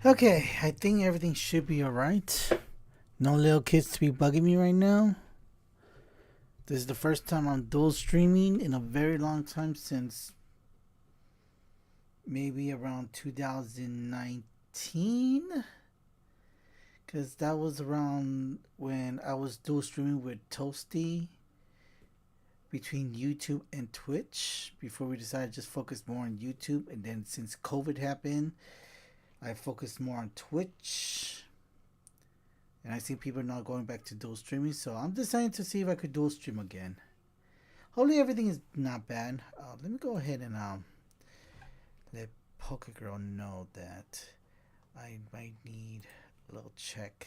Okay, I think everything should be alright. No little kids to be bugging me right now. This is the first time I'm dual streaming in a very long time, since maybe around 2019. Because that was around when I was dual streaming with Toasty between YouTube and Twitch before we decided to just focus more on YouTube. And then since COVID happened, I focused more on Twitch. And I see people now going back to dual streaming, so I'm deciding to see if I could dual stream again. Hopefully everything is not bad. Let me go ahead and let Poker Girl know that I might need a little check.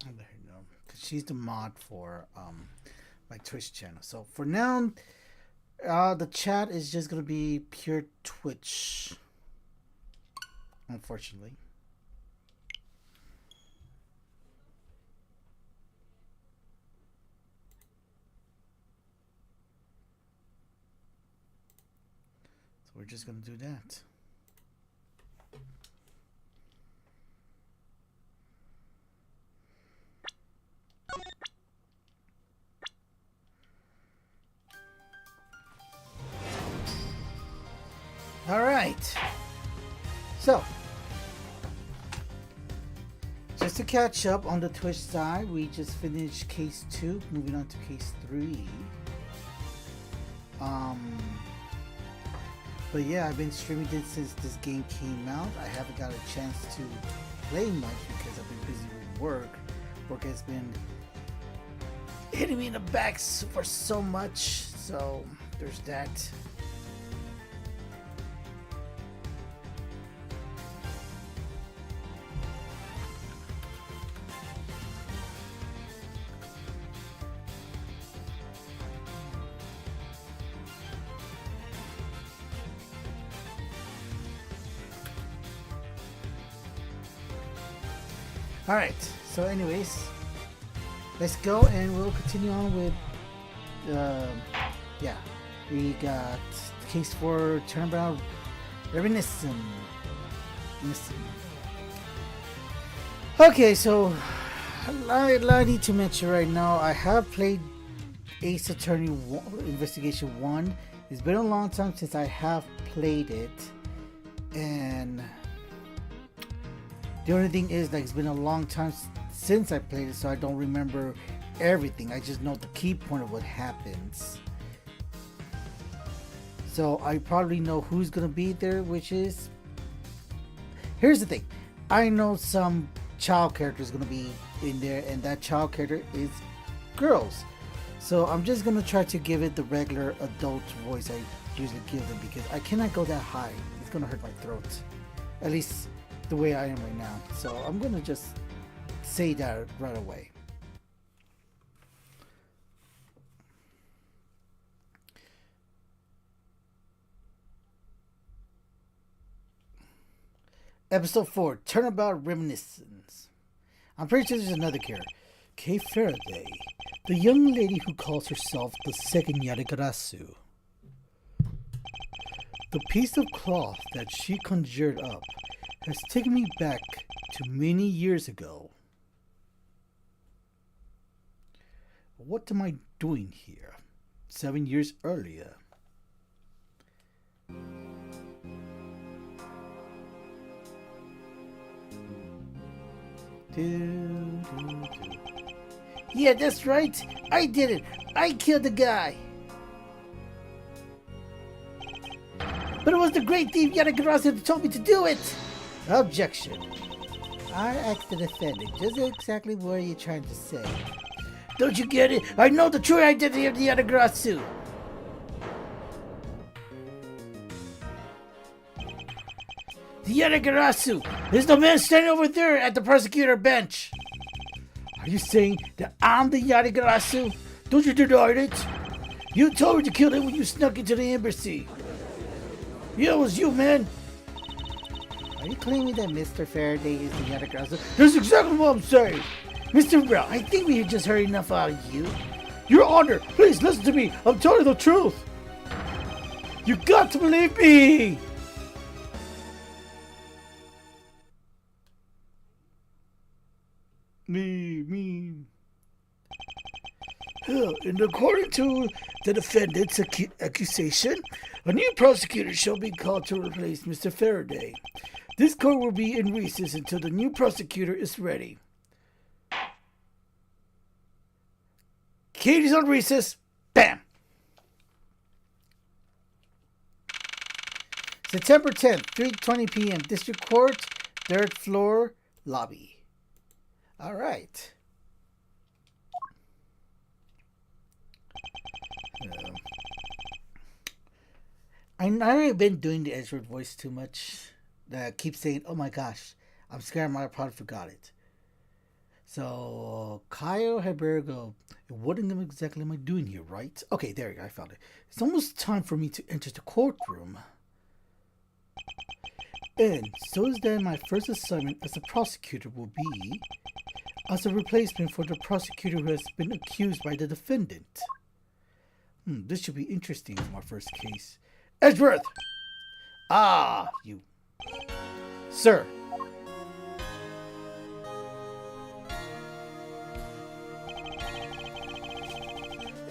I'll let her know, because she's the mod for my Twitch channel. So for now, the chat is just gonna be pure Twitch, unfortunately. So we're just gonna do that. All right. So, just to catch up on the Twitch side, we just finished case 2, moving on to case 3. But yeah, I've been streaming this since this game came out. I haven't got a chance to play much because I've been busy with work. Work has been hitting me in the back for so much, so there's that. Alright, so anyways, let's go and we'll continue on with, yeah, we got case 4, Turnabout Reminiscent. Okay, so I need to mention right now, I have played Ace Attorney Investigation 1. It's been a long time since I have played it, and the only thing is, like, it's been a long time since I played it, so I don't remember everything. I just know the key point of what happens. So I probably know who's gonna be there, which is... Here's the thing. I know some child character is gonna be in there, and that child character is girls. So I'm just gonna try to give it the regular adult voice I usually give them, because I cannot go that high. It's gonna hurt my throat. At least the way I am right now. So I'm gonna just say that right away. Episode 4, Turnabout Reminiscence. I'm pretty sure there's another character. Kay Faraday, the young lady who calls herself the second Yarigarasu. The piece of cloth that she conjured up has taken me back to many years ago. What am I doing here? 7 years earlier. Yeah, that's right. I did it. I killed the guy. But it was the great thief Yarigarasu who told me to do it. Objection. I asked the defendant, just exactly what are you trying to say? Don't you get it? I know the true identity of the Yatagarasu! The Yatagarasu! There's the man standing over there at the prosecutor bench! Are you saying that I'm the Yatagarasu? Don't you deny it? You told me to kill him when you snuck into the embassy. Yeah, it was you, man. Are you claiming that Mr. Faraday is the Yatagarasu? That's exactly what I'm saying. Mr. Brown, I think we have just heard enough out of you. Your Honor, please listen to me. I'm telling the truth. You got to believe me. Me. And according to the defendant's accusation, a new prosecutor shall be called to replace Mr. Faraday. This court will be in recess until the new prosecutor is ready. Katie's on recess. Bam! September 10th, 3:20 p.m. District Court, 3rd floor, lobby. All right. I've already been doing the Edgeworth voice too much. I keep saying, oh my gosh, I'm scared I probably forgot it. So, Kyle Herbergo, what exactly am I doing here, right? Okay, there you go, I found it. It's almost time for me to enter the courtroom. And so is that my first assignment as a prosecutor will be as a replacement for the prosecutor who has been accused by the defendant. This should be interesting for my first case. Edgeworth! Ah, you. Sir.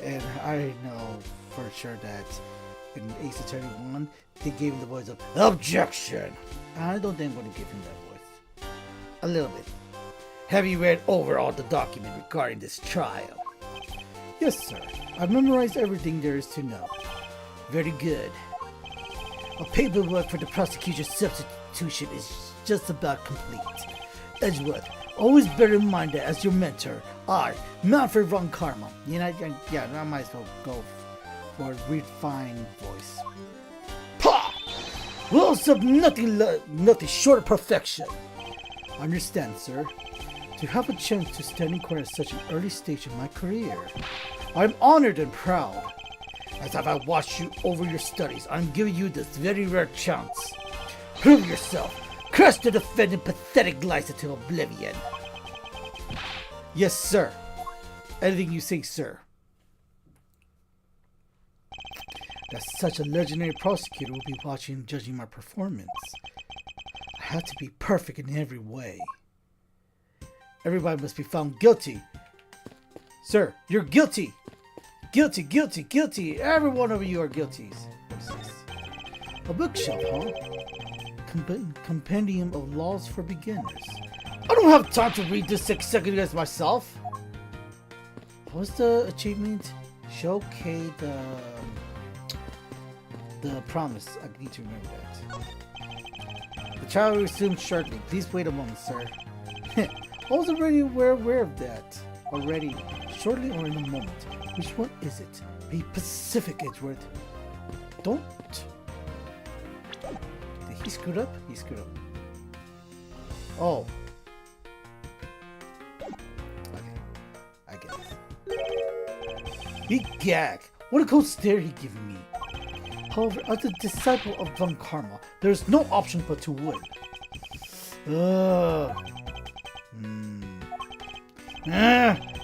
And I know for sure that in Ace Attorney 1, they gave him the voice of objection. I don't think I'm going to give him that voice. A little bit. Have you read over all the document regarding this trial? Yes, sir. I've memorized everything there is to know. Very good. A paperwork for the prosecution's substitution is just about complete. Edgeworth, always bear in mind that as your mentor, I, Manfred von Karma, I might as well go for a refined voice. Pah! Rules of nothing short of perfection. Understand, sir. To have a chance to stand in court at such an early stage in my career, I'm honored and proud. As I watched you over your studies, I'm giving you this very rare chance. Prove yourself. Crush the defendant's pathetic lies into oblivion. Yes, sir. Anything you say, sir. That such a legendary prosecutor will be watching and judging my performance. I have to be perfect in every way. Everybody must be found guilty. Sir, you're guilty. Guilty, guilty, guilty. Every one of you are guilty. A bookshelf, huh? Compendium of laws for beginners. I don't have time to read this exactly as myself. What's the achievement? Showcase the promise. I need to remember that. The trial will resume shortly. Please wait a moment, sir. I was already aware of that. Already. Shortly or in a moment. Which one is it? Be Pacific, Edgeworth. Don't. Did he screw up? He screwed up. Oh. Okay. I get it. Big gag. What a cold stare he giving me. However, as a disciple of Von Karma, there is no option but to win.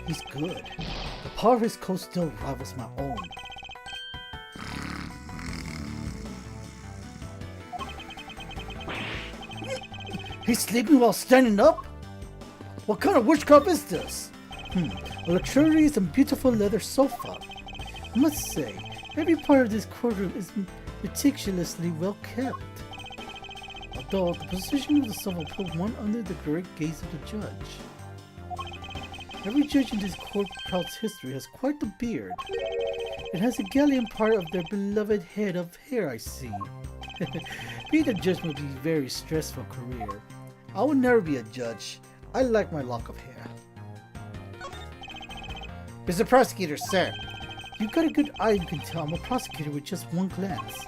He's good. The power of his code still rivals my own. He's sleeping while standing up? What kind of witchcraft is this? A luxurious and beautiful leather sofa. I must say, every part of this courtroom is meticulously well kept. Although the position of the sofa put one under the direct gaze of the judge. Every judge in this courthouse history has quite the beard. It has a gallant part of their beloved head of hair, I see. Being a judge must be a very stressful career. I would never be a judge. I like my lock of hair. Mr. Prosecutor, sir. You've got a good eye, you can tell I'm a prosecutor with just one glance.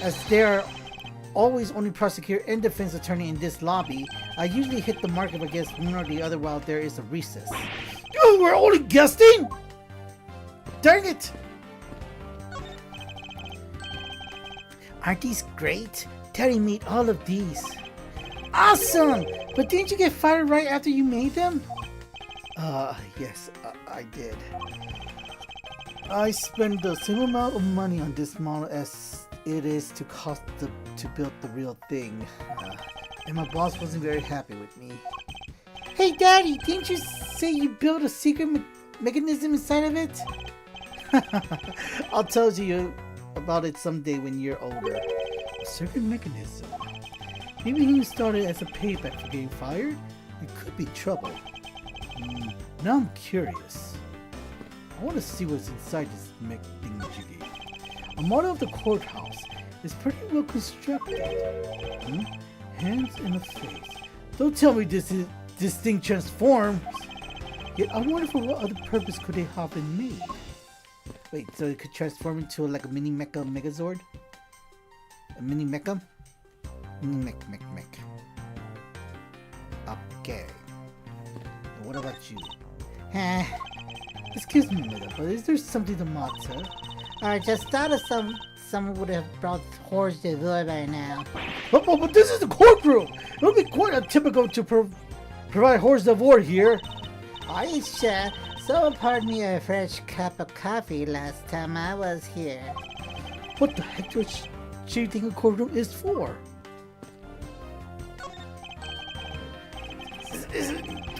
As there are always only prosecutor and defense attorney in this lobby, I usually hit the mark if I guess one or the other while there is a recess. Oh, we're only guessing? Dang it! Aren't these great? Terry made all of these. Awesome! But didn't you get fired right after you made them? Yes, I did. I spent the same amount of money on this model as it is to cost to build the real thing. And my boss wasn't very happy with me. Hey Daddy, didn't you say you built a secret mechanism inside of it? I'll tell you about it someday when you're older. A secret mechanism? Maybe he started as a payback for getting fired? It could be trouble. Now I'm curious. I want to see what's inside this thing that you gave. A model of the courthouse is pretty well constructed. Hands and a face. Don't tell me this thing transforms. Yet I wonder for what other purpose could they have been made. Wait, so it could transform into like a mini mecha megazord? A mini mecha? Mech. Okay. And what about you? Excuse me, madam, but is there something the matter? I just thought of someone would have brought horse to the door by now. But this is the courtroom! It would be quite atypical to provide horse de voir here. Are you sure? Someone poured me a fresh cup of coffee last time I was here. What the heck does she think a courtroom is for?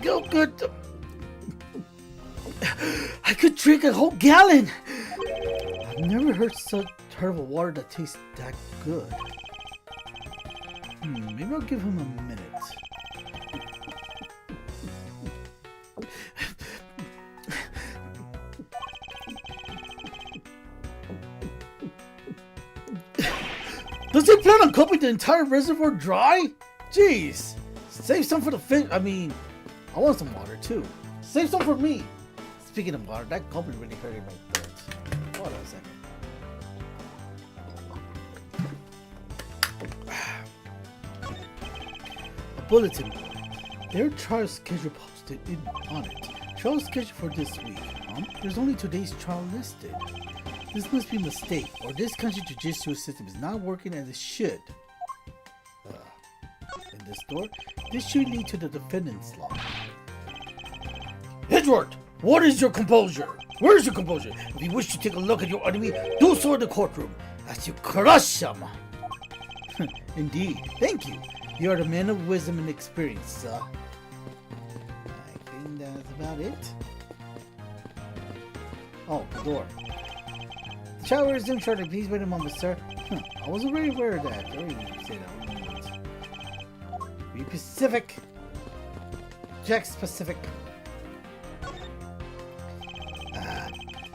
Go good. I could drink a whole gallon. I've never heard such terrible water that tastes that good. Maybe I'll give him a minute. Does he plan on cupping the entire reservoir dry? Jeez. Save some for the fish. I mean, I want some water too. Save some for me. Speaking of water, that gulp is really hurting my throat. Hold on a second. A bulletin board. Their trial schedule posted on it. Trial schedule for this week. There's only today's trial listed. This must be a mistake, or this country's judicial system is not working as it should. In this door, this should lead to the defendant's log. Edgeworth, what is your composure? Where is your composure? If you wish to take a look at your enemy, do so in the courtroom, as you crush him. Indeed, thank you. You are the man of wisdom and experience, sir. I think that's about it. Oh, the door. The trial will resume shortly. Please wait a moment, sir. I was already aware of that. Don't even say that 1 minute. Be Pacific. Jack's Pacific.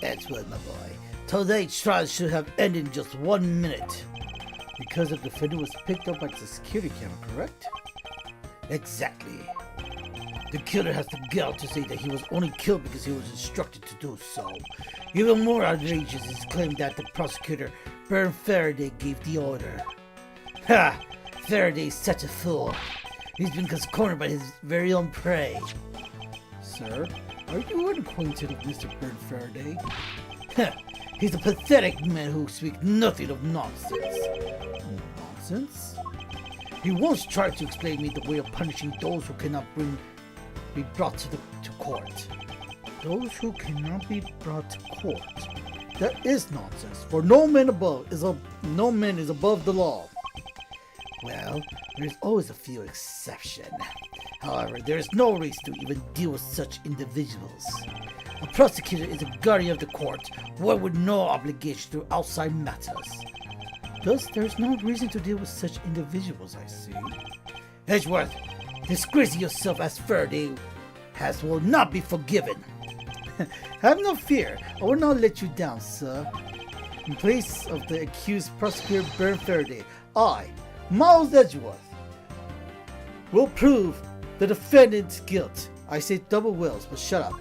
Edgeworth, my boy. Today's trial should have ended in just 1 minute. Because the defendant was picked up by the security camera, correct? Exactly. The killer has the gall to say that he was only killed because he was instructed to do so. Even more outrageous is claim that the prosecutor, Bern Faraday, gave the order. Ha! Faraday is such a fool. He's been cornered by his very own prey. Sir, are you unacquainted with Mr. Bern Faraday? He's a pathetic man who speaks nothing of nonsense. Nonsense? He once tried to explain me the way of punishing those who cannot be brought to court. Those who cannot be brought to court. That is nonsense, for no man is above the law. Well, there is always a few exceptions. However, there is no reason to even deal with such individuals. A prosecutor is a guardian of the court, one with no obligation to outside matters. Thus, there is no reason to deal with such individuals, I see. Edgeworth, disgracing yourself as Faraday will not be forgiven. Have no fear, I will not let you down, sir. In place of the accused prosecutor Bern Faraday, I, Miles Edgeworth, will prove the defendant's guilt. I say double wills, but shut up.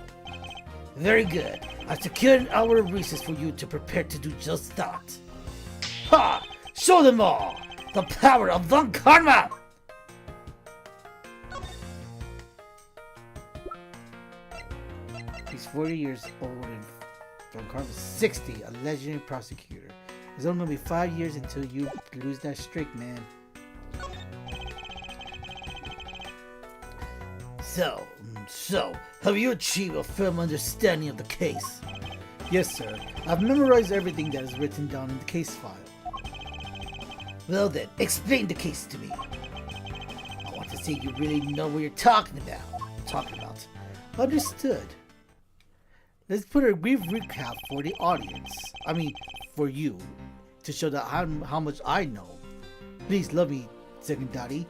Very good. I secured an hour of recess for you to prepare to do just that. Ha! Show them all the power of Von Karma! He's 40 years old and Von Karma's 60, a legendary prosecutor. It's only gonna be 5 years until you lose that streak, man. So, have you achieved a firm understanding of the case? Yes, sir. I've memorized everything that is written down in the case file. Well then, explain the case to me. I want to see you really know what you're talking about. Understood. Let's put a brief recap for the audience. I mean, for you, to show that how much I know. Please love me, second daddy.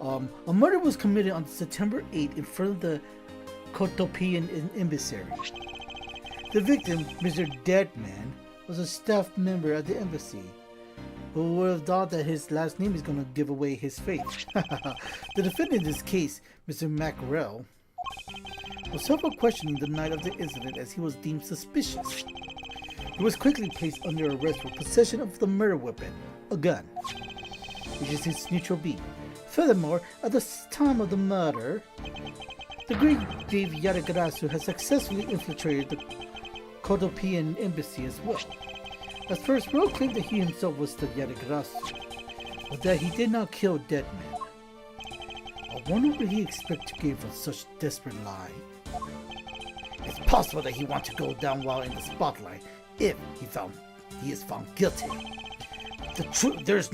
A murder was committed on September 8th in front of the Cotopian embassy. The victim, Mr. Deadman, was a staff member at the embassy. Who would have thought that his last name is going to give away his fate? The defendant in this case, Mr. Mackerel, was self-questioning the night of the incident as he was deemed suspicious. He was quickly placed under arrest for possession of the murder weapon, a gun, which is his neutral B. Furthermore, at the time of the murder, the Greek Dave Yadagrasu had successfully infiltrated the Cotopian embassy as well. At first, Rowe claimed that he himself was the Yadagrasu, but that he did not kill Deadman. I wonder what he expected to gain from such desperate lie. It's possible that he wants to go down while in the spotlight if he is found guilty. There's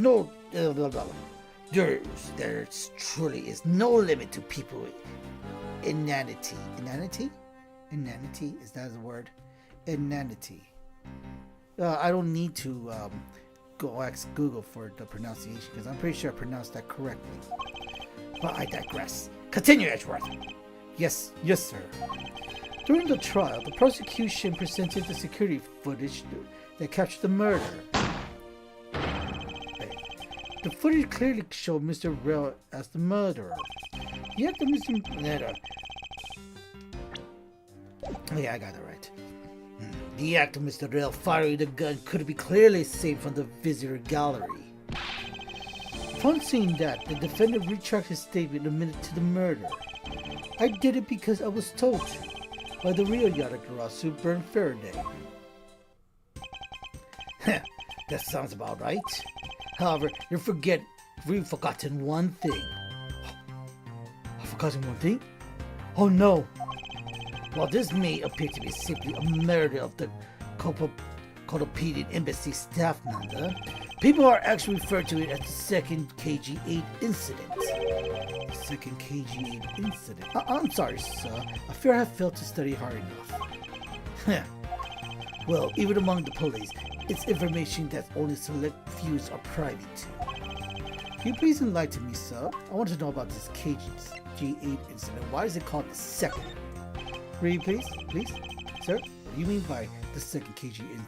truly is no limit to people inanity. Inanity? Is that the word? Inanity. I don't need to go ask Google for the pronunciation because I'm pretty sure I pronounced that correctly. But I digress. Continue, Edgeworth. Yes, sir. During the trial, the prosecution presented the security footage that captured the murder. The footage clearly showed Mr. Rell as the murderer. Yet the Mr. Netta. Yeah, I got it right. The act of Mr. Rell firing the gun could be clearly seen from the visitor gallery. Upon seeing that, the defendant retracted his statement admitted to the murder. I did it because I was told to, by the real Yadagarasu, Bern Faraday. That sounds about right. However, you've forgotten one thing. I've forgotten one thing? Oh no! While this may appear to be simply a murder of the Cotopian embassy staff member, people are actually referring to it as the second KG-8 incident. The second KG-8 incident? I'm sorry, sir. I fear I have failed to study hard enough. Well, even among the police, it's information that only select few are privy to. Can you please enlighten me, sir? I want to know about this KG-8 incident. Why is it called the second? Read, please, sir. What do you mean by the second KG-8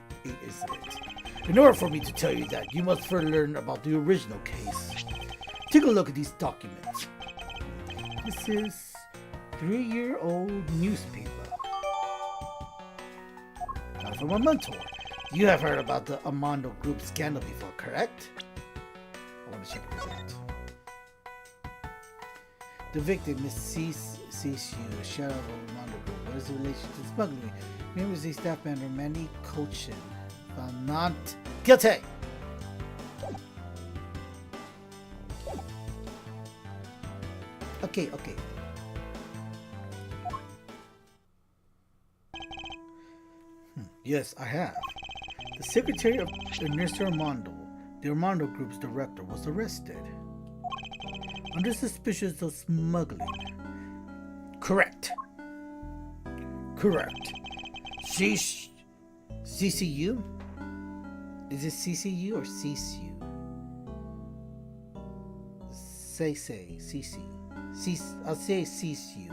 incident? In order for me to tell you that, you must first learn about the original case. Take a look at these documents. This is 3-year-old newspaper. Got it from a mentor. You have heard about the Armando Group scandal before, correct? I want to check this out. The victim is Ciciu, a shadow of Armando Group. What is the relation to smuggling? Members of the staff member Manny Cochin found not guilty. Okay. Yes, I have. The secretary of Mr. Armando, the Armando Group's director, was arrested under suspicion of smuggling. Correct. CCU? Is it CCU or CCU? CC. I'll say CCU.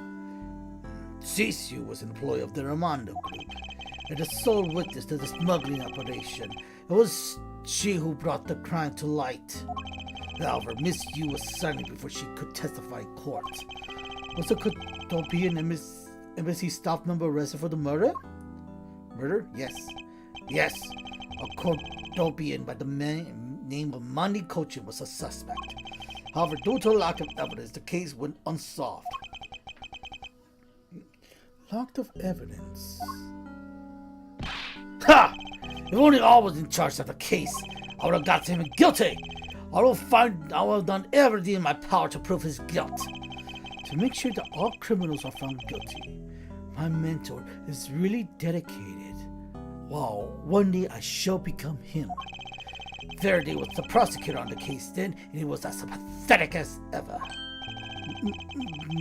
CCU was an employee of the Armando Group and the sole witness to the smuggling operation. It was she who brought the crime to light. However, Miss Yu was silent before she could testify in court. Was the Kotopian embassy staff member arrested for the murder? Murder? Yes. Yes. A Kotopian by the name of Mani Kochin was a suspect. However, due to a lack of evidence, the case went unsolved. Lack of evidence. Ha! If only I was in charge of the case, I would have got him guilty. I will have done everything in my power to prove his guilt. To make sure that all criminals are found guilty, my mentor is really dedicated. Wow, one day I shall become him. Faraday was the prosecutor on the case then, and he was as pathetic as ever.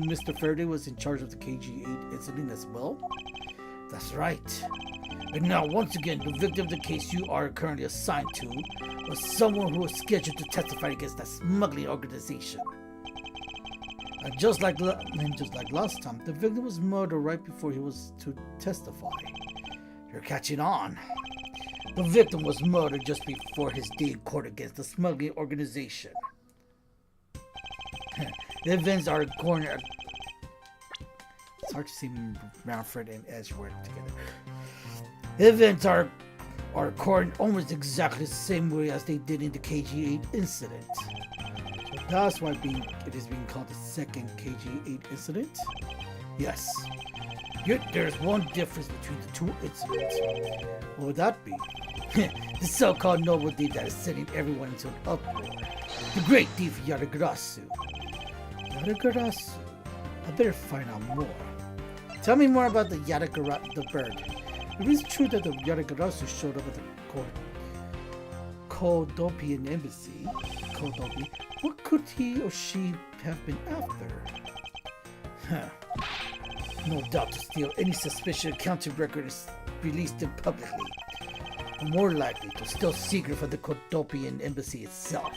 Mr. Faraday was in charge of the KG-8 incident as well? That's right. And now, once again, the victim of the case you are currently assigned to was someone who was scheduled to testify against that smuggling organization. And just like last time, the victim was murdered right before he was to testify. You're catching on. The victim was murdered just before his day in court against the smuggling organization. The events are going. It's hard to see Manfred and Edgeworth together. The events are occurring almost exactly the same way as they did in the KG-8 incident. So that's why it is being called the second KG-8 incident. Yes. Yet there's one difference between the two incidents. What would that be? The so-called noble thief that is setting everyone into an uproar. The great thief Yatagarasu. Yatagarasu? I better find out more. Tell me more about the bird. If it's true that the Yatagarasu showed up at the Kodopian embassy, what could he or she have been after? No doubt to steal any suspicious accounting record is released in publicly. Or more likely to steal secret from the Kodopian embassy itself,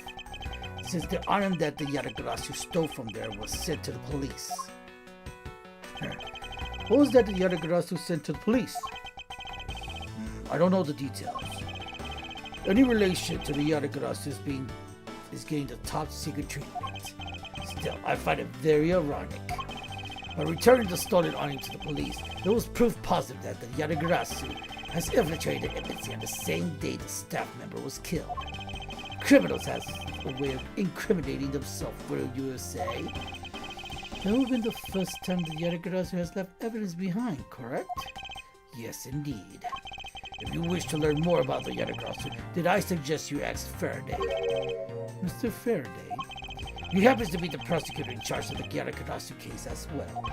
since the item that the Yatagarasu stole from there was sent to the police. What was that the Yatagarasu sent to the police? I don't know the details. Any relation to the Yatagarasu is getting the top secret treatment. Still, I find it very ironic. By returning the stolen item to the police, there was proof positive that the Yatagarasu has infiltrated the embassy on the same day the staff member was killed. Criminals have a way of incriminating themselves, will you say? That would have been the first time the Yatagarasu has left evidence behind, correct? Yes, indeed. If you wish to learn more about the Yatagarasu, did I suggest you ask Faraday? Mr. Faraday? He happens to be the prosecutor in charge of the Yatagarasu case as well.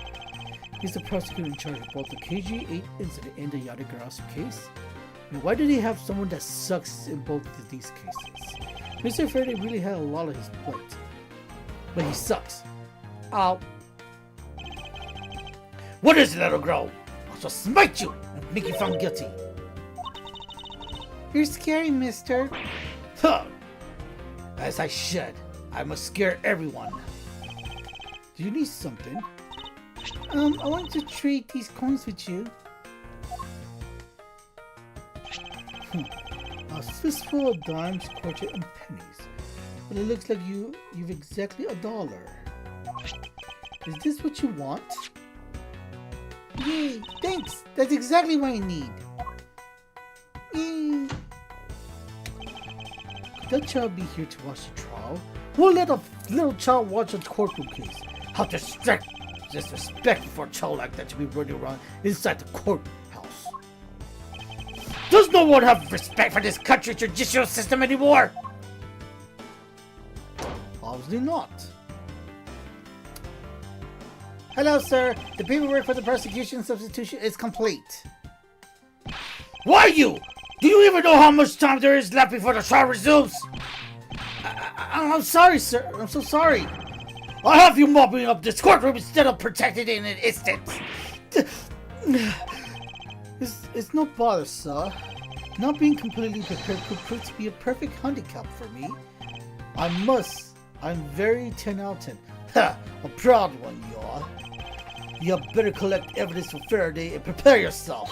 He's the prosecutor in charge of both the KG-8 incident and the Yatagarasu case? And why did he have someone that sucks in both of these cases? Mr. Faraday really had a lot on his plate. But he sucks. Ow. What is it, little girl? I shall smite you and make you found guilty. You're scary, mister. Huh. As I should. I must scare everyone. Do you need something? I want to trade these coins with you. A fistful of dimes, quarters, and pennies. But it looks like you've exactly $1. Is this what you want? Yay, thanks. That's exactly what I need. Yay. Could that child be here to watch the trial? Who let a little child watch a courtroom case? How disrespectful for a child like that to be running around inside the courthouse. Does no one have respect for this country's judicial system anymore? Obviously not. Hello, sir. The paperwork for the prosecution substitution is complete. Why you? Do you even know how much time there is left before the trial resumes? I'm sorry, sir. I'm so sorry. I'll have you mopping up this courtroom instead of protected in an instant. It's no bother, sir. Not being completely prepared could prove to be a perfect handicap for me. I'm very 10 out of 10. Ha! A proud one, you are. You had better collect evidence for Faraday and prepare yourself.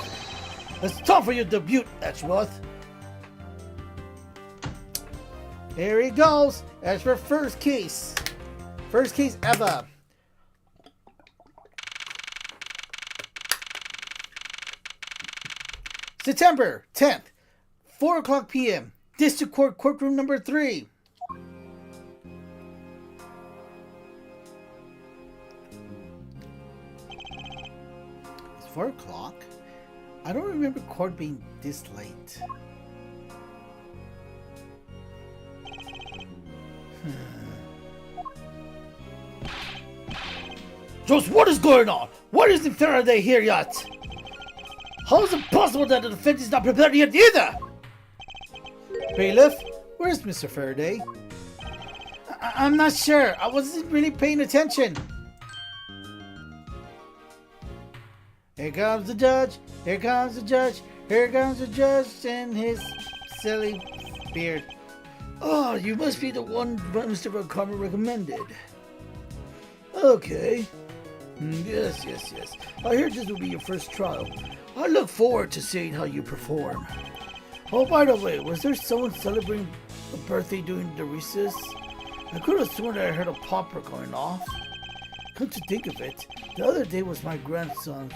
It's time for your debut, Edgeworth. Here he goes. As for first case. First case ever. September 10th, 4 o'clock p.m. District Court, courtroom number 3. It's 4 o'clock? I don't remember court being this late. Just what is going on? Why isn't Faraday here yet? How is it possible that the defense is not prepared yet either? Bailiff, where's Mr. Faraday? I'm not sure. I wasn't really paying attention. Here comes the judge. Here comes the judge. Here comes the judge and his silly beard. Oh, you must be the one Mr. Van Karma recommended. Okay. Yes. I heard this will be your first trial. I look forward to seeing how you perform. Oh, by the way, was there someone celebrating a birthday during the recess? I could have sworn that I heard a popper going off. Come to think of it, the other day was my grandson's.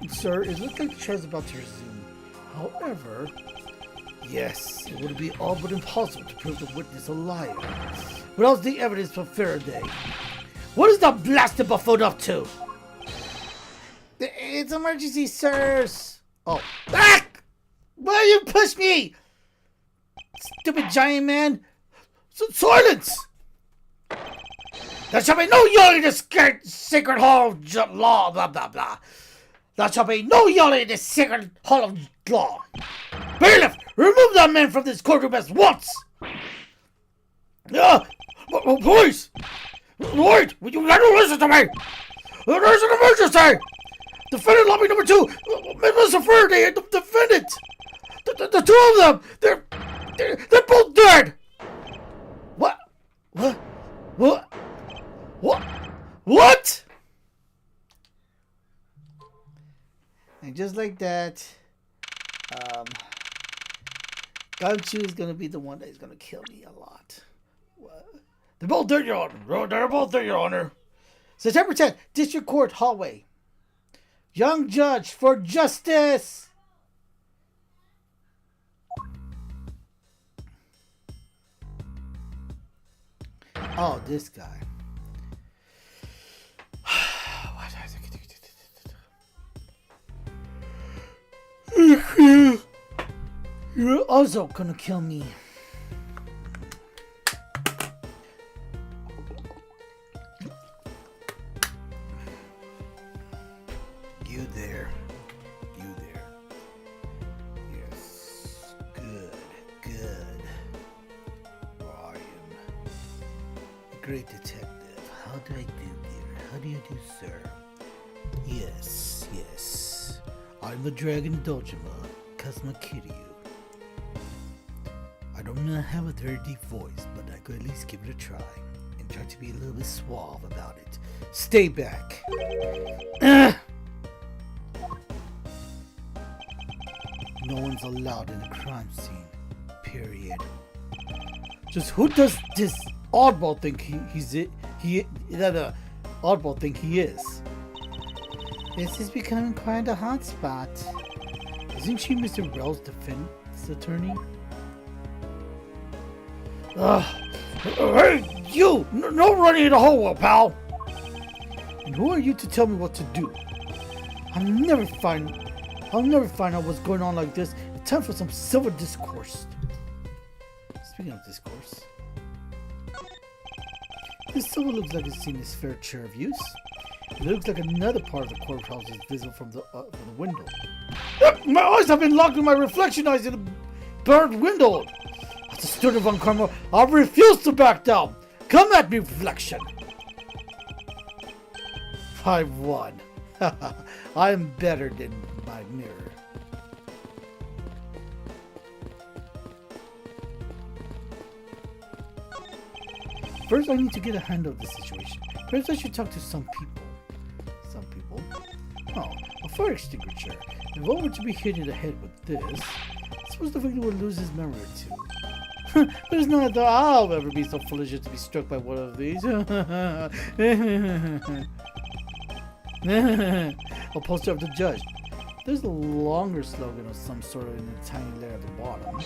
Sir, it looks like the trial's about to resume. However, yes, it would be all but impossible to prove the witness a liar without the evidence from Faraday. What is the blasted buffoon up to? It's emergency, sirs. Oh. Ah! Why you push me? Stupid giant man. Silence! There shall be no yelling in the sacred hall of law, blah, blah, blah. There shall be no yelling in the sacred hall of law. Bailiff, remove that man from this courtroom at once! Police! Wait! You gotta listen to me! There's an emergency! Defendant lobby number 2! Mr. Faraday and the defendant! The two of them! They're both dead! What? And just like that, Gaucho is gonna be the one that's gonna kill me a lot. What? They're both dead, Your Honor. They're both dead, Your Honor. September 10th, District Court hallway. Young judge for justice. Oh, this guy. You're also gonna kill me. You there. Yes. Good. I am a great detective. How do I do, dear? How do you do, sir? Yes. I'm the Dragon Dojima, Kazuma Kiryu. I don't have a very deep voice, but I could at least give it a try. And try to be a little bit suave about it. Stay back. No one's allowed in the crime scene. Period. Just who does this oddball think oddball think he is? This is becoming quite a hot spot. Isn't she Mr. Rell's defense attorney? Hey, you! No running in the hole, pal! And who are you to tell me what to do? I'll never find out what's going on like this. It's time for some civil discourse. Speaking of discourse, this civil looks like it's seen its fair share of use. It looks like another part of the courthouse is visible from the window. My eyes have been locked in my reflection eyes in the barred window. As a student of Von Karma, I refuse to back down. Come at me, reflection. I won. I am better than my mirror. First, I need to get a handle of the situation. Perhaps I should talk to some people. Oh, a fire extinguisher. If one were to be hit in the head with this, I suppose the victim would lose his memory too. There's no doubt I'll ever be so foolish as to be struck by one of these. A poster of the judge. There's a longer slogan of some sort in a tiny letter at the bottom.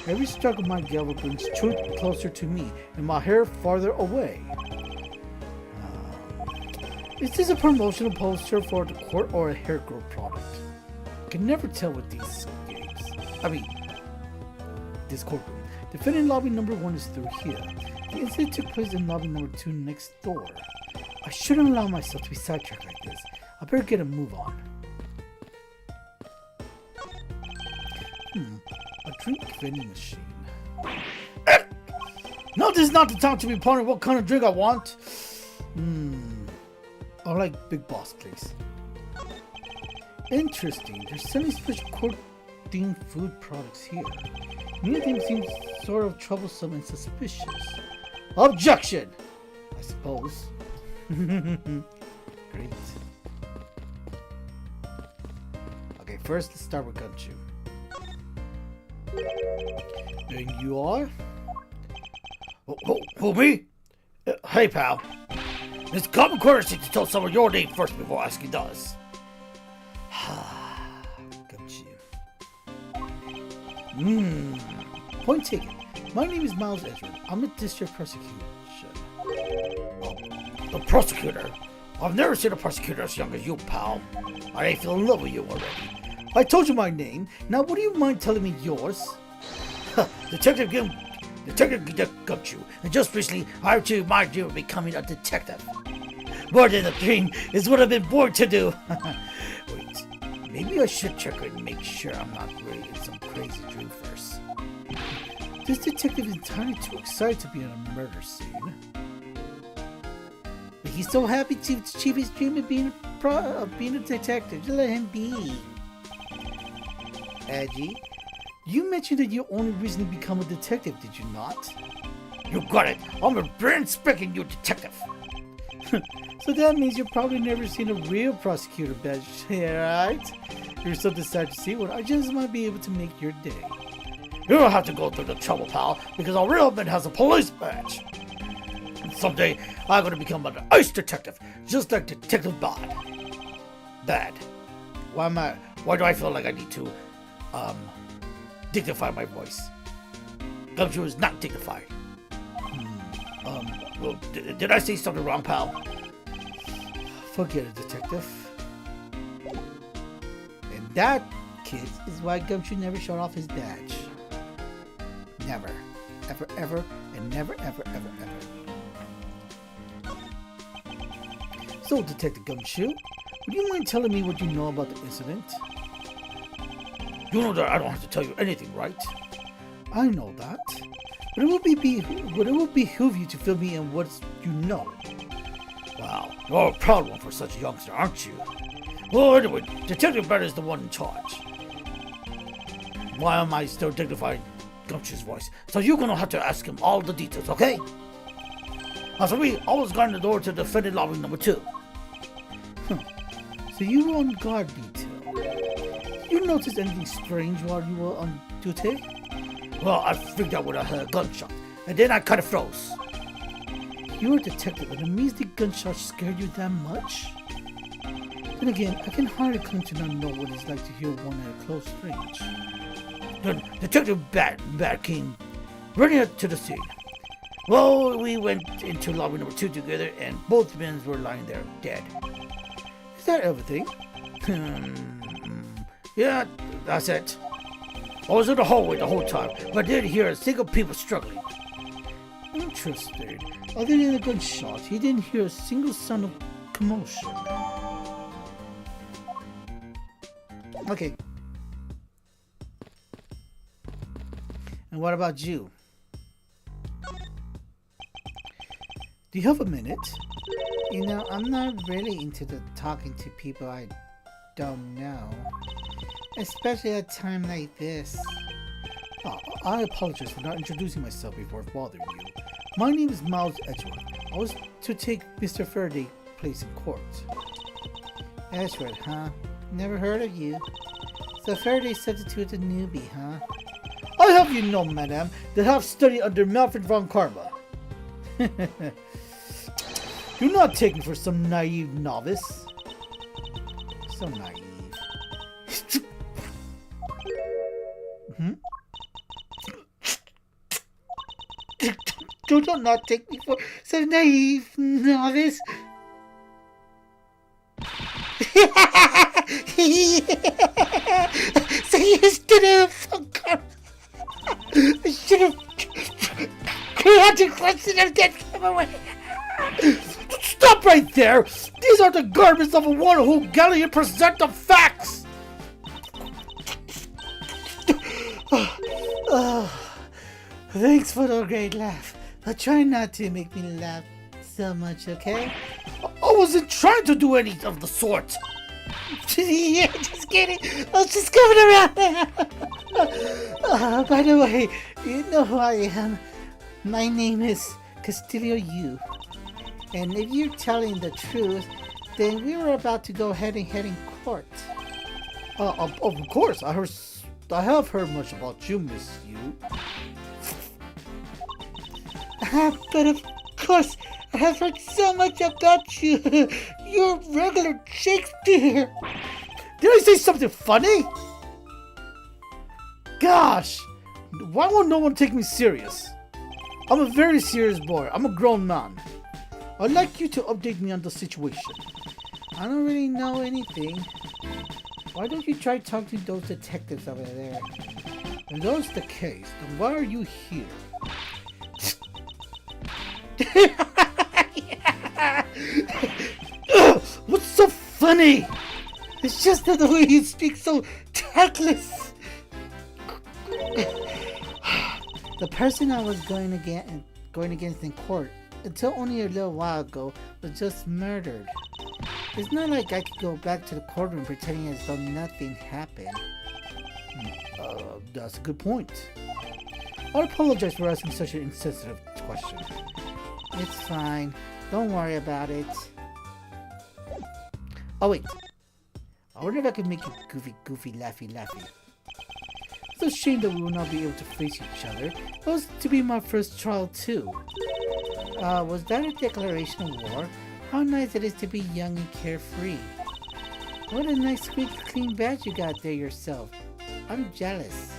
Every stroke of my gavel brings truth closer to me, and my hair farther away. Is this a promotional poster for the court or a hair growth product? I can never tell with these games. This courtroom. Defendant lobby number 1 is through here. The incident took place in lobby number 2 next door. I shouldn't allow myself to be sidetracked like this. I better get a move on. A drink vending machine. No, this is not the time to be pondering what kind of drink I want. I like Big Boss, please. Interesting. There's some special court-themed food products here. Many of them seem sort of troublesome and suspicious. Objection! I suppose. Great. Okay, first let's start with Gumshoe. And you are? Who, me? Hey, pal. It's common courtesy to tell someone your name first before asking theirs. Gumshoe. Point taken. My name is Miles Edgeworth. I'm a district prosecutor. The prosecutor? I've never seen a prosecutor as young as you, pal. I ain't feel in love with you already. I told you my name. Now, would you mind telling me yours? Detective Gumshoe. And just recently, I too my dream of becoming a detective. More than a dream is what I've been born to do. Wait, maybe I should check and make sure I'm not really in some crazy dream first. This detective is entirely too excited to be in a murder scene. But he's so happy to achieve his dream of being a detective. Just let him be. Edgy, you mentioned that you only recently become a detective, did you not? You got it. I'm a brand spanking new detective. So that means you've probably never seen a real prosecutor badge, right? You're so decided to see one. I just might be able to make your day. You don't have to go through the trouble, pal, because a real man has a police badge. And someday, I'm going to become an ice detective, just like Detective Bad. Why do I feel like I need to, dignify my voice? Gumshoe is not dignified. Well, did I say something wrong, pal? Forget it, detective. And that, kids, is why Gumshoe never showed off his badge. Never. Ever, ever, and never, ever, ever, ever. So, Detective Gumshoe, would you mind telling me what you know about the incident? You know that I don't have to tell you anything, right? I know that. But it will behoove you to fill me in what you know. Wow, you're a proud one for such a youngster, aren't you? Well, anyway, Detective Bad is the one in charge. Why am I still dignifying Gumshoe's voice? So you're gonna have to ask him all the details, okay? As for me, I was guarding the door to defendant lobby number 2. So you were on guard detail. Did you notice anything strange while you were on duty? Well, I freaked out when I heard a gunshot, and then I kind of froze. You're a detective, and a measly gunshot scared you that much? Then again, I can hardly claim to not know what it's like to hear one at a close range. Then Detective Bad came running up to the scene. Well, we went into lobby number 2 together, and both men were lying there dead. Is that everything? Yeah, that's it. I was in the hallway the whole time, but I didn't hear a single people struggling. Interesting. Other than a gunshot, he didn't hear a single sound of commotion. Okay. And what about you? Do you have a minute? You know, I'm not really into the talking to people I don't know. Especially at a time like this. Oh, I apologize for not introducing myself before bothering you. My name is Miles Edgeworth. I was to take Mr. Faraday's place in court. Edgeworth, huh? Never heard of you. So Faraday substituted a newbie, huh? I have you know, madam, that I have studied under Manfred von Karma. Do not take me for some naive novice. So naive. Do not take me for some naive novice. So you stood in von Karma. I should have had to question him that came away. Stop right there! These are the garments of a one who gallantly present the facts! Thanks for the great laugh, but try not to make me laugh so much, okay? I wasn't trying to do any of the sort! Yeah, just kidding! I was just coming around! By the way, you know who I am. My name is Castillo Yu. And if you're telling the truth, then we were about to go head in court. Of course, I have heard much about you, Miss Yu. But of course, I have heard so much about you. You're regular Shakespeare. Did I say something funny? Gosh, why won't no one take me serious? I'm a very serious boy. I'm a grown man. I'd like you to update me on the situation. I don't really know anything. Why don't you try talking to those detectives over there? If that's the case, then why are you here? What's so funny? It's just that the way you speak so tactless. The person I was going against in court until only a little while ago was just murdered. It's not like I could go back to the courtroom pretending as though nothing happened. That's a good point. I apologize for asking such an insensitive question. It's fine. Don't worry about it. Oh wait. I wonder if I could make you goofy, laughy. It's a shame that we will not be able to face each other. It was to be my first trial too. Was that a declaration of war? How nice it is to be young and carefree. What a nice squeaky clean badge you got there yourself. I'm jealous.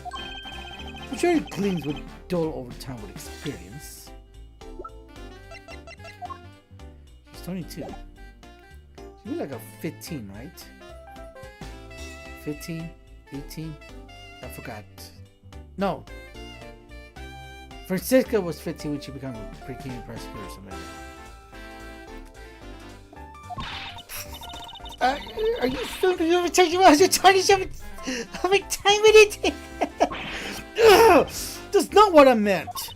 I'm sure it cleans with dull over time with experience. He's 22. You look like a 15, right? 15? 18? I forgot. No. Francisca was 15 when she became a bikini prosecutor or something like that. Are you filming me talking about your tiny show? How much time it is? That's not what I meant.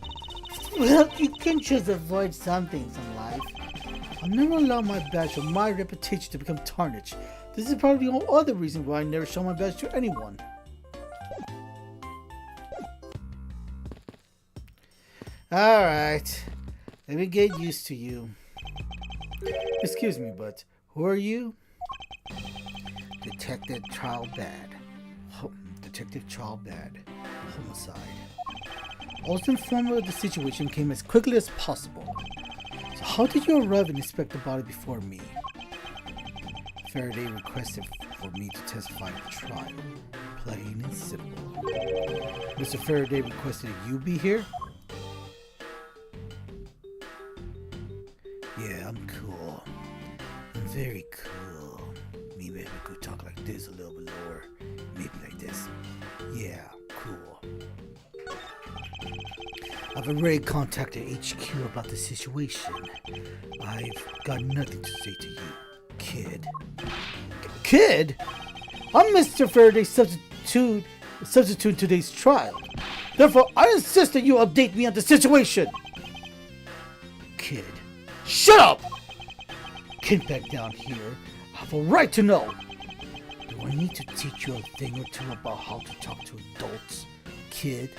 Well, you can just avoid some things in life. I'll never allow my badge or my reputation to become tarnished. This is probably the only other reason why I never show my badge to anyone. Alright, let me get used to you. Excuse me, but who are you? Detective Charles Bad. Detective Charles Bad. Homicide. I was informed of the situation came as quickly as possible. So how did you arrive and inspect the body before me? Faraday requested for me to testify at the trial. Plain and simple. Mr. Faraday requested that you be here? Yeah, I'm cool. I'm very cool. Maybe we could talk like this a little bit lower. Maybe like this. Yeah, cool. I've already contacted HQ about the situation. I've got nothing to say to you, kid. Kid? I'm Mr. Faraday's substitute in today's trial. Therefore, I insist that you update me on the situation. Kid. Shut up! Get back down here. I have a right to know. Do I need to teach you a thing or two about how to talk to adults, kid?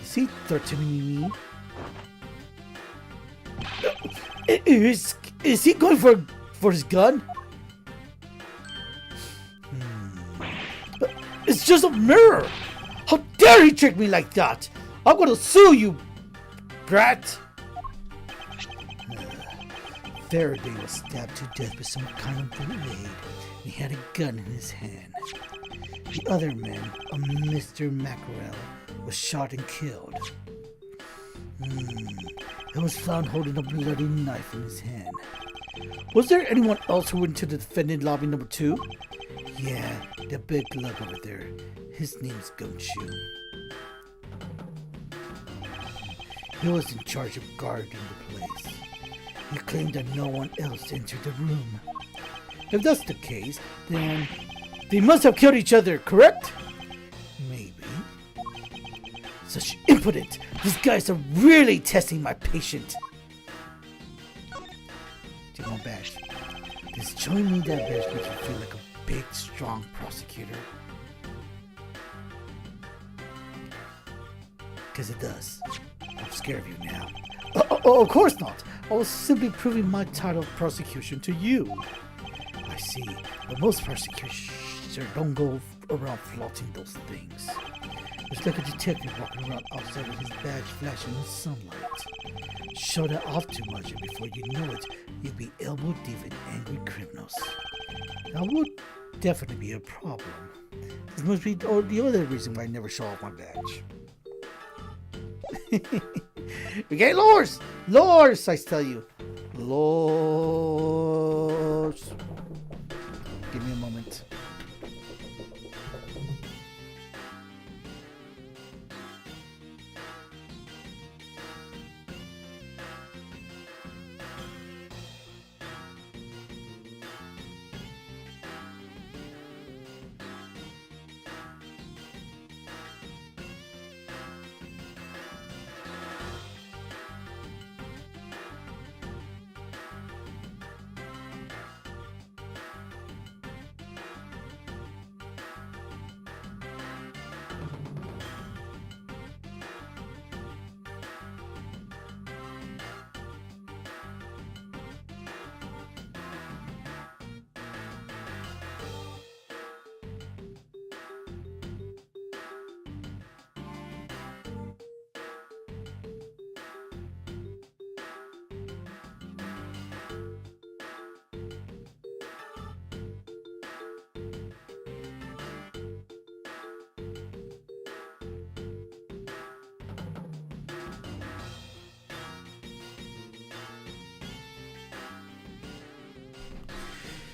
Is he threatening me? Is he going for his gun? It's just a mirror. How dare dare you trick me like that? I'm gonna sue you, brat! Faraday was stabbed to death with some kind of blade. He had a gun in his hand. The other man, a Mr. Mackerel, was shot and killed. He was found holding a bloody knife in his hand. Was there anyone else who went to the defendant lobby number 2? Yeah, the big lug over there. His name's Gumshoe. He was in charge of guarding the place. He claimed that no one else entered the room. If that's the case, then they must have killed each other, correct? Maybe. Such impudence! These guys are really testing my patience. Take my badge. Does showing me that badge make you feel like a big, strong prosecutor? Because it does. I'm scared of you now. Oh, of course not. I was simply proving my title of prosecution to you. I see, but most prosecutors don't go around flaunting those things. It's like a detective walking around outside with his badge flashing in the sunlight. Show that off too much, and before you know it, you'll be elbow deep in angry criminals. That would definitely be a problem. This must be the other reason why I never show off my badge. Okay, Lors! Lors, I tell you. Lors. Give me a moment.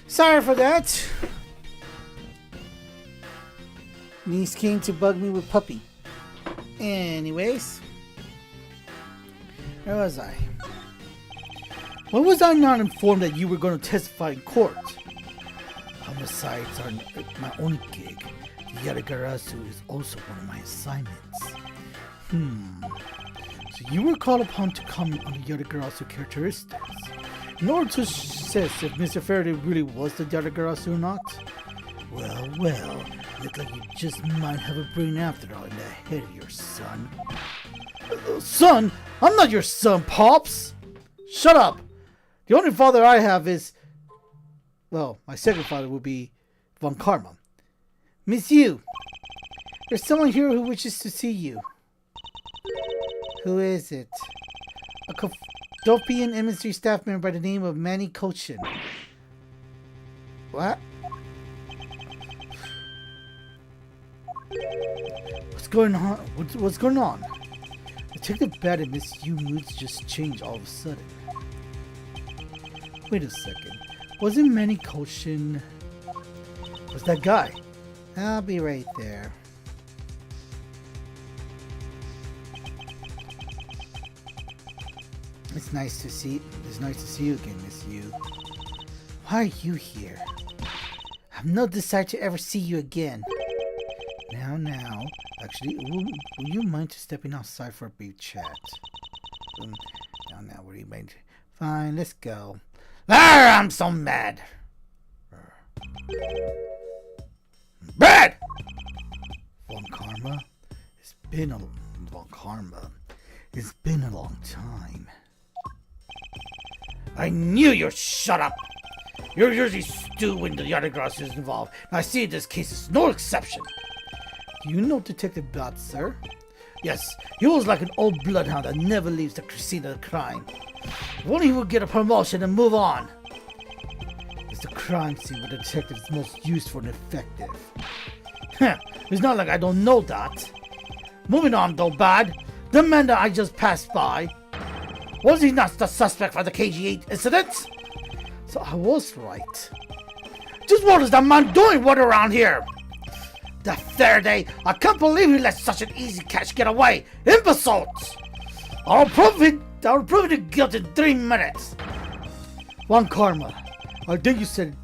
Sorry for that. Niece came to bug me with puppy. Anyways, where was I? Why was I not informed that you were going to testify in court? Homicides are my only gig. Yatagarasu is also one of my assignments. So you were called upon to comment on the Yatagarasu characteristics. In order to assess if Mr. Faraday really was the Yatagarasu or not? Well, look like you just might have a brain after all in the head of your son. Son? I'm not your son, Pops! Shut up! The only father I have is... Well, my second father would be Von Karma. Miss Yu! There's someone here who wishes to see you. Who is it? A Dopian emissary staff member by the name of Manny Kochin. What? What's going on? What's going on? I take the bet that Miss Yu moods just changed all of a sudden. Wait a second. Wasn't Manny Kochin... Was that guy? I'll be right there. It's nice to see you again, Miss Yu. Why are you here? I have no desire to ever see you again. Now. Actually, will you mind to stepping outside for a brief chat? Now, what do you mind? Fine, let's go. I'm so mad. Bad! Von Karma? It's been a long time. I knew you'd shut up! You're usually stew when the Yatagarasu is involved, and I see this case is no exception. You know Detective Splat, sir? Yes, he was like an old bloodhound that never leaves the scene of the crime. If only he would get a promotion and move on. It's the crime scene where the detective is most useful and effective. It's not like I don't know that. Moving on though, Bad. The man that I just passed by, was he not the suspect for the KG8 incident? So I was right. Just what is that man doing around here? The third day, I can't believe he let such an easy catch get away. Imbeciles! I'll prove it guilty in 3 minutes. One Karma. I think you said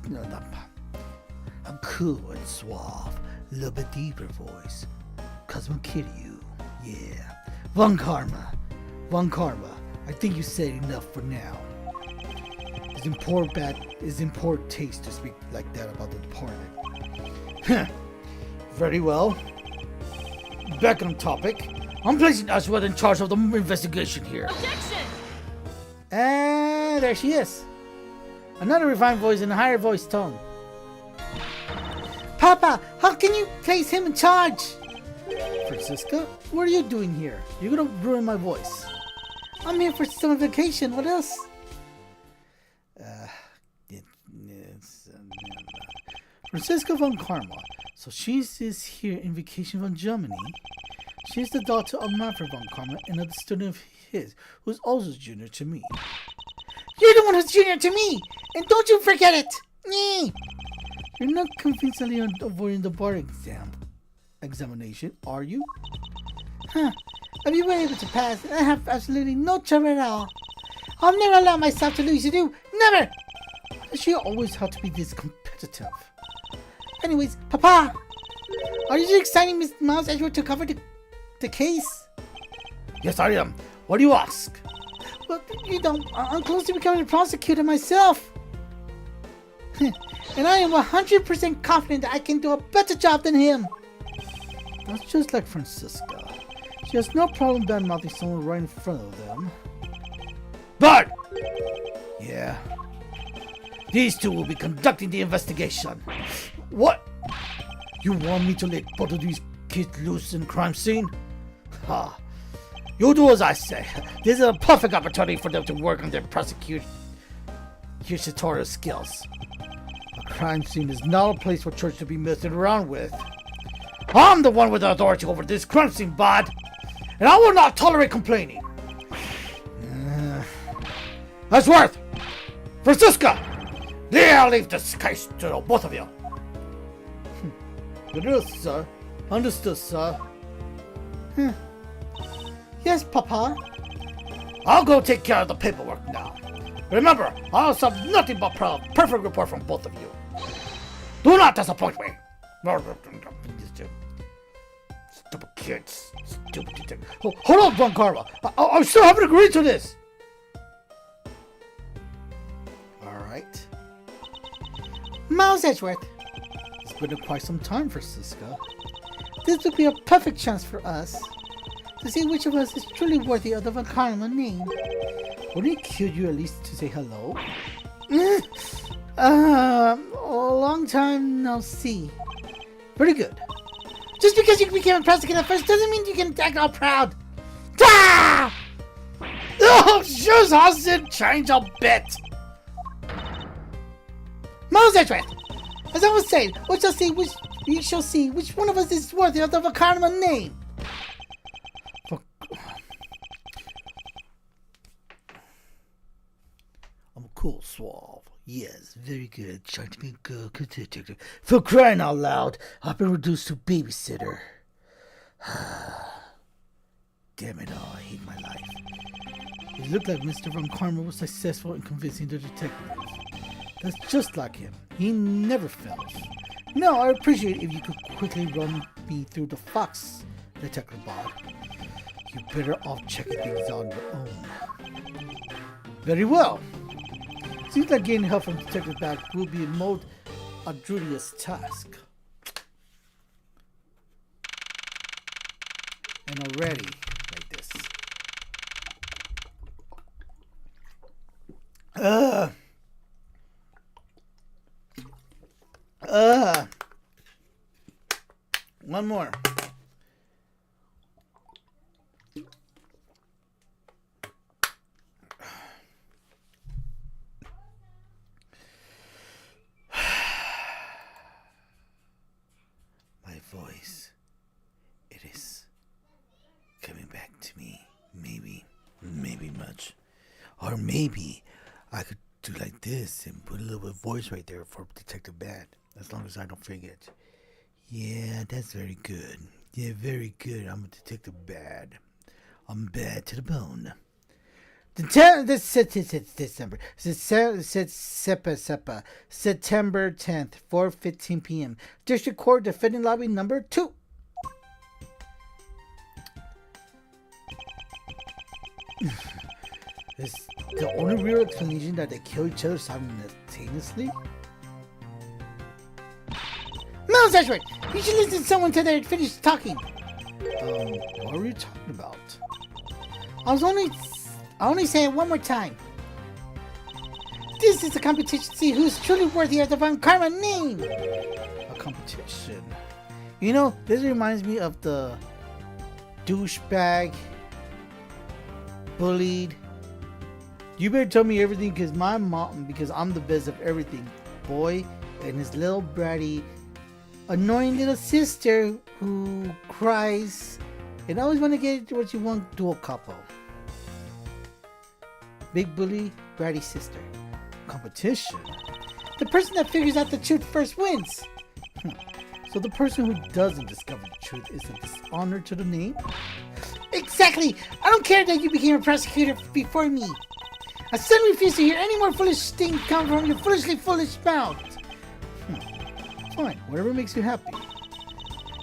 I'm cool and suave. A little bit deeper voice. Cause I'm kidding you. Yeah. One Karma. I think you said enough for now. It's in poor taste to speak like that about the department. Very well. Back on topic. I'm placing Edgeworth in charge of the investigation here. Objection! And there she is. Another refined voice in a higher voice tone. Papa, how can you place him in charge? Francisca, what are you doing here? You're gonna ruin my voice. I'm here for summer vacation. What else? Francisca von Karma. So she is here in vacation from Germany. She's the daughter of Manfred von Karma, another student of his, who's also junior to me. You're the one who's junior to me! And don't you forget it! Nee. You're not convincingly avoiding the bar examination, are you? Huh. If you were able to pass, I have absolutely no trouble at all. I'll never allow myself to lose to you. Never! She always had to be this competitive. Anyways, Papa! Are you exciting Miss Miles Edgeworth to cover the case? Yes, I am. What do you ask? Well, you know, I'm close to becoming a prosecutor myself. And I am 100% confident that I can do a better job than him. That's just like Francisca. She has no problem bad-mouthing someone right in front of them. But! Yeah. These two will be conducting the investigation. What? You want me to let both of these kids loose in the crime scene? Ha. You do as I say. This is a perfect opportunity for them to work on their prosecutorial skills. A crime scene is not a place for church to be messing around with. I'm the one with the authority over this crime scene, bud. And I will not tolerate complaining. Edgeworth! Francisca! I'll leave this case to both of you. It is, sir. Understood, sir. Yes, Papa. I'll go take care of the paperwork now. Remember, I'll have nothing but perfect report from both of you. Do not disappoint me. Stupid kids. Stupid detective. Hold on, Von Karma. I still haven't agreed to this. Alright. Miles Edgeworth. It's been quite some time for Cisco. This would be a perfect chance for us to see which of us is truly worthy of the Von Karma name. Wouldn't it kill you at least to say hello? A long time no see. Pretty good. Just because you became a prosecutor first doesn't mean you can act all proud. Ah! Oh, sure hasn't changed a bit. Miles Edgeworth, as I was saying, we shall see which one of us is worthy of the Von Karma name. I'm cool, suave. Yes, very good. Trying to be a good detective. For crying out loud, I've been reduced to babysitter. Damn it all, I hate my life. It looked like Mr. Von Karma was successful in convincing the detectives. That's just like him. He never fails. No, I appreciate if you could quickly run me through the Fox detective bot. You're better off checking things on your own. Very well. Seems like getting help from Detective Back will be a most arduous task. And already, like this. One more. voice. It is coming back to me. Maybe much. Or maybe I could do like this and put a little bit of voice right there for Detective Bad. As long as I don't forget. Yeah, that's very good. Yeah, very good. I'm a Detective Bad. I'm bad to the bone. September 10th, 4:15 p.m. District Court, Defendant Lobby number 2. Is the only real explanation that they kill each other simultaneously? No, Edgeworth! You should listen to someone till they finish talking. What were you talking about? I only say it one more time. This is a competition to see who's truly worthy of the Von Karma name. A competition. You know, this reminds me of the douchebag, bullied. You better tell me everything because I'm the best of everything. Boy and his little bratty, annoying little sister who cries and always want to get what you want, dual couple. Big bully, bratty sister. Competition. The person that figures out the truth first wins. So the person who doesn't discover the truth is a dishonor to the name? Exactly! I don't care that you became a prosecutor before me. I still refuse to hear any more foolish things come from your foolish mouth. Fine, whatever makes you happy.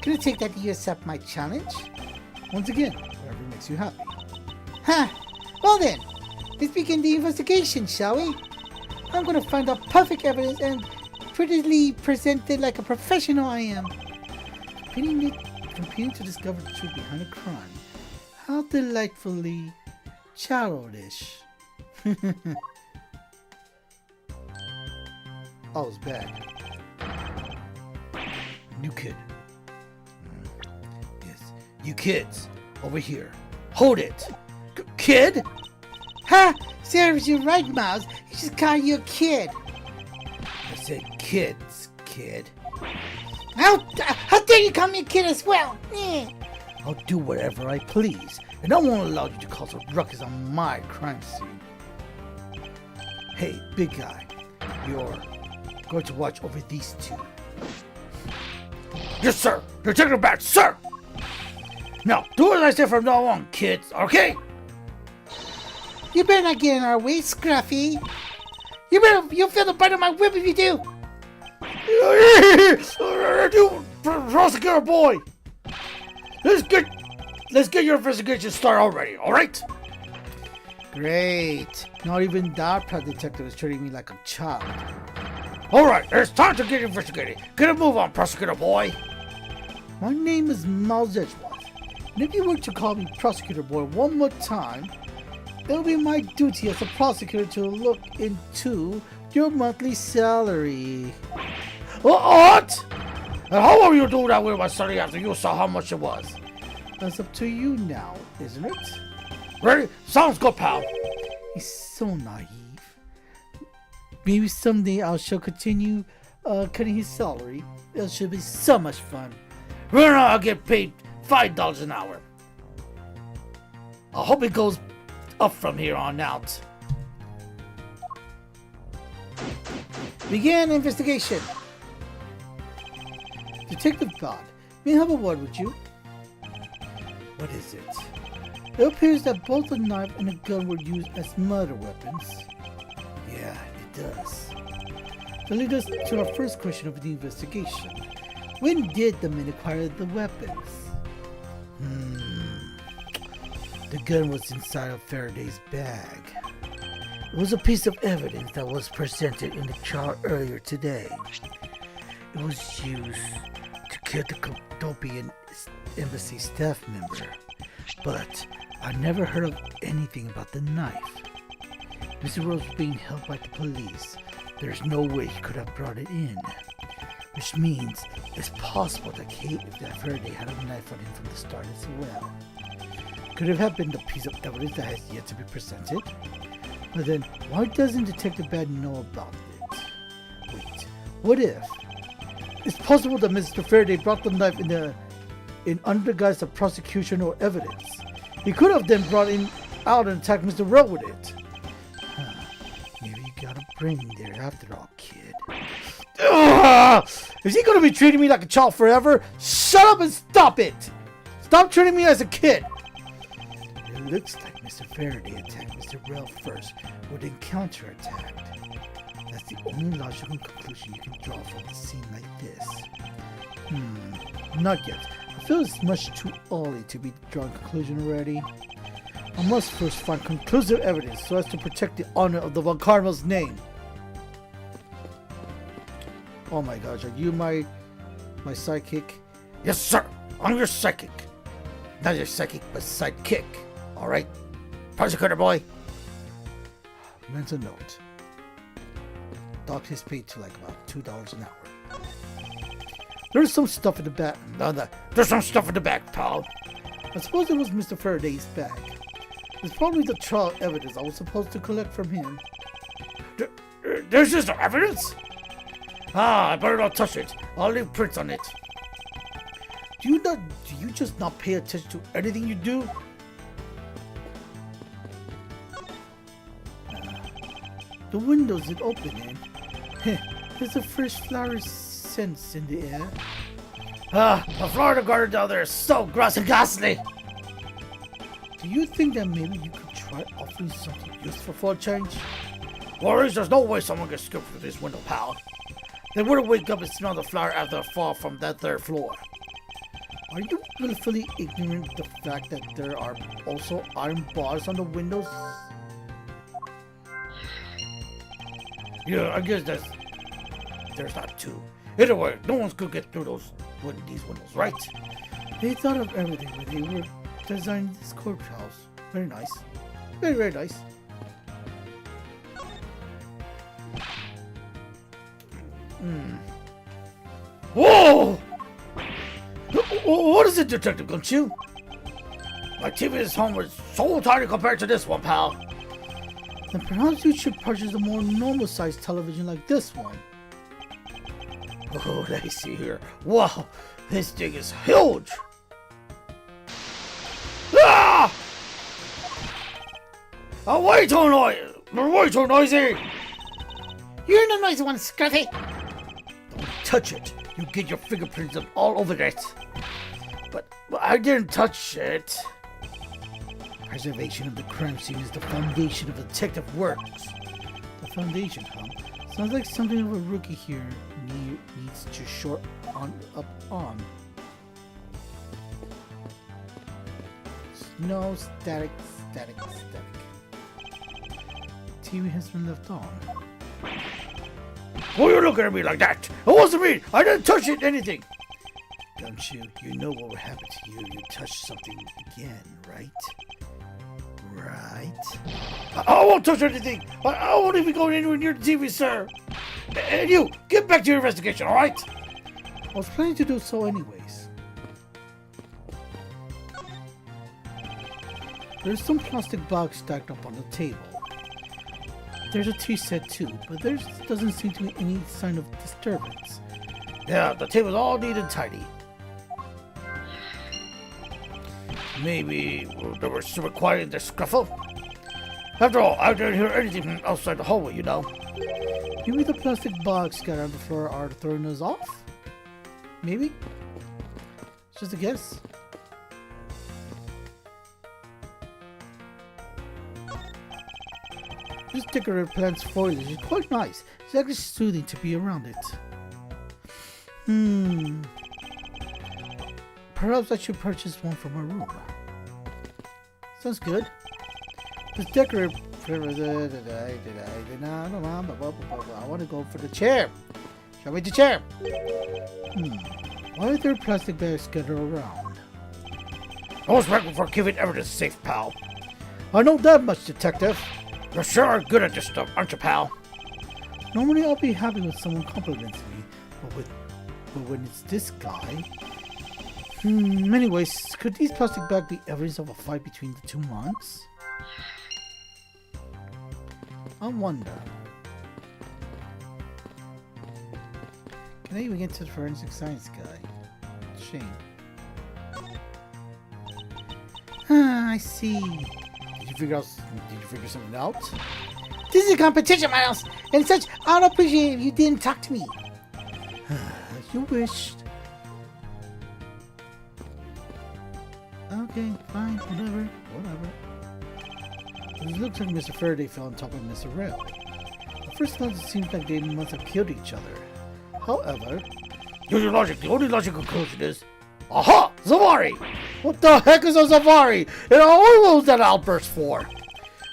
Can I take that you accept my challenge? Once again, whatever makes you happy. Well then, let's begin the investigation, shall we? I'm gonna find out perfect evidence and prettily present it like a professional I am. Competing to discover the truth behind a crime. How delightfully childish. Oh, it's bad. New kid. Yes. You kids, over here. Hold it! Kid? Ha! Serves you right, Miles. He just called you a kid. I said kids, kid. How dare you call me a kid as well? I'll do whatever I please, and I won't allow you to cause a ruckus on my crime scene. Hey, big guy, you're going to watch over these two. Yes, sir. You're taking it back, sir. Now, do as I say from now on, kids, okay? You better not get in our way, Scruffy. You'll feel the bite of my whip if you do. You prosecutor boy. Let's get your investigation started already, all right? Great. Not even that detective is treating me like a child. All right, it's time to get investigated. Get a move on, prosecutor boy. My name is Miles Edgeworth, and if you were to call me prosecutor boy one more time, it'll be my duty as a prosecutor to look into your monthly salary. What? And how will you do that with my salary after you saw how much it was? That's up to you now, isn't it? Ready? Sounds good, pal. He's so naive. Maybe someday I shall continue cutting his salary. It should be so much fun. Right now I'll get paid $5 an hour. I hope it goes up from here on out. Begin investigation. Detective God, may I have a word with you? What is it? It appears that both a knife and a gun were used as murder weapons. Yeah, it does. That leads us to our first question of the investigation. When did the men acquire the weapons? The gun was inside of Faraday's bag. It was a piece of evidence that was presented in the trial earlier today. It was used to kill the Cotopian embassy staff member, but I never heard of anything about the knife. Mr. Rose was being held by the police. There's no way he could have brought it in, which means it's possible that Faraday had a knife on him from the start as well. Could it have been the piece of evidence that has yet to be presented? But then, why doesn't Detective Bad know about it? Wait, what if It's possible that Mr. Faraday brought the knife in under guise of prosecution or evidence. He could have then brought it out and attacked Mr. Rowe with it. Maybe you got a brain there after all, kid. Ugh! Is he going to be treating me like a child forever? Shut up and stop it! Stop treating me as a kid! It looks like Mr. Faraday attacked Mr. Rowe first, who then counterattacked. That's the only logical conclusion you can draw from a scene like this. Not yet. I feel it's much too early to be drawing a conclusion already. I must first find conclusive evidence so as to protect the honor of the Von Carmel's name. Oh my gosh, are you my sidekick? Yes, sir. I'm your sidekick. Not your sidekick, but sidekick. All right, prosecutor boy. Mental note. Doc is paid to like about $2 an hour. There's some stuff in the back. There's some stuff in the back, pal. I suppose it was Mr. Faraday's bag. It's probably the trial evidence I was supposed to collect from him. There's just no evidence? I better not touch it. I'll leave prints on it. Do you just not pay attention to anything you do? The windows it open in. There's a fresh flower scent in the air. The Florida garden down there is so gross and ghastly. Do you think that maybe you could try offering something useful for a change? Worries, there's no way someone can scoop through this window, pal. They wouldn't wake up and smell the flower after a fall from that third floor. Are you willfully ignorant of the fact that there are also iron bars on the windows? Yeah, I guess there's that too. Either way, no one could get through these windows, right? They thought of everything when they were designing this courthouse. Very nice. Very, very nice. Whoa! What is it, Detective Gumshoe? My TV at home was so tiny compared to this one, pal. Then perhaps you should purchase a more normal-sized television like this one. Oh, let me see here. Wow, this thing is huge! Ah! Oh, way too noisy! You're the noisy one, Scruffy! Don't touch it. You get your fingerprints all over it. But I didn't touch it. Preservation of the crime scene is the foundation of detective works. The foundation, huh? Sounds like something of a rookie here needs to short up on. No, static. TV has been left on. Why are you looking at me like that? It wasn't me! I didn't touch it, anything! Gumshoe, you know what would happen to you if you touch something again, right? Right? I won't touch anything! I won't even go anywhere near the TV, sir! And you, get back to your investigation, alright? I was planning to do so anyways. There's some plastic bags stacked up on the table. There's a tea set too, but there doesn't seem to be any sign of disturbance. Yeah, the table's all neat and tidy. Maybe they were super quiet in their scuffle. After all, I didn't hear anything from outside the hallway, you know. Maybe the plastic bags scattered on the floor are throwing us off? Maybe? It's just a guess. This decorative plant's foliage is quite nice. It's actually soothing to be around it. Perhaps I should purchase one for my room. Sounds good. This decorative... I want to go for the chair. Shall we the chair? Why are there plastic bags scattered around? I was working for keeping evidence safe, pal. I know that much, detective. You sure are good at this stuff, aren't you, pal? Normally I'll be happy when someone compliments me, but when it's this guy... anyways, could these plastic bags be evidence of a fight between the two monks? I wonder. And then we get to the forensic science guy. Shane. Ah, I see. Did you figure something out? This is a competition, Miles, and such I don't appreciate if you didn't talk to me. As you wished. Okay, fine, whatever. It looks like Mr. Faraday fell on top of Mr. Rail. At first glance, it seems like they must have killed each other. However, using logic, the only logical conclusion is, aha! Zavari! What the heck is a Zavari? And what was that outburst for?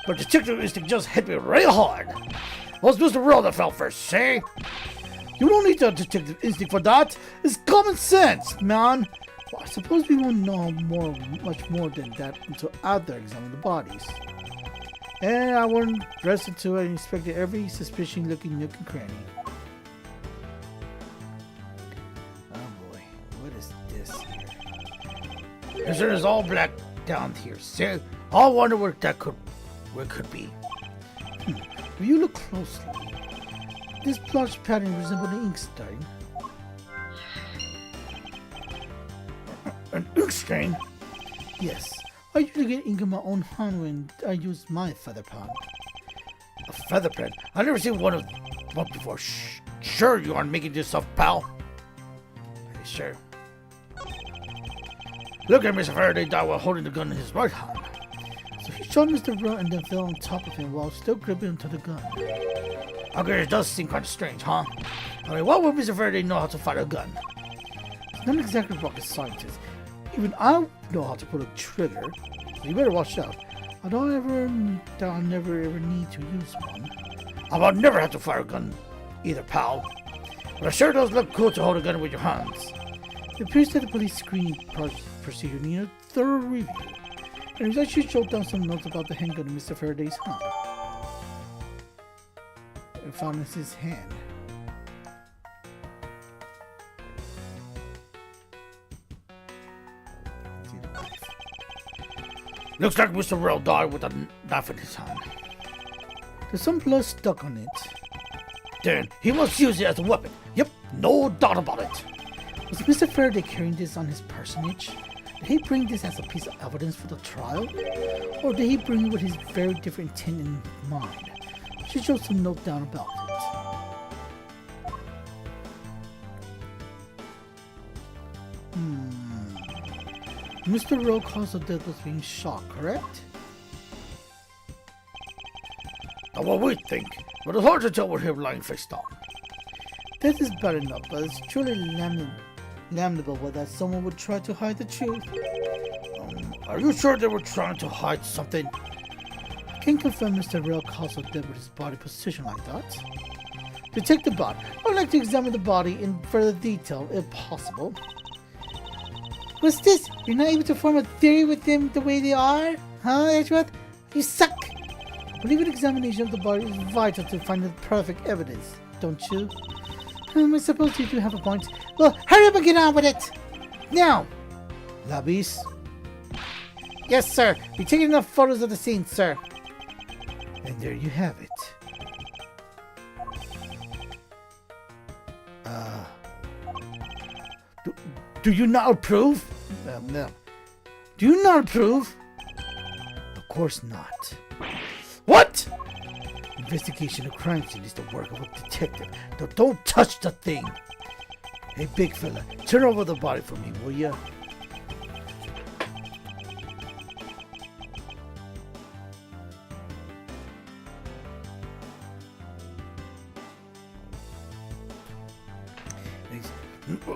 But detective instinct just hit me real hard. It was Mr. Rail that fell first, see? You don't need the detective instinct for that. It's common sense, man. Well, I suppose we won't know much more than that until after examining the bodies. And I wouldn't rest until I inspected every suspicious-looking nook and cranny. Oh boy, what is this here? This is all black down here. See? I wonder where it could be. If you look closely, this blotch pattern resembles an ink stain. An ink stain? Yes. I usually get ink in my own hand when I use my feather pen. A feather pen? I've never seen one before. Sure you aren't making this up, pal? Are you sure? Look at Mr. Faraday die while holding the gun in his right hand. So he shot Mr. Rowe and then fell on top of him while still gripping onto the gun. Okay, it does seem kind of strange, huh? I mean, why would Mr. Faraday know how to fire a gun? He's not exactly rocket scientist. Even I know how to pull a trigger, so you better watch out. I never ever need to use one. I'll never have to fire a gun either, pal. But it sure does look cool to hold a gun with your hands. It appears that the police screening procedure needed a thorough review. And he's actually jotted down some notes about the handgun in Mr. Faraday's hand. It found in his hand. Looks like Mr. Rail died with a knife in his hand. There's some blood stuck on it. Then he must use it as a weapon. Yep, no doubt about it. Was Mr. Faraday carrying this on his personage? Did he bring this as a piece of evidence for the trial? Or did he bring it with his very different intent in mind? She wrote some note down about it. Mr. Rowe cause of death was being shot, correct? Not what we think, but it's hard to tell with him lying face down. This is bad enough, but it's truly lamentable that someone would try to hide the truth. Are you sure they were trying to hide something? I can't confirm Mr. Rowe caused of death with his body position like that. Detective Bot, I'd like to examine the body in further detail, if possible. What's this? You're not able to form a theory with them the way they are? Huh, Edgeworth? You suck! I believe an examination of the body is vital to find the perfect evidence, don't you? I suppose you do have a point. Well, hurry up and get on with it! Now! Labis? Yes, sir. We're taking enough photos of the scene, sir. And there you have it. Do you not approve? No. Do you not approve? Of course not. What? Investigation of crime scene is the work of a detective. Don't touch the thing. Hey, big fella, turn over the body for me, will ya?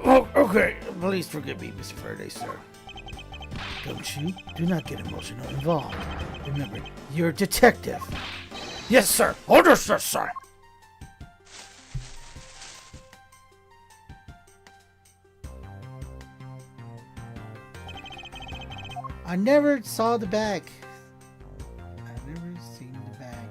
Oh, okay, please forgive me, Mr. Faraday, sir. Don't you? Do not get emotional involved. Remember, you're a detective. Yes, sir. Understood, sir. I never saw the bag. I've never seen the bag.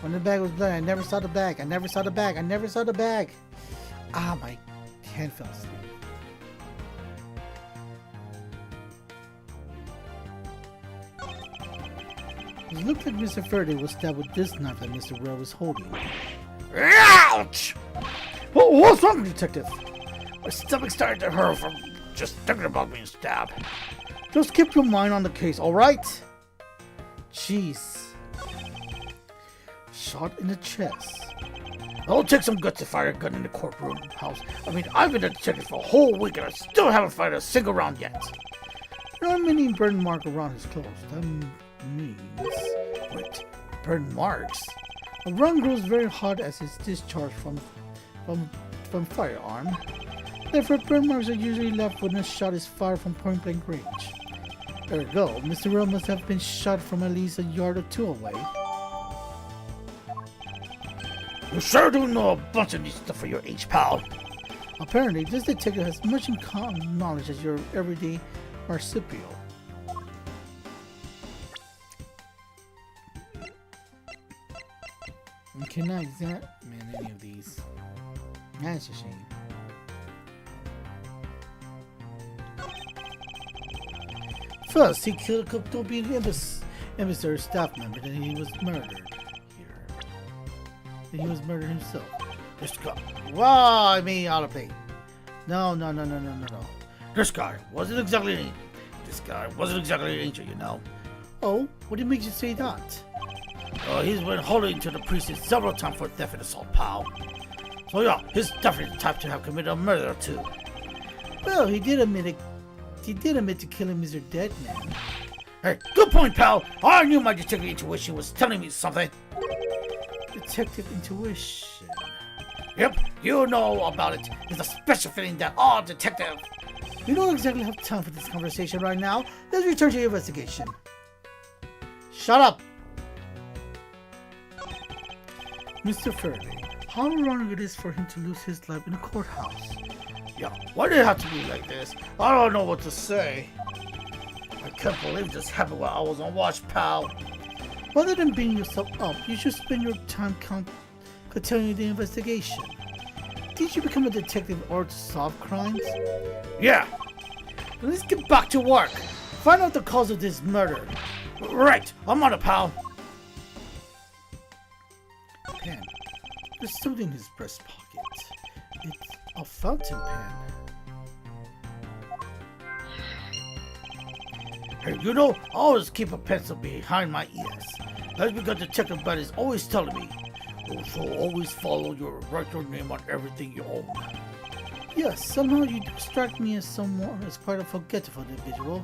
When the bag was bloody, I never saw the bag. I never saw the bag. I never saw the bag. Ah, my hand fell asleep. It looked like Mr. Faraday was stabbed with this knife that Mr. Rail was holding. Ouch! Oh, what's wrong, Detective? My stomach started to hurt from just thinking about being stabbed. Just keep your mind on the case, alright? Jeez. Shot in the chest. It'll take some guts to fire a gun in the courtroom house. I mean, I've been a detective for a whole week and I still haven't fired a single round yet. There are many burn marks around his clothes. That means... Wait, burn marks? A run grows very hard as it's discharged from firearm. Therefore, burn marks are usually left when a shot is fired from point-blank range. Ergo, Mr. Rail must have been shot from at least a yard or two away. You sure do know a bunch of this stuff for your age, pal. Apparently, this detective has much in common knowledge as your everyday marsupial. You cannot examine any of these. That's a shame. First, he killed a Cotobian emissary staff member, then he was murdered. Then he was murdered himself. This guy. Wow, I mean, out of play. No. This guy wasn't exactly an angel, you know. Oh, what makes you say that? He's been holding to the precinct several times for theft and assault, pal. So yeah, he's definitely the type to have committed a murder too. Well, he did admit to killing Mr. Deadman. Hey, good point, pal. I knew my detective intuition was telling me something. Detective intuition. Yep, you know about it. It's a special feeling that all detectives. We don't exactly have time for this conversation right now. Let's return to your investigation. Shut up! Mr. Faraday, how wrong it is for him to lose his life in a courthouse. Yeah, why did it have to be like this? I don't know what to say. I can't believe this happened while I was on watch, pal. Rather than beating yourself up, you should spend your time continuing the investigation. Did you become a detective in order to solve crimes? Yeah. Then let's get back to work. Find out the cause of this murder. Right, I'm on it, pal. Pen. There's something in his breast pocket. It's a fountain pen. Hey, you know, I always keep a pencil behind my ears. That's because Detective Buddy is always telling me, so always follow write your name on everything you own. Yes, somehow you strike me as someone as quite a forgetful individual.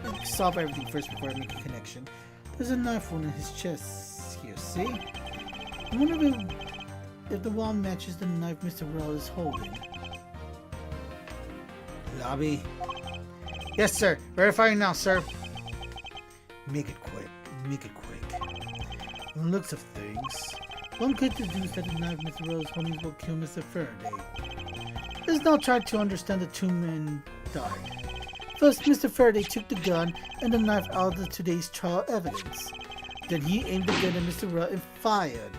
Let's solve everything first before I make a connection. There's a knife wound in his chest here, see? I wonder if the wall matches the knife Mr. Rail is holding. Lobby. Yes, sir. Verifying now, sir. Make it quick. Make it quick. On the looks of things, one could deduce that the knife Mr. Rail is holding will kill Mr. Faraday. Let's now try to understand the two men died. First, Mr. Faraday took the gun and the knife out of today's trial evidence. Then he aimed the gun at Mr. Rail and fired.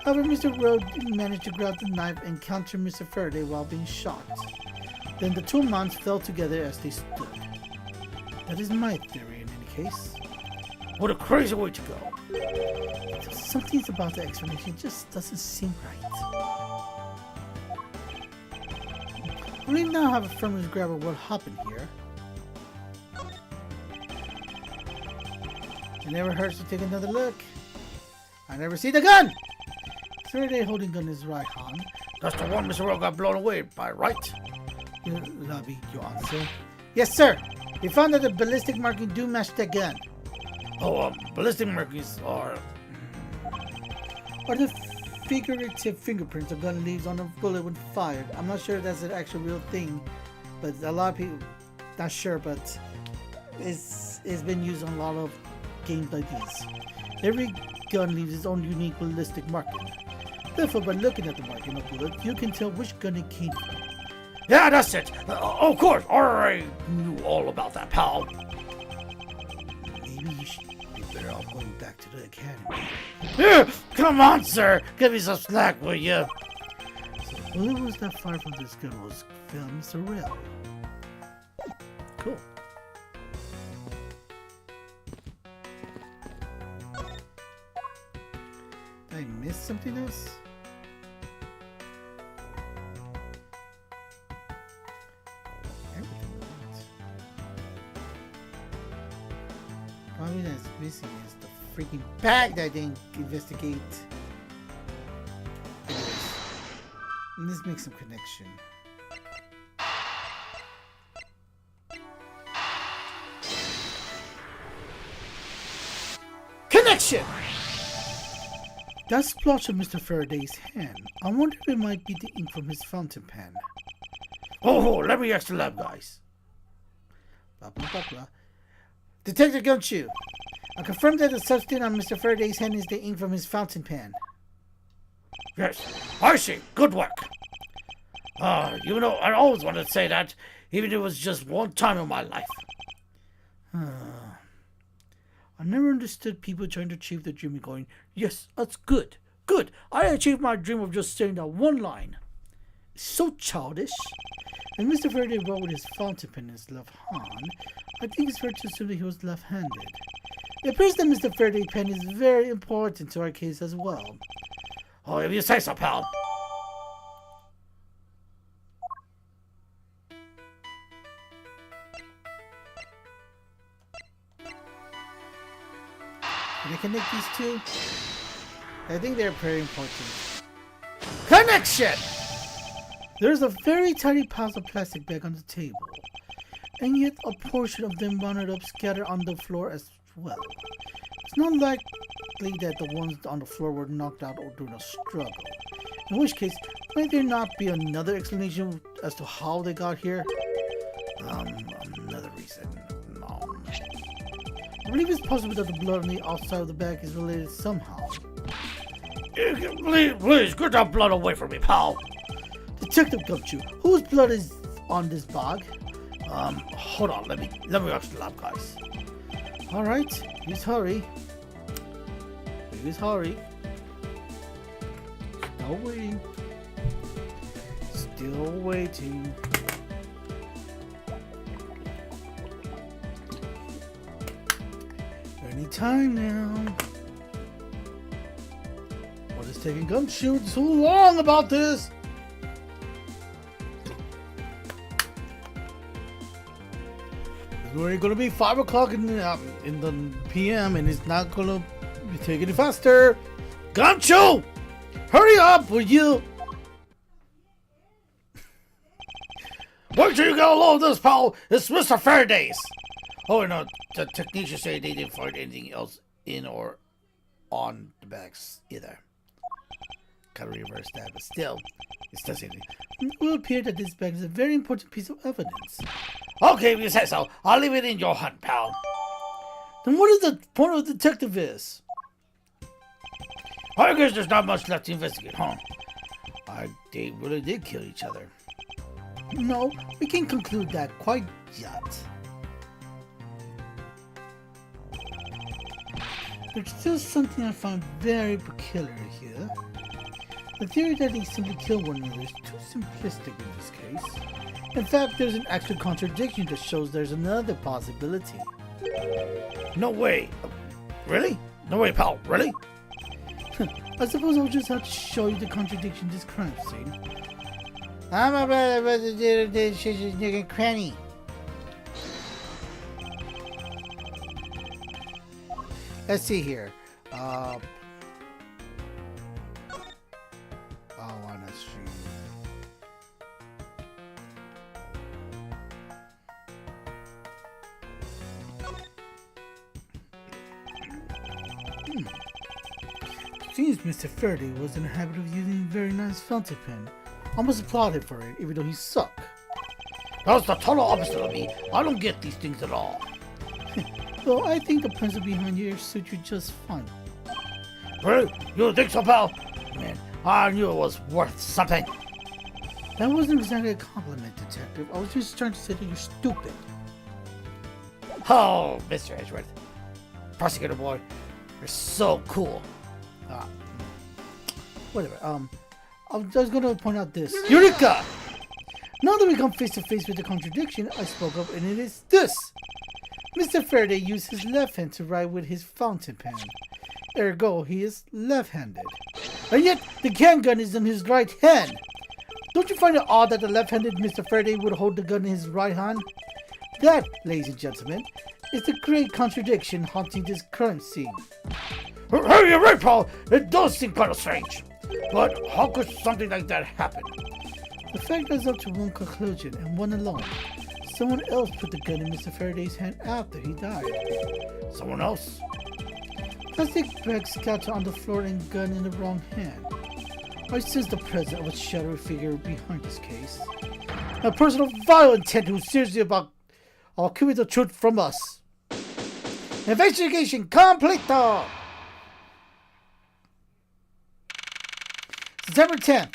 However, Mr. Rail didn't manage to grab the knife and counter Mr. Faraday while being shot. Then the two men fell together as they stood. That is my theory in any case. What a crazy way to go. Something about the explanation just doesn't seem right. We now have a firm grab of what happened here. It never hurts to take another look. I never see the gun! Faraday holding gun in his right hand. That's the one Mr. Rail got blown away by, right? Lobby, your answer. Yes, sir. We found that the ballistic markings do match the gun. Oh, ballistic markings are the figurative fingerprints a gun leaves on a bullet when fired. I'm not sure if that's an actual real thing, but a lot of people not sure, but it's been used on a lot of games like these. Every gun leaves its own unique ballistic marking. Therefore, by looking at the marking of the bullet, you can tell which gun it came from. Yeah, that's it. Of course, I already knew all about that, pal. Maybe you should be better off going back to the academy. Yeah, come on, sir. Give me some slack, will you? So the bullet was that far from this gun was from Mr. Rail. Cool. Did I miss something else? Everything right. Probably that's missing is the freaking bag that I didn't investigate. Anyways, let's make some connection. Connection! That splotch of Mr. Faraday's hand. I wonder if it might be the ink from his fountain pen. Oh, let me ask the lab guys. Blah, blah, blah, blah. Detective Gumshoe, I confirm that the substance on Mr. Faraday's hand is the ink from his fountain pen. Yes, I see. Good work. You know, I always wanted to say that, even if it was just one time in my life. I never understood people trying to achieve their dream and going, yes, that's good. Good. I achieved my dream of just saying that one line. It's so childish. And Mr. Faraday wrote with his fountain pen in his left hand. I think it's fair to assume that he was left-handed. It appears that Mr. Faraday's pen is very important to our case as well. Oh, if you say so, pal. Can I connect these two? I think they're very important. Connection! There's a very tiny pile of plastic bag on the table, and yet a portion of them wound up scattered on the floor as well. It's not likely that the ones on the floor were knocked out or during a struggle. In which case, might there not be another explanation as to how they got here? Another reason. I believe it's possible that the blood on the outside of the bag is related somehow. Please, get that blood away from me, pal. Detective Gumshoe, whose blood is on this bag? Hold on, let me ask the lab guys. Alright, please hurry. Please hurry. Still waiting. Still waiting. Any time now. What is taking Gumshoe so long about this? It's already gonna be 5 o'clock in the PM, and it's not gonna be taking it faster. Gumshoe, hurry up, will you? Wait till you get along with this, pal. It's Mr. Faraday's. Oh, no, the technicians say they didn't find anything else in or on the bags either. Gotta reverse that, but still, it does anything. It will appear that this bag is a very important piece of evidence. Okay, if you say so, I'll leave it in your hunt, pal. Then what is the point of the detective is? I guess there's not much left to investigate, huh? They really did kill each other. No, we can't conclude that quite yet. There's still something I find very peculiar here. The theory that they simply kill one another is too simplistic in this case. In fact, there's an actual contradiction that shows there's another possibility. No way. Really? No way, pal. Really? I suppose I'll just have to show you the contradiction in this crime scene. I'm about to do this nigga cranny. Let's see here. Oh, why not stream? Seems Mr. Faraday was in the habit of using a very nice fountain pen. I must applaud him for it, even though he sucked. That's the total opposite of me. I don't get these things at all. Well, I think the pencil behind your suit you just fine. Really? You think so, pal? Man, I knew it was worth something. That wasn't exactly a compliment, detective. I was just trying to say that you're stupid. Oh, Mr. Edgeworth. Prosecutor boy, you're so cool. Whatever. I was going to point out this. Eureka! Now that we come face to face with the contradiction I spoke of, and it is this. Mr. Faraday used his left hand to write with his fountain pen. Ergo, he is left-handed. And yet, the handgun is in his right hand. Don't you find it odd that the left-handed Mr. Faraday would hold the gun in his right hand? That, ladies and gentlemen, is the great contradiction haunting this current scene. Hey, you're right, Paul. It does seem kind of strange. But how could something like that happen? The fact is up to one conclusion, and one alone. Someone else put the gun in Mr. Faraday's hand after he died. Someone else? Plastic bag scattered on the floor and gun in the wrong hand. I sense the presence of a shadowy figure behind this case. A person of vile intent who's seriously about keeping the truth from us. Investigation complete! September 10th.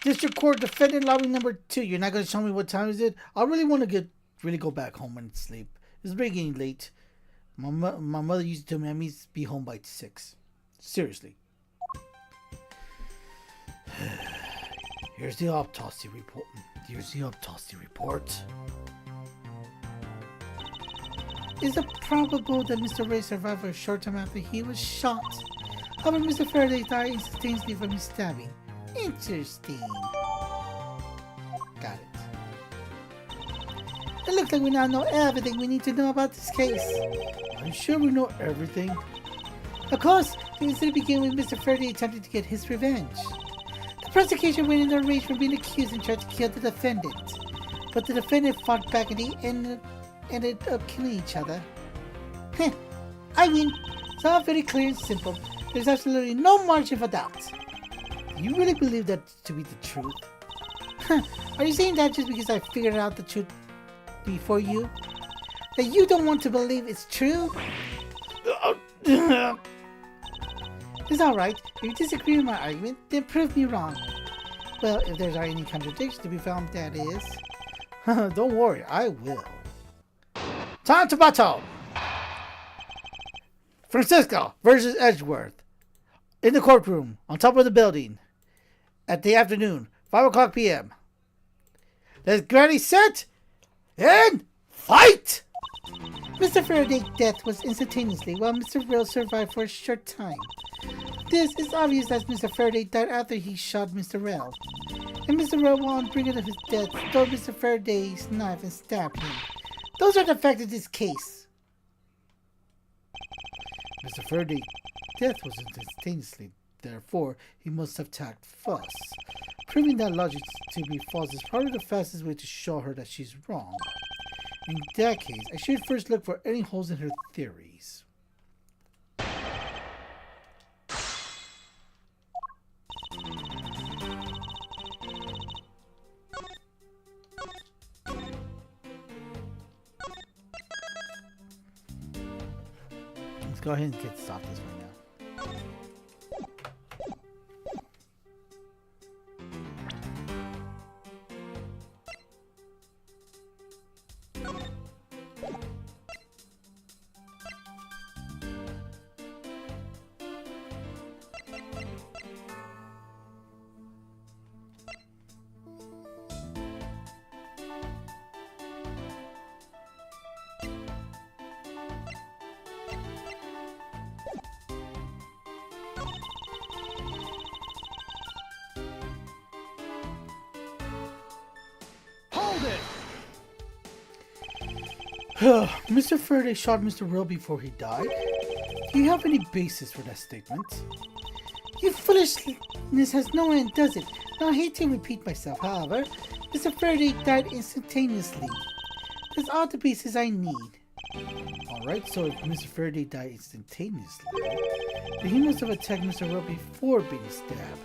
District Court Defendant Lobby number 2. You're not going to tell me what time is it? I really want to go back home and sleep. It's really getting late. My mother used to tell me I need to be home by 6. Seriously. Here's the autopsy report. Is it probable that Mr. Ray survived for a short time after he was shot? However, Mr. Faraday died instantaneously from his stabbing. Interesting. Got it. It looks like we now know everything we need to know about this case. Are you sure we know everything? Of course, the incident began with Mr. Faraday attempting to get his revenge. The prosecution went in a rage from being accused and tried to kill the defendant. But the defendant fought back and they ended up killing each other. Heh, I win. It's all very clear and simple. There's absolutely no margin for doubt. You really believe that to be the truth? Are you saying that just because I figured out the truth before you? That you don't want to believe it's true? It's alright. If you disagree with my argument, then prove me wrong. Well, if there's any contradiction to be found, that is. Don't worry, I will. Time to battle! Francisco versus Edgeworth. In the courtroom, on top of the building. At the afternoon, 5 o'clock p.m. Let's get ready, set, and fight! Mr. Faraday's death was instantaneously, while Mr. Rail survived for a short time. This is obvious as Mr. Faraday died after he shot Mr. Rail. And Mr. Rail, on bringing of his death, stole Mr. Faraday's knife and stabbed him. Those are the facts of this case. Mr. Faraday's death was instantaneously, therefore he must have attacked first. Proving that logic to be false is probably the fastest way to show her that she's wrong. In that case, I should first look for any holes in her theories. Let's go ahead and stop this right now. Mr. Faraday shot Mr. Rill before he died. Do you have any basis for that statement? Your foolishness has no end, does it? Now, I hate to repeat myself, however, Mr. Faraday died instantaneously. That's all the basis I need. Alright, so if Mr. Faraday died instantaneously, then he must have attacked Mr. Rill before being stabbed.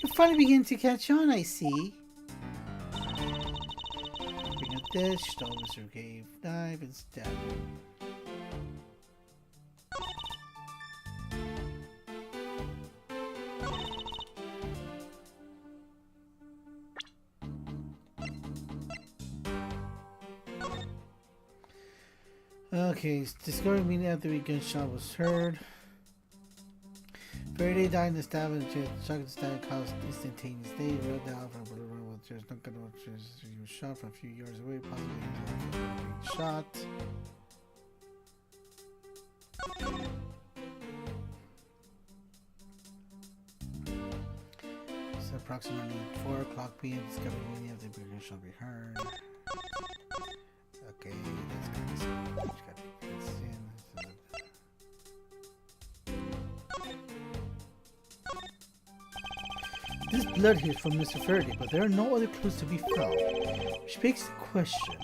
You're finally beginning to catch on, I see. This, stole Mr. Cave, dive, and stab him. Okay, discovered immediately after the gunshot was heard. Faraday died in the stab and the shotgun stab caused instantaneous. They wrote down from there's no gun. He was shot from a few yards away, possibly being shot. So approximately 4 o'clock p.m. Discovery meaning of the burger shall be heard. Okay, that's good. This blood here is from Mr. Faraday, but there are no other clues to be found. Which begs the question,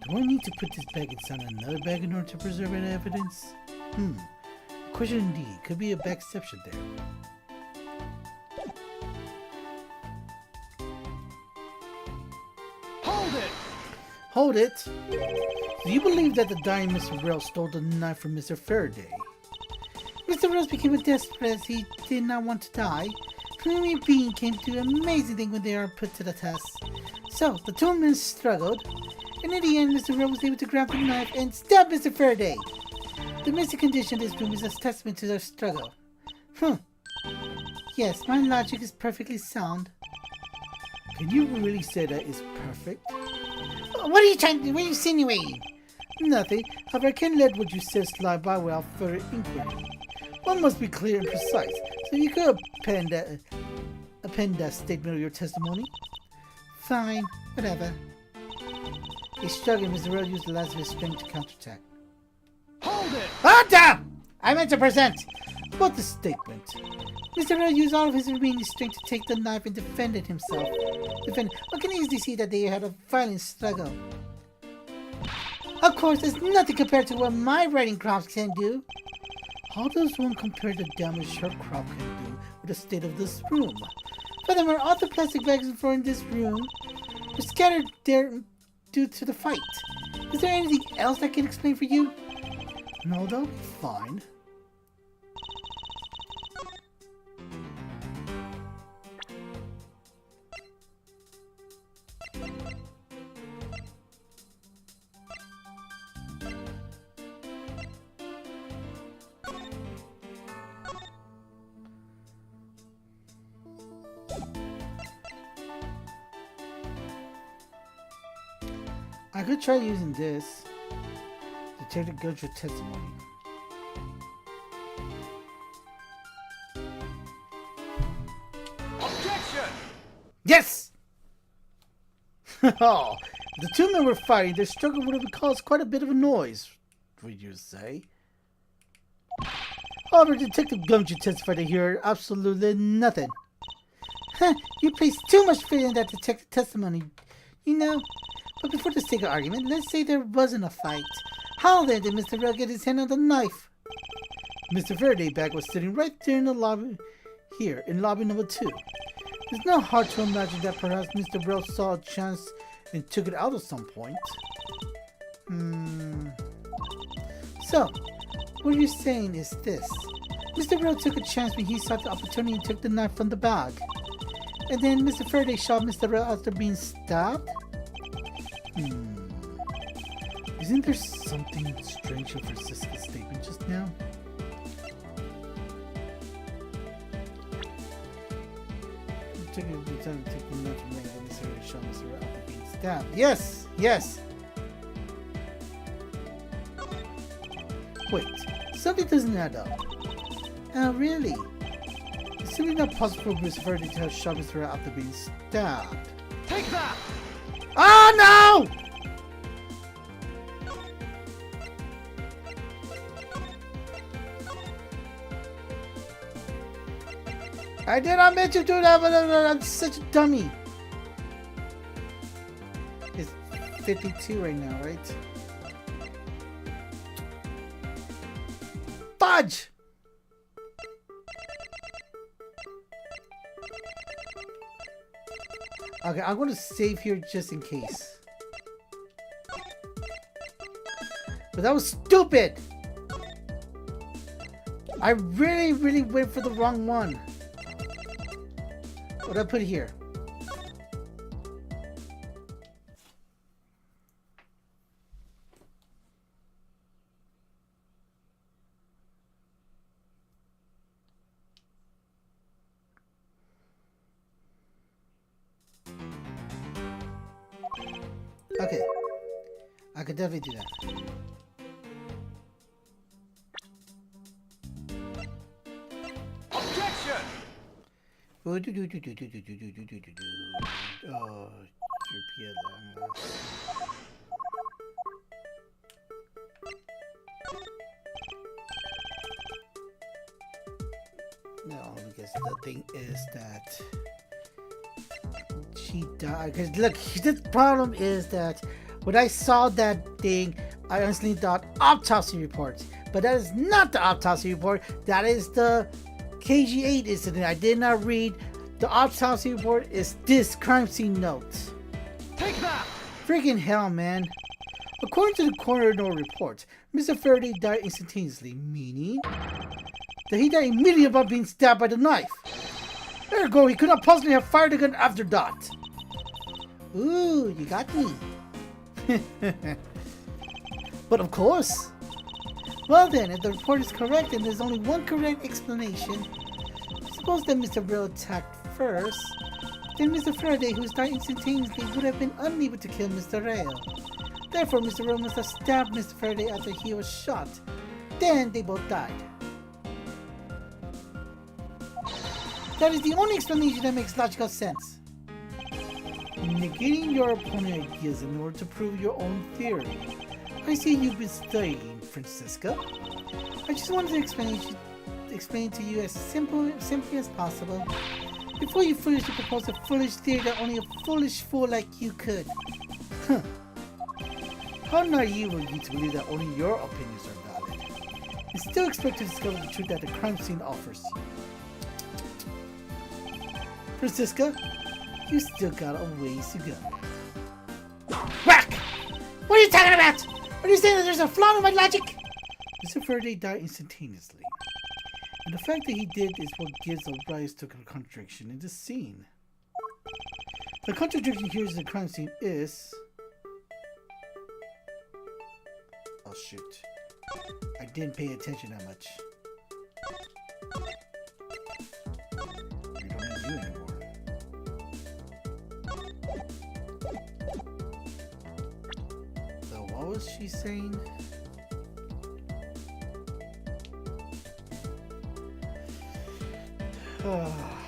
do I need to put this bag inside another bag in order to preserve any evidence? Question indeed. Could be a backception there. Hold it! Hold it! Do you believe that the dying Mr. Rell stole the knife from Mr. Faraday? Mr. Rell became a desperate as he did not want to die. Human being came to do amazing things when they are put to the test. So, the two men struggled, and in the end, Mr. Rell was able to grab the knife and stab Mr. Faraday. The missing condition of this room is a testament to their struggle. Yes, my logic is perfectly sound. Can you really say that is perfect? What are you trying to... what are you insinuating? Nothing. However, I can't let what you said slide by without further inquiry. One must be clear and precise, so you could append that statement of your testimony. Fine, whatever. He's struggling. Mr. Rell used the last of his strength to counterattack. Hold it! Oh, damn! I meant to present. What the statement? Mr. Rell used all of his remaining strength to take the knife and defended himself. One can easily see that they had a violent struggle. Of course, it's nothing compared to what my writing crops can do. How does one compare the damage her crop can do with the state of this room? Furthermore, all the plastic bags in this room were scattered there due to the fight. Is there anything else I can explain for you? No, that'll be fine. I could try using this to take the good your testimony. Objection! Yes! Oh, the two men were fighting. Their struggle would have caused quite a bit of a noise, would you say? However, Detective Gumshoe testified to hear absolutely nothing. You place too much faith in that detective testimony, you know. But before the sake of argument, let's say there wasn't a fight. How then did Mr. Rell get his hand on the knife? Mr. Faraday's bag was sitting right there in the lobby, here in lobby number 2. It's not hard to imagine that perhaps Mr. Rell saw a chance and took it out at some point. So, what you're saying is this. Mr. Rell took a chance when he saw the opportunity and took the knife from the bag. And then Mr. Faraday shot Mr. Rell after being stabbed? Isn't there something strange in Francisca's statement just now? Took the time to take the knife from Mr. Faraday shot Mr. Rell after being stabbed. Yes! Yes! Wait, something doesn't add up. Oh, really? It's simply not possible for Mr. Faraday to have shot Mr. Rell after being stabbed. Take that! Oh no! I did not mean to do that, but I'm such a dummy. It's 52 right now, right? Fudge! Okay, I'm going to save here just in case. But that was stupid! I really went for the wrong one. What did I put here? Okay, I could definitely do that. Oh, your no, because the thing is that she died. Because look, the problem is that when I saw that thing, I honestly thought autopsy report, but that is not the autopsy report. That is the KG8 incident. I did not read the autopsy report. Is this crime scene note? Take that! Freaking hell, man! According to the coroner report, Mr. Faraday died instantaneously, meaning that he died immediately upon being stabbed by the knife. Ergo, he could not possibly have fired the gun after that. Ooh, you got me. But of course. Well then, if the report is correct and there's only one correct explanation, suppose that Mr. Brill attacked first, then Mr. Faraday, who died instantaneously, would have been unable to kill Mr. Rail. Therefore, Mr. Brill must have stabbed Mr. Faraday after he was shot. Then they both died. That is the only explanation that makes logical sense. Negating your opponent's ideas in order to prove your own theory. I see you've been studying, Francisca. I just wanted to explain to you as simply as possible, before you foolishly propose a foolish theory that only a foolish fool like you could. Huh. How naive are you to believe that only your opinions are valid, and still expect to discover the truth that the crime scene offers you? Francisca, you still got a ways to go. Whack! What are you talking about? Are you saying that there's a flaw in my logic? Mr. Faraday died instantaneously, and the fact that he did is what gives rise to a contradiction in the scene. The contradiction here in the crime scene is... Oh shoot. I didn't pay attention that much. I don't need you anymore. So what was she saying?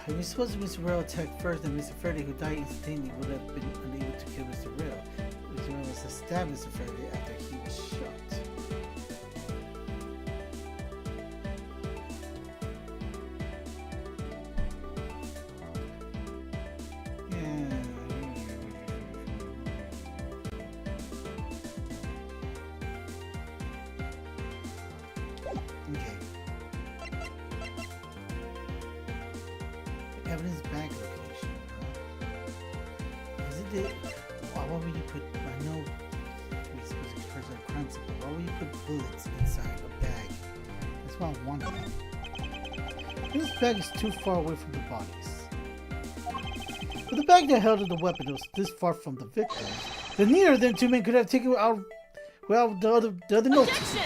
If we suppose Mr. Rail attacked first, then Mr. Faraday, who died instantaneously, would have been unable to kill Mr. Rail. Mr. Rail was to stab Mr. Faraday after he was shot. Okay. Evidence bank location, huh? Is it the... Why would you put... I know we're supposed to express our crime scene, but why would you put bullets inside a bag? That's what I want to know. This bag is too far away from the bodies. But the bag that held the weapon was this far from the victim, then neither of them two men could have taken out... Well, the other notes.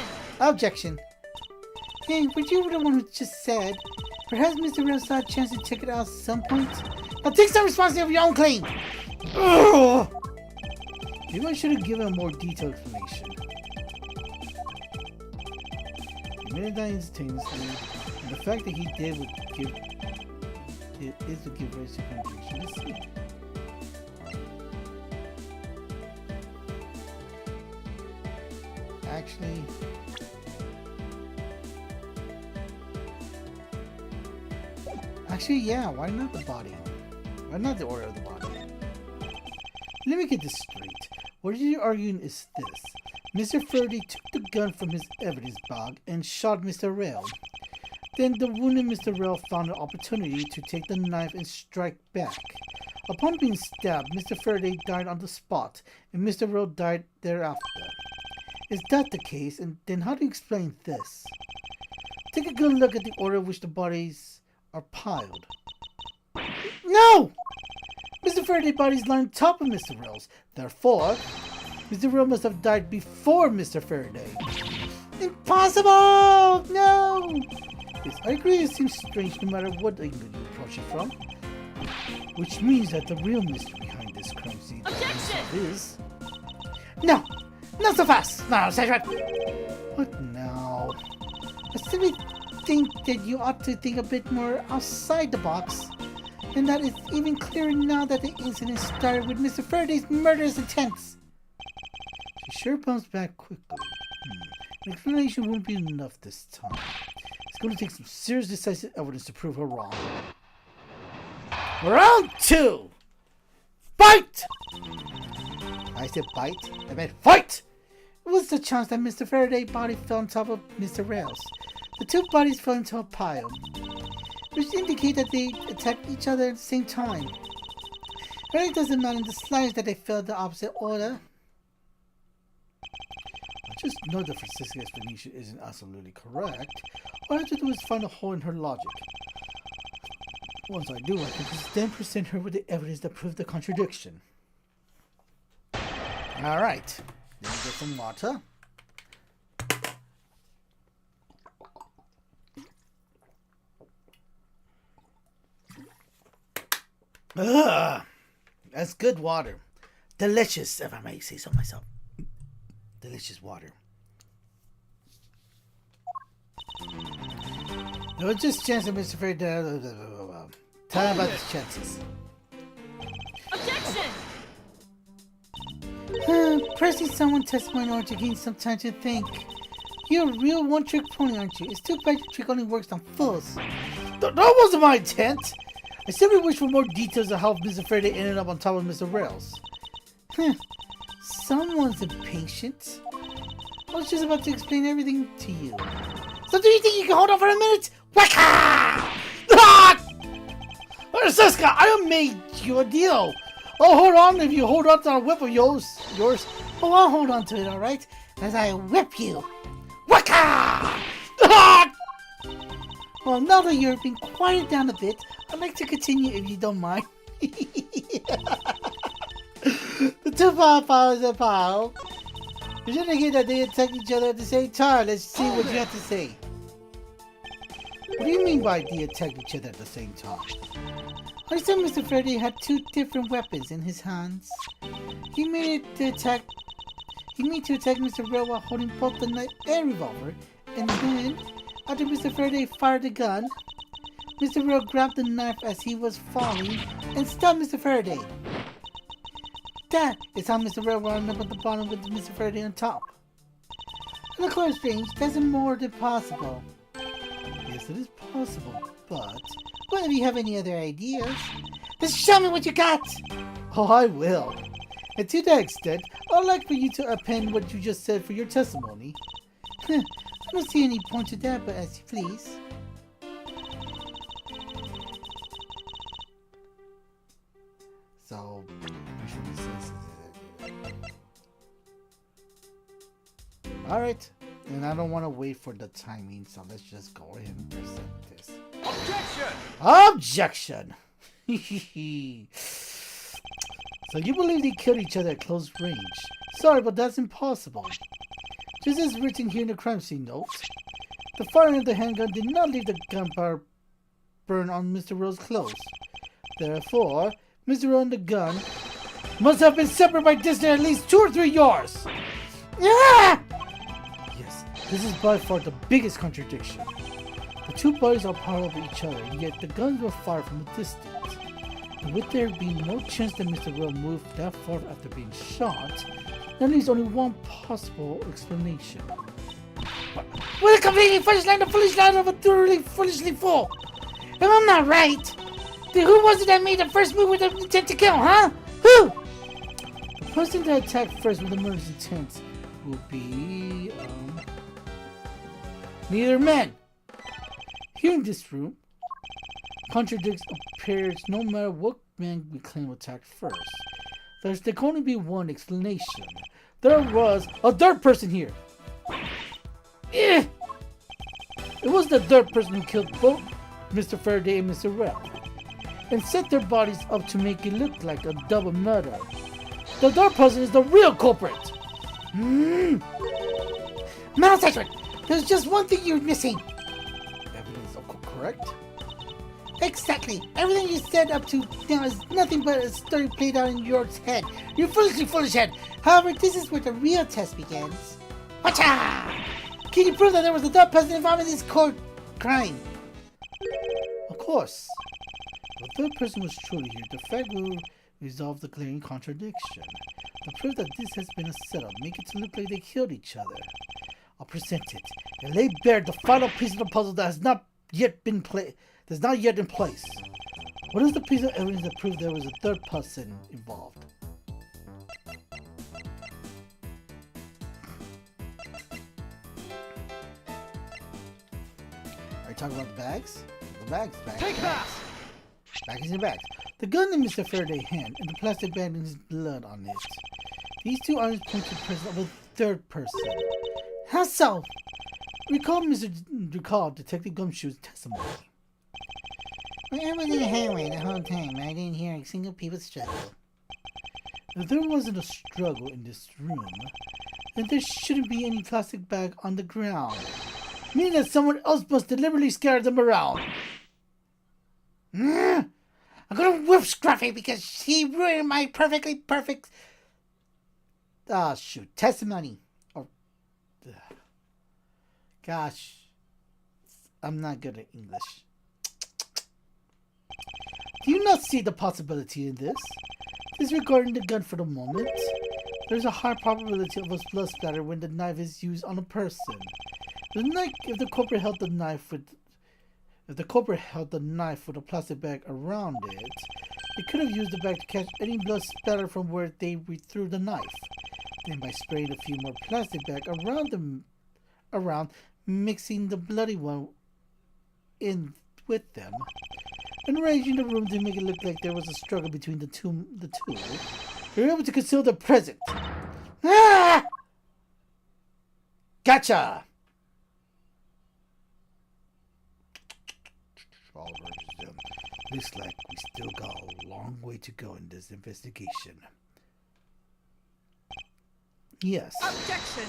Objection! Hey, but you were the one who just said... Perhaps Mr. Rail saw a chance to check it out at some point. Now take some responsibility of your own claim! Ugh! Maybe I should have given a more detailed explanation. He made it die instantaneously, and the fact that he did would give... It is to give rise to contradiction. Let's see. Actually... Actually, yeah, why not the body? Why not the order of the body? Let me get this straight. What you're arguing is this. Mr. Faraday took the gun from his evidence bag and shot Mr. Rail. Then the wounded Mr. Rail found an opportunity to take the knife and strike back. Upon being stabbed, Mr. Faraday died on the spot, and Mr. Rail died thereafter. Is that the case? And then how do you explain this? Take a good look at the order in which the bodies are piled. No! Mr. Faraday's body is lying on top of Mr. Rail's. Therefore, Mr. Rail must have died before Mr. Faraday. Impossible! No! Yes, I agree it seems strange no matter what angle you approach it from. Which means that the real mystery behind this crime scene is... No! Not so fast! No, Cedric! What now? I simply think that you ought to think a bit more outside the box. And that is even clearer now that the incident started with Mr. Faraday's murderous intents. She sure bounced back quickly. An explanation won't be enough this time. It's going to take some serious decisive evidence to prove her wrong. Round 2! Fight! I said bite. I meant fight! It was the chance that Mr. Faraday's body fell on top of Mr. Rails. The two bodies fell into a pile, which indicates that they attacked each other at the same time. It really doesn't matter in the slightest that they fell in the opposite order. I just know that Francisca's explanation isn't absolutely correct. All I have to do is find a hole in her logic. Once I do, I can then present her with the evidence that proves the contradiction. Alright, let me get some water. Ugh, that's good water. Delicious, if I may say so myself. Delicious water. There was just a chance that Mr. Faraday. Tell me about his chances. Objection! Pressing someone testimony in order to gain some time to think. You're a real one-trick pony, aren't you? It's too bad your trick only works on fools. That wasn't my intent. I simply wish for more details of how Mr. Faraday ended up on top of Mr. Rails. Someone's impatient. I was just about to explain everything to you. So do you think you can hold on for a minute? Wacka! Ah! Francisca, I made you a deal. Oh, hold on if you hold on to a whip of yours. Oh, I'll hold on to it, alright? As I whip you. Waka! Ah! Well, now that you're being quieted down a bit, I'd like to continue if you don't mind. The two piles are pile. You should indicate that they attack each other at the same time. Let's see what you have to say. What do you mean by they attack each other at the same time? I said Mr. Faraday had two different weapons in his hands. He made to attack Mr. Rail while holding both the knife and revolver, and then, after Mr. Faraday fired the gun, Mr. Rail grabbed the knife as he was falling and stabbed Mr. Faraday. That is how Mr. Rail wound up at the bottom with Mr. Faraday on top. And of course, Strange, that's more than possible. Yes, it is possible, but... Well, if you have any other ideas, just show me what you got! Oh, I will. And to that extent, I'd like for you to append what you just said for your testimony. I don't see any point to that, but as you please. So, alright, and I don't want to wait for the timing, so let's just go ahead and present this. Objection! So you believe they killed each other at close range? Sorry, but that's impossible. Just as written here in the crime scene note, the firing of the handgun did not leave the gunpowder burn on Mr. Rowe's clothes. Therefore, Mr. Rowe and the gun must have been separated by distance at least 2 or 3 yards. Yeah! Yes, this is by far the biggest contradiction. The two bodies are parallel with each other, yet the guns were fired from a distance. And with there being no chance that Mr. Rowe moved that far after being shot, there leaves only one possible explanation. With a completely foolish line, the foolish line of a thoroughly foolishly fool. If I'm not right, then who was it that made the first move with the intent to kill, huh? Who? The person that attacked first with the murderous intent will be, neither man. Here in this room, contradicts appears no matter what man we claim attacked first. There can only be one explanation. There was a third person here. Eh. It was the third person who killed both Mr. Faraday and Mr. Rail, and set their bodies up to make it look like a double murder. The third person is the real culprit. Mouse Edgeworth, there's just one thing you're missing. Evidence, correct? Exactly. Everything you said up to now is nothing but a story played out in your head. Your foolishly foolish head. However, this is where the real test begins. Watcha! Can you prove that there was a third person involved in this court crime? Of course. The third person was truly here. The fact will resolve the glaring contradiction. The proof that this has been a setup, make it to look like they killed each other. I'll present it and lay bare the final piece of the puzzle that has not yet been that's not yet in place. What is the piece of evidence that proves there was a third person involved? Are you talking about the bags? The bags. Take that! Back is in bags. The gun in Mr. Faraday's hand and the plastic bag with his blood on it. These two items point to the presence of a third person. How so? Recall Detective Gumshoe's testimony. Well, I was in the highway the whole time. I didn't hear a single people struggle. If there wasn't a struggle in this room, then there shouldn't be any plastic bag on the ground. Meaning that someone else must deliberately scare them around. I'm gonna whip Scruffy because he ruined my perfect testimony. Gosh, I'm not good at English. Do you not see the possibility in this? Disregarding the gun for the moment, there's a high probability of a blood splatter when the knife is used on a person. If the culprit held the knife with a plastic bag around it, they could have used the bag to catch any blood splatter from where they threw the knife. Then by spraying a few more plastic bags around, mixing the bloody one in with them, and arranging the room to make it look like there was a struggle between the two, they were able to conceal their presence. Ah! Gotcha! Looks like we still got a long way to go in this investigation. Yes. Objection!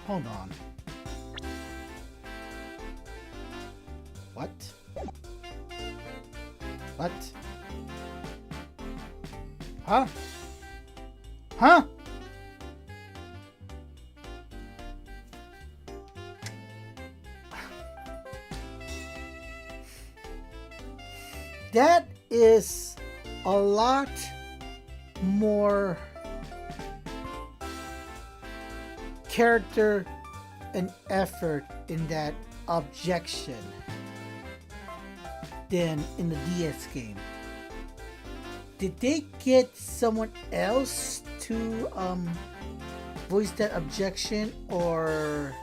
Hold on. What? What? Huh? Huh? That is a lot more character and effort in that objection than in the DS game. Did they get someone else to voice that objection, or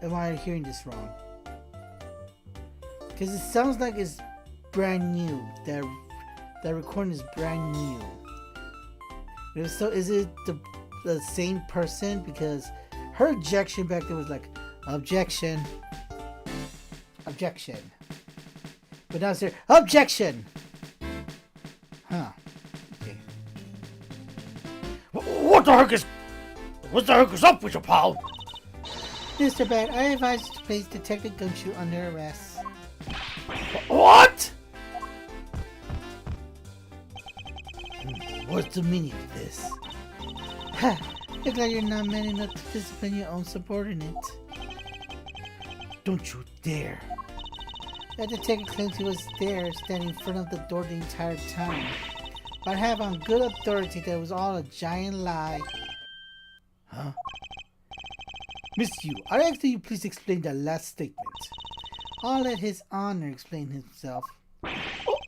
am I hearing this wrong? Because it sounds like it's brand new. That recording is brand new. So is it the same person? Because her objection back then was like, objection. But now it's there, objection! Huh. Okay. What's the heck is up with you, pal? Mr. Bat, I advise you to place Detective Gumshoe under arrest. What? What's the meaning of this? Ha! Looks like you're not man enough to discipline your own subordinate. Don't you dare. That detective claims he was there, standing in front of the door the entire time. But I have on good authority that it was all a giant lie. Huh? Miss Yu, I ask that you please explain that last statement. I'll let His Honor explain himself.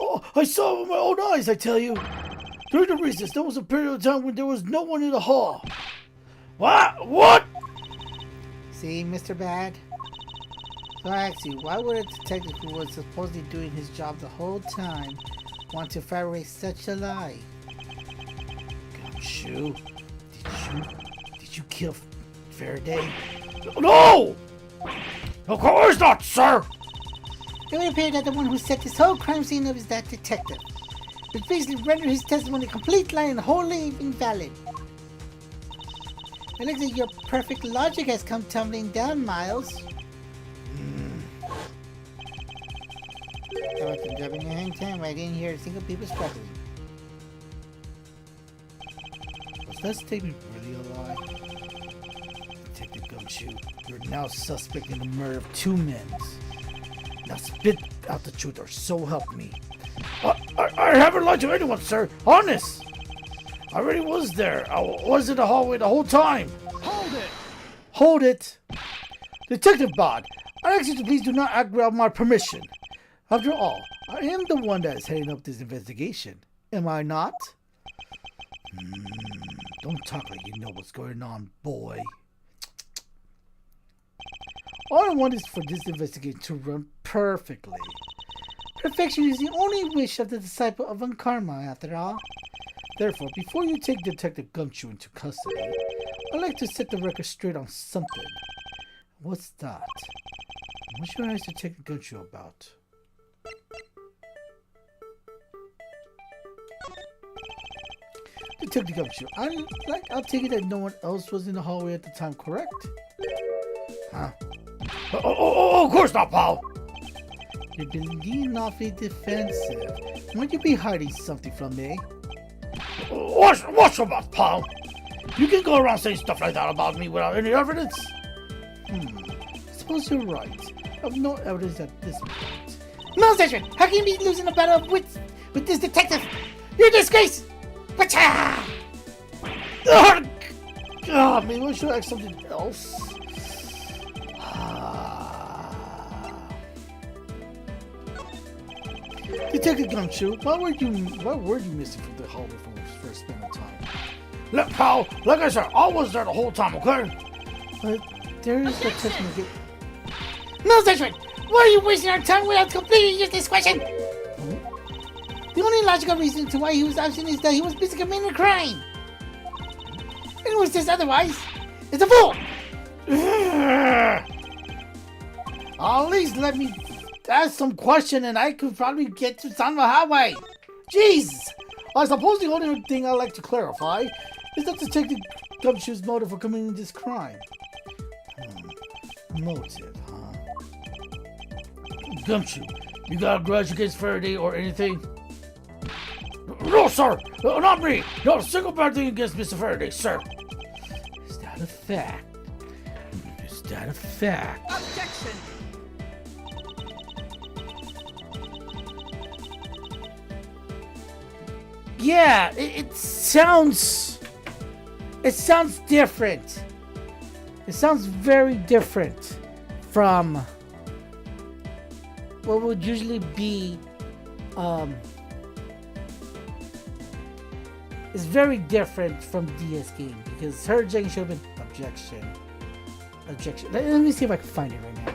Oh, I saw it with my own eyes, I tell you. During the recess, there was a period of time when there was no one in the hall. What? See, Mr. Bad? So I ask you, why would a detective who was supposedly doing his job the whole time want to fabricate such a lie? Gumshoe, did you kill Faraday? No! Of course not, sir! It would appear that the one who set this whole crime scene up is that detective, which basically rendered his testimony a complete lie and wholly invalid. It looks like your perfect logic has come tumbling down, Miles. I want to drop in your hang time, but I didn't hear a single people struggling. Does that statement really a lie? Detective Gumshoe, you're now suspect in the murder of 2 men. Now spit out the truth or so help me. I haven't lied to anyone, sir. Honest. I really was there. I was in the hallway the whole time. Hold it! Detective Bod, I ask you to please do not act without my permission. After all, I am the one that is heading up this investigation. Am I not? Don't talk like you know what's going on, boy. All I want is for this investigation to run perfectly. Perfection is the only wish of the disciple of Ankarma, after all. Therefore, before you take Detective Gumshoe into custody, I'd like to set the record straight on something. What's that? What should I ask Detective Gumshoe about? Detective Gumshoe, I'll take it that no one else was in the hallway at the time, correct? Huh? Oh, of course not, pal. You're being awfully defensive. Might you be hiding something from me? What's your mouth, pal? You can go around saying stuff like that about me without any evidence. Suppose you're right. I've no evidence at this point. No, Sedgwick! How can you be losing a battle of wits with this detective? You're a disgrace! Pacha! Maybe I should ask something else. Detective Gumshoe, why were you missing from the hallway when we first spent our time? Look, pal, like I said, I was there the whole time, okay? But there is a technical... No, Sedgwick! Why are you wasting our time without completing your discretion? The only logical reason to why he was absent is that he was busy committing a crime. Anyone who says otherwise is a fool! At least let me ask some question and I could probably get to Sanwa Highway. Jeez! I suppose the only thing I'd like to clarify is that Detective Gumshoe's motive for committing this crime. Motive, huh? Gumshoe, you got a grudge against Faraday or anything? No, sir! Not me! Not a single bad thing against Mr. Faraday, sir! Is that a fact? Is that a fact? Objection! Yeah, it sounds different. It sounds very different from what would usually be it's very different from DS game because her objection should have been objection. Let me see if I can find it right now.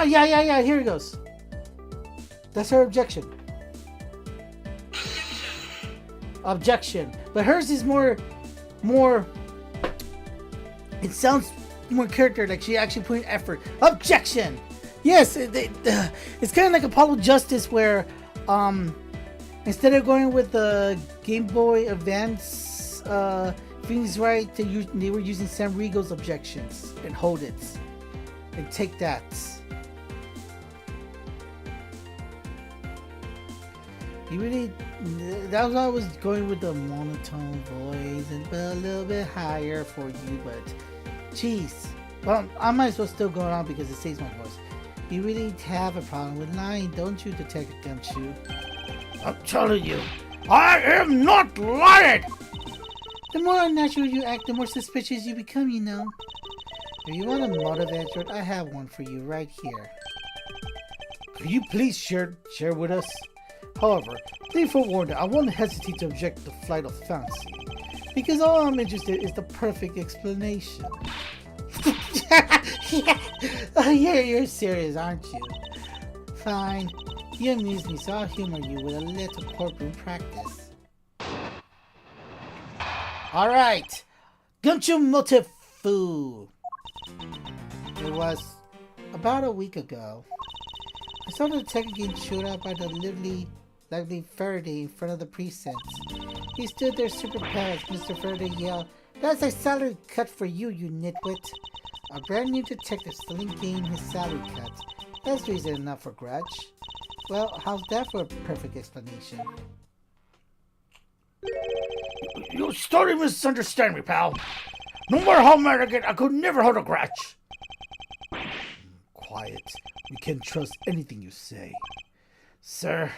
Yeah, here it goes. That's her objection. Objection. But hers is more, it sounds more character, like she actually put in effort. Objection! Yes, it's kind of like Apollo Justice where, instead of going with the Game Boy Advance, Phoenix Wright, they were using Sam Riegel's objections and hold it. And take that. You really, that was why I was going with the monotone voice and a little bit higher for you, but jeez. Well, I might as well still go on because it saves my voice. You really have a problem with lying, don't you, Detective Gumshoe? I'm telling you, I am not lying! The more unnatural you act, the more suspicious you become, you know. If you want a motive, Edgeworth, I have one for you right here. Could you please share with us? However, please forewarn that I won't hesitate to object to Flight of Fancy, because all I'm interested in is the perfect explanation. Oh, yeah, you're serious, aren't you? Fine. You amuse me, so I'll humor you with a little courtroom practice. Alright! Gumshoe Motive Fu! It was about a week ago. I saw the detective getting chewed out by the lively Faraday in front of the precinct. He stood there super pale as Mr. Faraday yelled, "That's a salary cut for you, you nitwit!" A brand new detective still getting his salary cut. That's reason enough for grudge. Well, how's that for a perfect explanation? You started misunderstanding me, pal. No matter how mad I get, I could never hold a grudge. Quiet. We can't trust anything you say. Sir,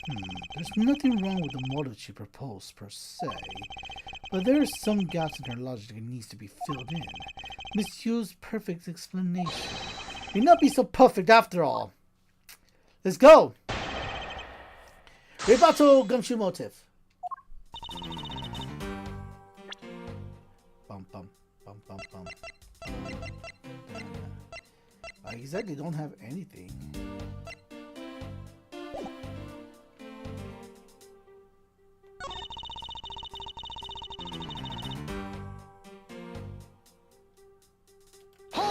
There's nothing wrong with the motive she proposed, per se. But there are some gaps in her logic that needs to be filled in. Miss Yu's perfect explanation may not be so perfect after all. Let's go! Rebuttal Gumshoe Motive. Bum bum bum bum bum. I exactly don't have anything.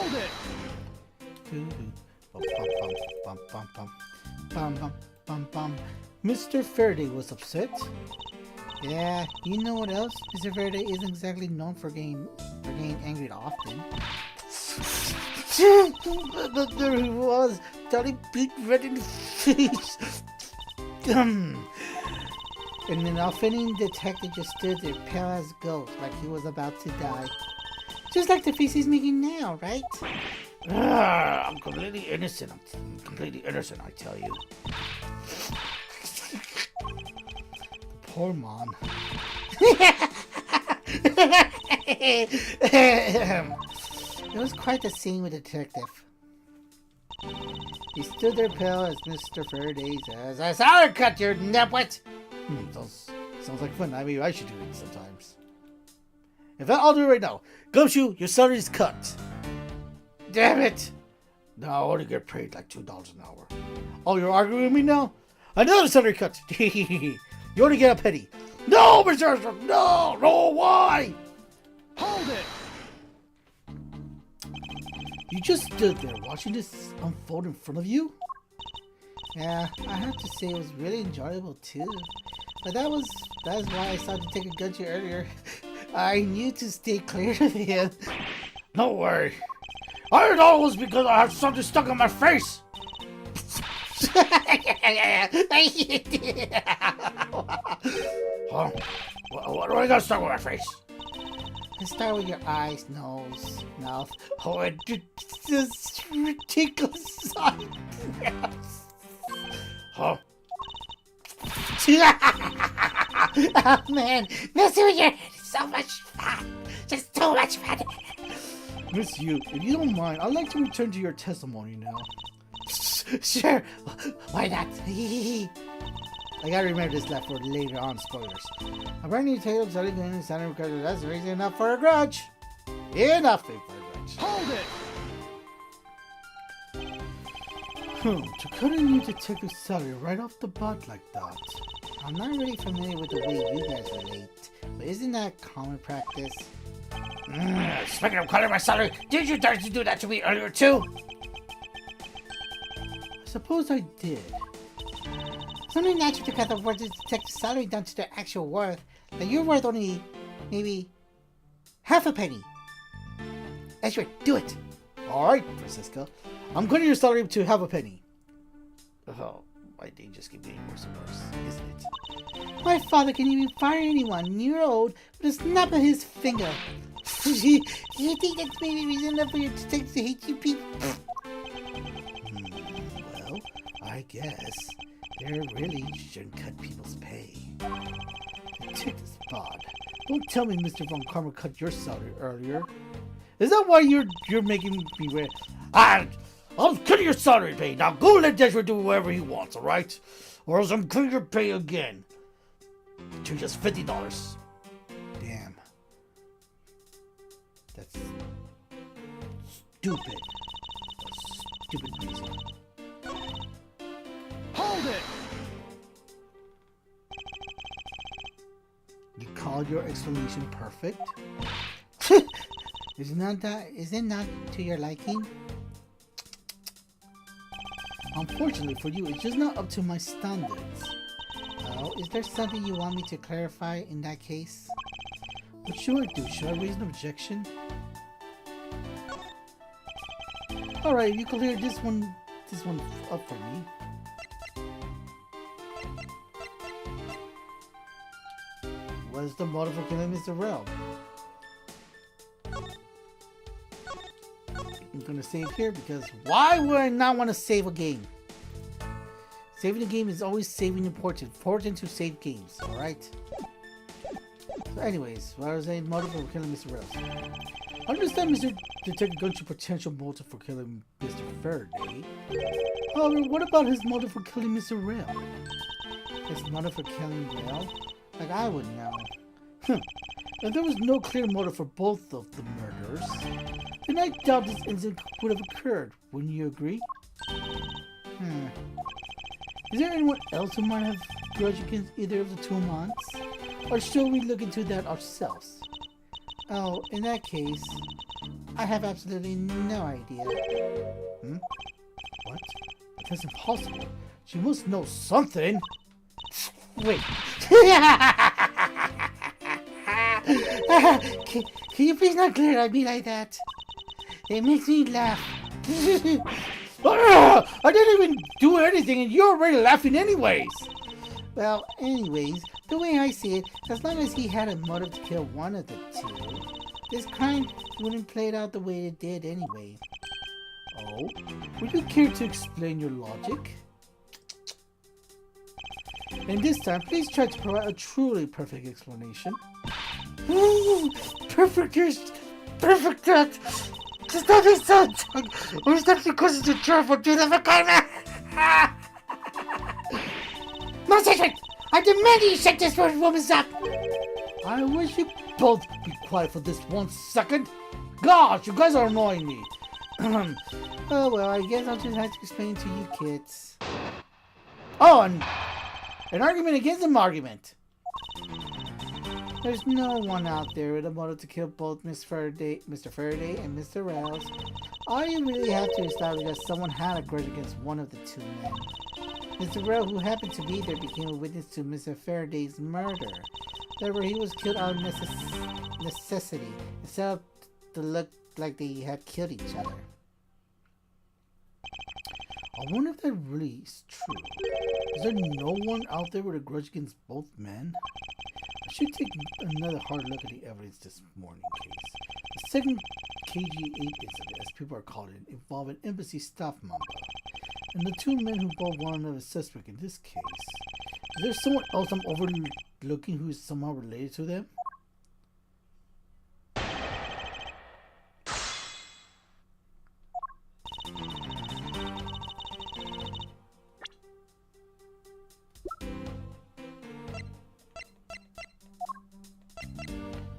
hold it. Bum bum bum bum bum bum bum bum. Mr. Faraday was upset. Yeah, you know what else? Mr. Faraday isn't exactly known for getting angry often. But there he was, Daddy beat red in the face. And an offending detective just stood there, pale as a ghost, like he was about to die. Just like the face he's making now, right? I'm completely innocent. I'm completely innocent, I tell you. Poor man. It was quite the scene with the detective. He stood there pale as Mr. Faraday says, "I saw her cut, you nitwit!" Sounds like fun. I mean, I should do it sometimes. In fact, I'll do it right now. Gumshoe, your salary is cut. Damn it! No, I only get paid like $2 an hour. Oh, you're arguing with me now? Another salary cut. You only get a penny. No, Mr. Armstrong, no, why? Hold it! You just stood there watching this unfold in front of you? Yeah, I have to say it was really enjoyable too. But that's why I started to take a Gumshoe earlier. I knew to stay clear of him. No way. I thought it was because I had something stuck on my face. Huh? What do I got stuck on my face? Let's start with your eyes, nose, mouth. Oh, it just ridiculous. Huh? Oh man, messing with your head is so much fun. Just too much fun. Miss Yu, if you don't mind, I'd like to return to your testimony now. Sure, why not? I gotta remember this left for later on spoilers. A brand new tale of started going to Santa because that's reason enough for a grudge. Enough for a grudge. Hold it! To cut a new detective's salary right off the bat like that. I'm not really familiar with the way you guys relate, but isn't that common practice? Speaking of cutting my salary, did you dare to do that to me earlier too? I suppose I did. It's only natural to cut the worth of the detective's salary down to their actual worth, that you're worth only, maybe, half a penny. Edgeworth, do it! Alright, Francisca. I'm cutting your salary to half a penny. Oh, my day just keeps getting worse and worse, isn't it? My father can even fire anyone near old with a snap of his finger. You think that's maybe reason enough for your detectives to hate you people? Well, I guess they really shouldn't cut people's pay. Take this bod. Don't tell me Mr. Von Karma cut your salary earlier. Is that why you're making me wear? I'm cutting your salary pay. Now go let Edgeworth do whatever he wants, alright? Or else I'm cutting your pay again. To just $50. Damn. That's stupid. Stupid reason. Hold it! You call your explanation perfect? Is it not to your liking? Unfortunately for you, it's just not up to my standards. Oh, is there something you want me to clarify in that case? What should I do? Should I raise an objection? Alright, you clear this one up for me. What's the motive for killing Mr. Rel? I'm gonna save here because why would I not want to save a game? Saving a game is always saving important. Important to save games, alright? So anyways, what was a motive for killing Mr. Rel? I understand Mr. Detective Gun's potential motive for killing Mr. Faraday. However, what about his motive for killing Mr. Rel? His motive for killing Rel? Like I would know. If there was no clear motive for both of the murders, then I doubt this incident would have occurred. Wouldn't you agree? Is there anyone else who might have grudge against either of the two monks? Or should we look into that ourselves? Oh, in that case, I have absolutely no idea. What? That's impossible. She must know something. Wait. Can you please not glare at me like that? It makes me laugh. I didn't even do anything and you're already laughing anyways. Well, anyways, the way I see it, as long as he had a motive to kill one of the two, this crime wouldn't play it out the way it did anyway. Oh? Would you care to explain your logic? And this time, please try to provide a truly perfect explanation. Perfect is perfect that. Does that make sense? Or is that because it's a job of doing of a kind? Monster, I demand you shut this woman's up! I wish you both be quiet for this 1 second. Gosh, you guys are annoying me. Oh well, I guess I'll just have to explain to you kids. Oh, and an argument against an argument. There's no one out there with a motive to kill both Mr. Faraday and Mr. Rouse. All you really have to establish is that someone had a grudge against one of the two men. Mr. Rowe, who happened to be there, became a witness to Mr. Faraday's murder. However, he was killed out of necessity, instead of to look like they had killed each other. I wonder if that really is true. Is there no one out there with a grudge against both men? I should take another hard look at the evidence this morning case. The second KG-8 incident, as people are calling it, involved an embassy staff member, and the two men who both one another suspect in this case. Is there someone else I'm overlooking who is somehow related to them?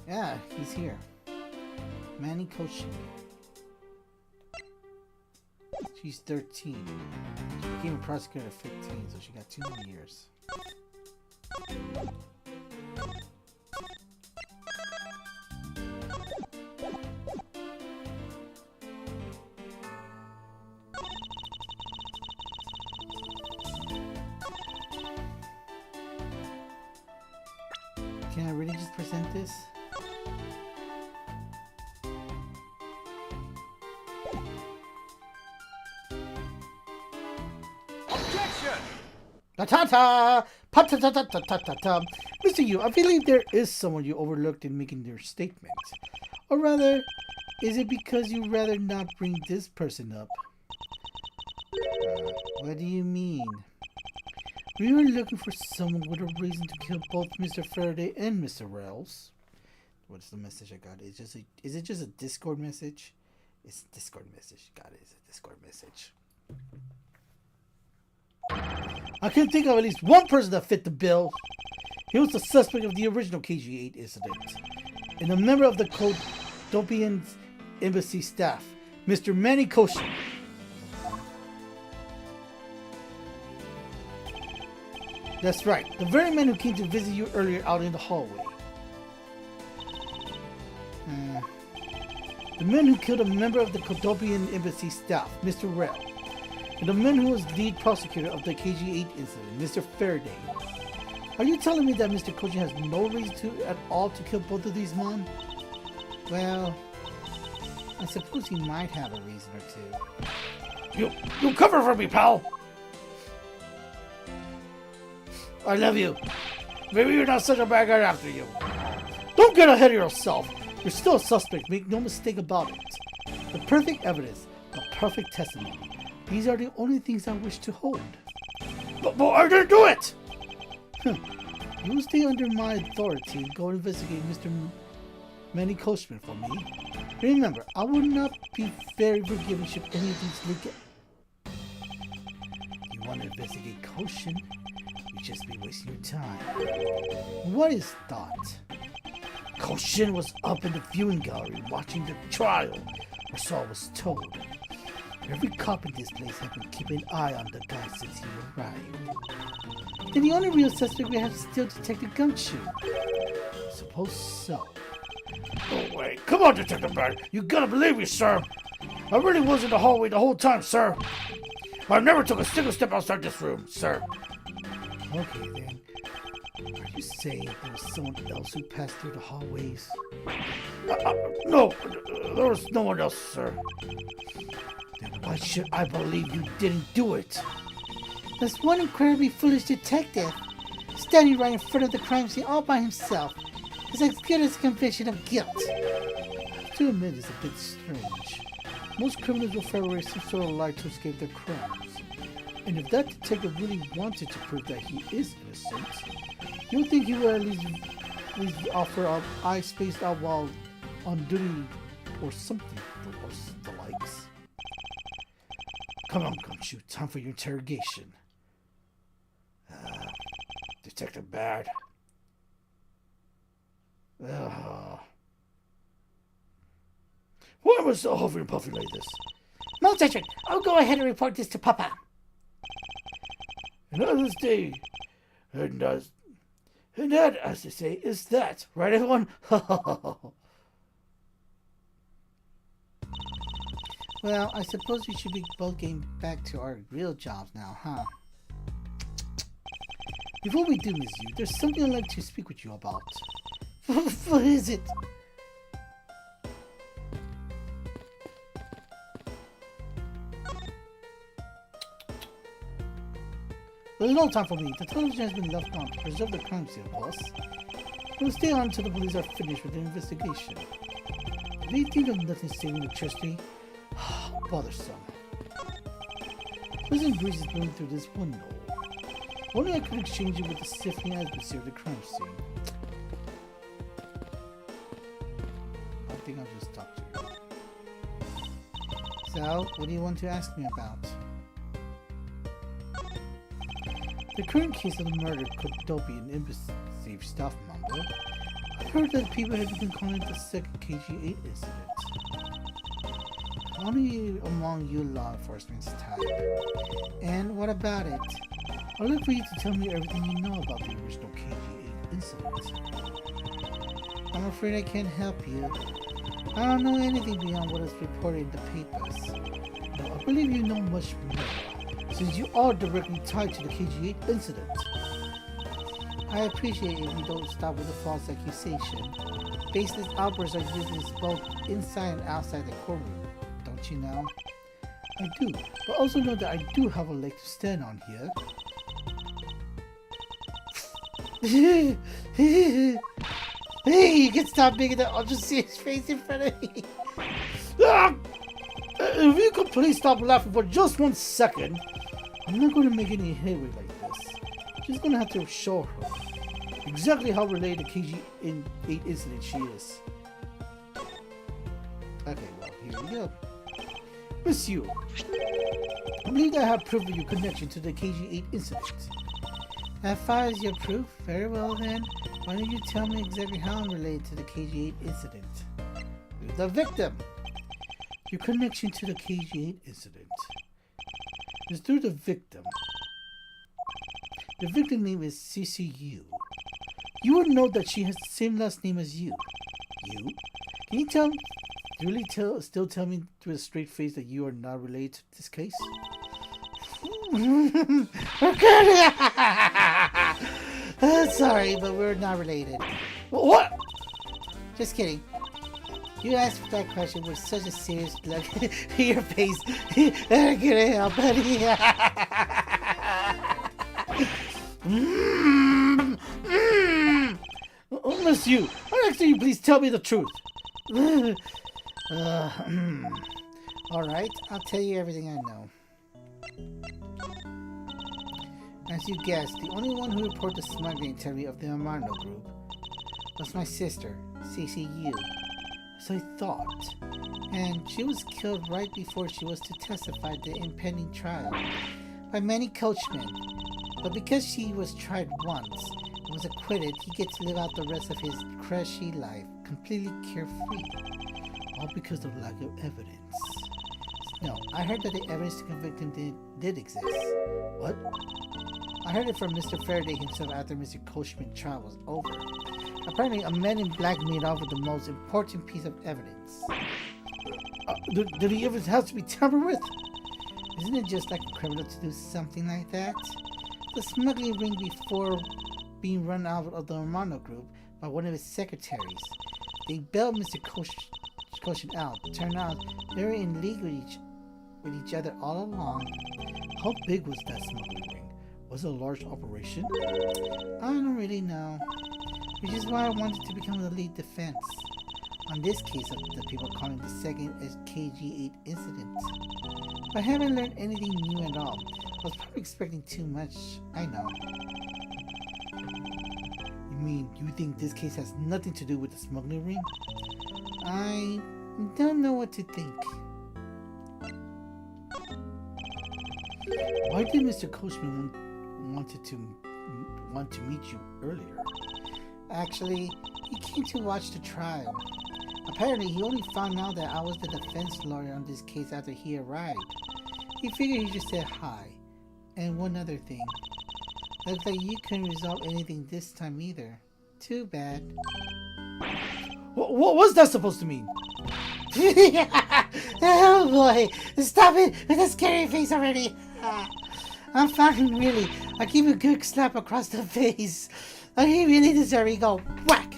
Yeah, he's here. Manny Koshin. She's 13. She became a prosecutor at 15, so she got 2 more years. Can I really just present this? Ta-ta-ta! Pa-ta-ta-ta-ta-ta-ta! Mr. Yu, I believe there is someone you overlooked in making your statement. Or rather, is it because you'd rather not bring this person up? What do you mean? We were looking for someone with a reason to kill both Mr. Faraday and Mr. Wells. What's the message I got? Is it just a Discord message? It's a Discord message. Got it. It's a Discord message. I can think of at least one person that fit the bill. He was the suspect of the original KG-8 incident, and a member of the Codopian embassy staff. Mr. Manny Koshin. That's right, the very man who came to visit you earlier out in the hallway. The man who killed a member of the Kodopian embassy staff, Mr. Rell. And the man who was lead prosecutor of the KG-8 incident, Mr. Faraday. Are you telling me that Mr. Koshin has no reason at all to kill both of these men? Well, I suppose he might have a reason or two. You cover for me, pal. I love you. Maybe you're not such a bad guy after you. Don't get ahead of yourself. You're still a suspect, make no mistake about it. The perfect evidence, the perfect testimony. These are the only things I wish to hold. But I didn't do it! You stay under my authority and go investigate Mr. Manny Koshman for me. Remember, I would not be very forgiving should any of these leak it. You want to investigate Koshin? You just be wasting your time. What is that? Koshin was up in the viewing gallery watching the trial, or so I was told. Every cop in this place has been keeping an eye on the guy since he arrived. Then the only real suspect we have is still Detective Gumshoe. Suppose so. Oh, wait. Come on, Detective Barry. You gotta believe me, sir. I really was in the hallway the whole time, sir. I never took a single step outside this room, sir. Okay, then. Are you saying there was someone else who passed through the hallways? No, there was no one else, sir. Then why should I believe you didn't do it? There's one incredibly foolish detective standing right in front of the crime scene all by himself. It's as good as a conviction of guilt. I have to admit it's a bit strange. Most criminals will fabricate some sort of lie to escape their crimes. And if that detective really wanted to prove that he is innocent, you would think he would at least offer up eye spaced out while on duty or something or the likes. Come on, Gumshoe, time for your interrogation. Detective Bad. Why am I still huffing and puffing like this? Multition, I'll go ahead and report this to Papa. Another day, and that, as they say, is that. Right, everyone? Well, I suppose we should be both getting back to our real jobs now, huh? Before we do, Miss Yu, there's something I'd like to speak with you about. What is it? There's no time for me. The television has been left on to preserve the crime scene, boss. We'll stay on until the police are finished with the investigation. Do you think of nothing saving electricity? Bothersome. Pleasant breeze is blowing through this window. Only I could exchange it with the sifting atmosphere of the crime scene. I think I'll just talk to you. So, what do you want to ask me about? The current case of the murder could be an embassy staff member. I heard that people have been calling it the second KG-8 incident. Only among you law enforcement's type. And what about it? I'd like for you to tell me everything you know about the original KG-8 incident. I'm afraid I can't help you. I don't know anything beyond what is reported in the papers. No, I believe you know much more, since you are directly tied to the KG-8 incident. I appreciate if you don't stop with a false accusation. Baseless outbursts are useless both inside and outside the courtroom, don't you know? I do, but also know that I do have a leg to stand on here. Hey, you can stop making that ultra serious face in front of me. If you could please stop laughing for just 1 second. I'm not going to make any headway like this. She's going to have to show her exactly how related to KG-8 incident she is. Okay, well, here we go. Miss Yu, I believe I have proof of your connection to the KG-8 incident. As far as your proof, very well then. Why don't you tell me exactly how I'm related to the KG-8 incident? You're the victim. Your connection to the KG8 incident is through the victim. The victim name is CCU. You would know that she has the same last name as you. You? Can you still tell me with a straight face that you are not related to this case? Sorry, but we're not related. What? Just kidding. You asked that question with such a serious look in your face. I can't help it. Unless you, I'd ask you please tell me the truth. Alright, I'll tell you everything I know. As you guessed, the only one who reported the smuggling activity of the Armando group was my sister, CCU. So I thought. And she was killed right before she was to testify at the impending trial by many coachmen. But because she was tried once and was acquitted, he gets to live out the rest of his crushy life completely carefree. All because of lack of evidence. No, I heard that the evidence to convict him did exist. What? I heard it from Mr. Faraday himself after Mr. Coachman's trial was over. Apparently, a man in black made off with the most important piece of evidence. Did the evidence have to be tampered with? Isn't it just like a criminal to do something like that? The smuggling ring before being run out of the Armando group by one of his secretaries. They bailed Mr. Cochin out. Turned out they were in league with each other all along. How big was that smuggling ring? Was it a large operation? I don't really know. Which is why I wanted to become the lead defense on this case of the people calling the second KG8 incident. But I haven't learned anything new at all. I was probably expecting too much. I know. You mean you think this case has nothing to do with the smuggling ring? I don't know what to think. Why did Mr. Coachman want to meet you earlier? Actually, he came to watch the trial. Apparently, he only found out that I was the defense lawyer on this case after he arrived. He figured he just said hi. And one other thing. Looks like you couldn't resolve anything this time either. Too bad. What was that supposed to mean? Oh boy! Stop it with a scary face already! I'm fine, really. I'll give you a good slap across the face. You really deserve it. You go whack!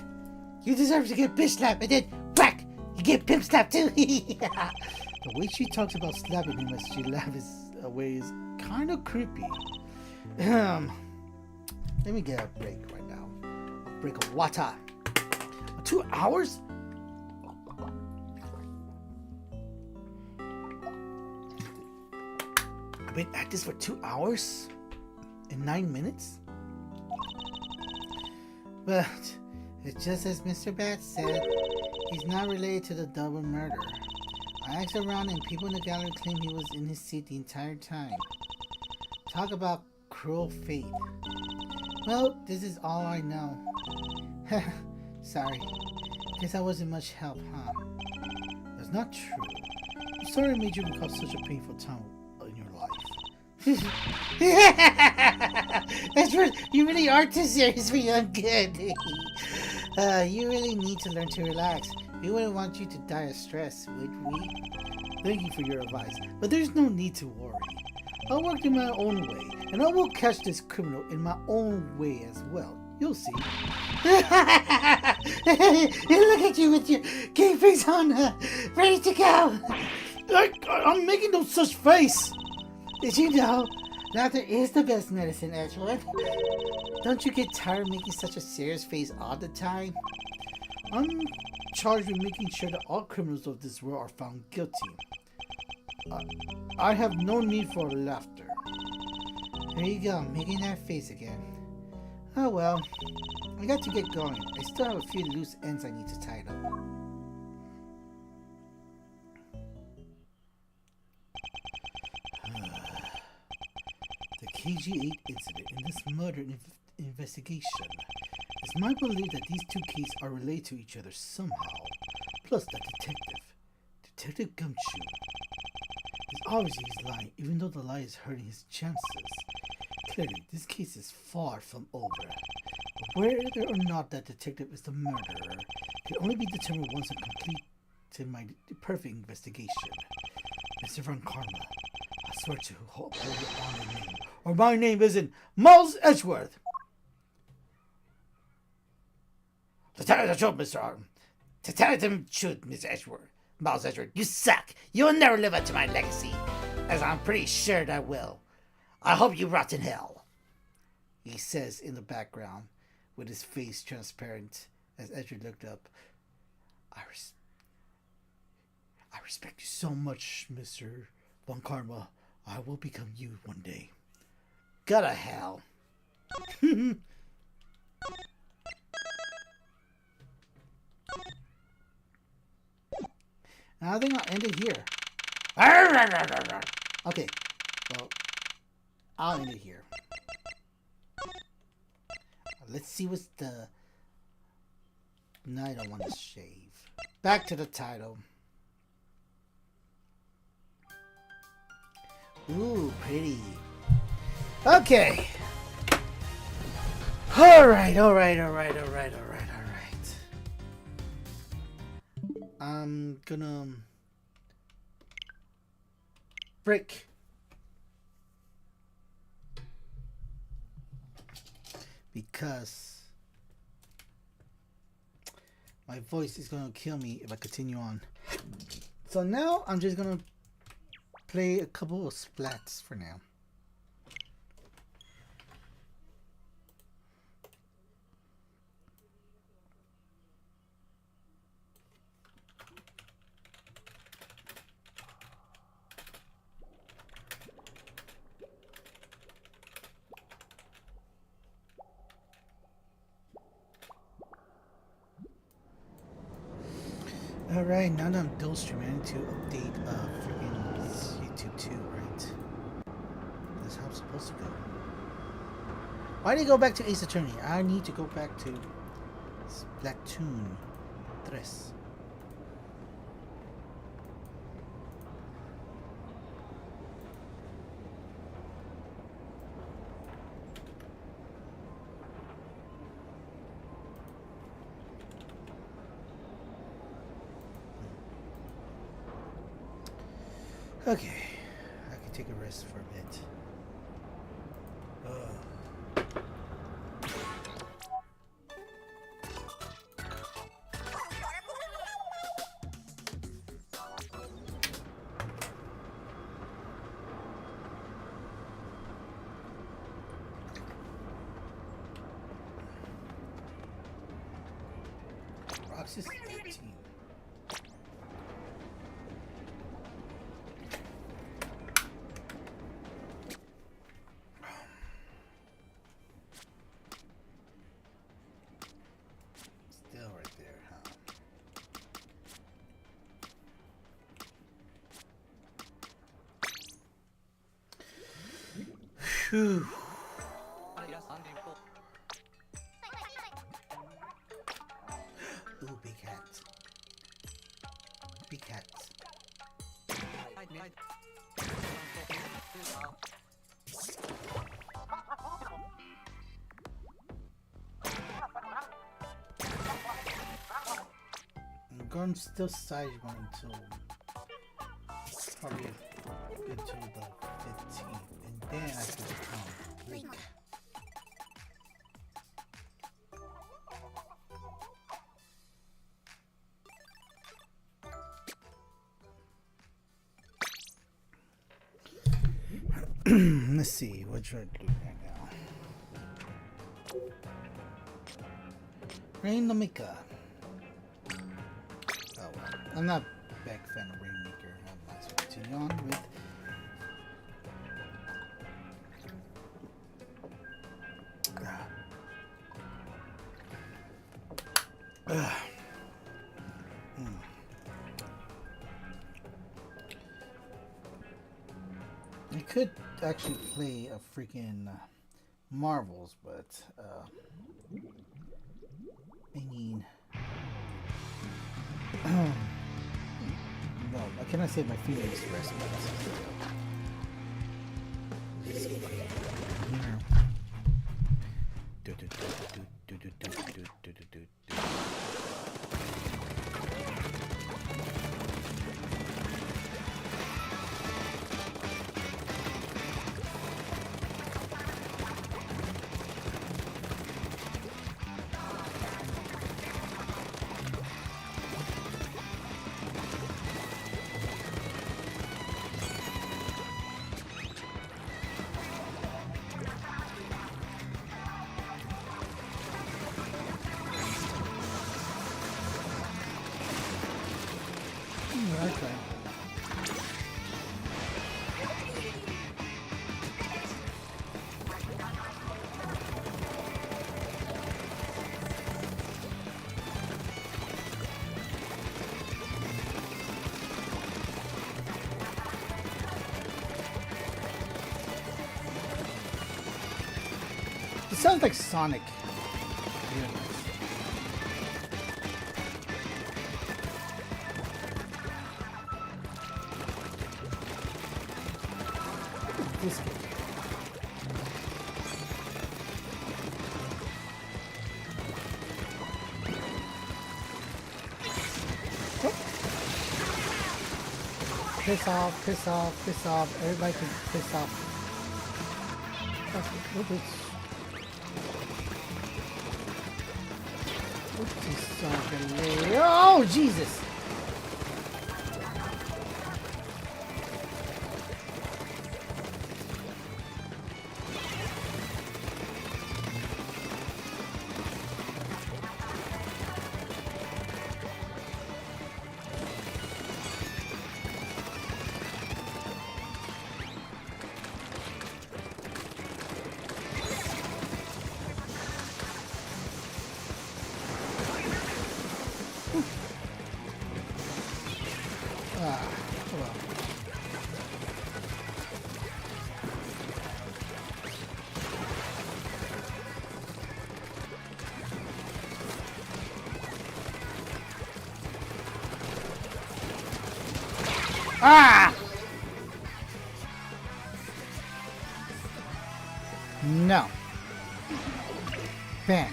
You deserve to get bitch slapped and then whack! You get pimp slapped too! The way she talks about slapping him as she laughs away is kind of creepy. Let me get a break right now. A break of water. 2 hours? I've been at this for 2 hours? In 9 minutes? But it's just as Mr. Bat said, he's not related to the double murder. I asked around and people in the gallery claim he was in his seat the entire time. Talk about cruel fate. Well, this is all I know. Sorry. Guess I wasn't much help, huh? That's not true. I'm sorry I made you recall such a painful time in your life. Edgeworth, you really are too serious for your good. You really need to learn to relax. We wouldn't want you to die of stress, would we? Thank you for your advice, but there's no need to worry. I'll work in my own way, and I will catch this criminal in my own way as well. You'll see. Look at you with your game face on, ready to go. I'm making no such face. Did you know laughter is the best medicine, Edgeworth? Don't you get tired of making such a serious face all the time? I'm charged with making sure that all criminals of this world are found guilty. I have no need for laughter. There you go, making that face again. Oh well, I got to get going. I still have a few loose ends I need to tie up. The KG8 incident in this murder investigation. It's my belief that these two cases are related to each other somehow. Plus that Detective Gumshoe is obviously he's lying, even though the lie is hurting his chances. Clearly, this case is far from over. But whether or not that detective is the murderer can only be determined once I complete my perfect investigation. Mr. Von Karma, I swear to hold your honor name, or my name isn't Miles Edgeworth. To tell you the truth, Mr. Arden. To tell you the truth, Miss Edgeworth. Miles Edgeworth, you suck. You will never live up to my legacy. As I'm pretty sure that will. I hope you rot in hell. He says in the background, with his face transparent, as Edgeworth looked up. I respect you so much, Mr. Von Karma. I will become you one day. Go to hell. I think I'll end it here. Okay, well, I'll end it here. Let's see what's the... No, I don't want to shave. Back to the title. Ooh, pretty. Okay. Alright. I'm gonna break. Because my voice is gonna kill me if I continue on. So now I'm just gonna play a couple of splats for now. Alright, now that I'm dual streaming, I need to update freaking YouTube too, right? That's how I'm supposed to go. Why did I go back to Ace Attorney? I need to go back to Splatoon 3. Okay, I can take a rest for a bit. Roxas 13. Still right there, huh? Phew. Ooh, big hat. Big hat. I'm going still side one until probably good till the 15th, and then I can become Link. Let's see, what should I do right now? Rainmaker. Oh well, I'm not a big fan of Rainmaker. I might as well continue on with I could actually play a freaking Marvels, but I mean, Well, I cannot say my feelings rest, but okay. It sounds like Sonic. Yeah. This game. Oh. Piss off, piss off, piss off. Everybody can piss off. Oh, Jesus! Ah, well. Ah! No. Bam.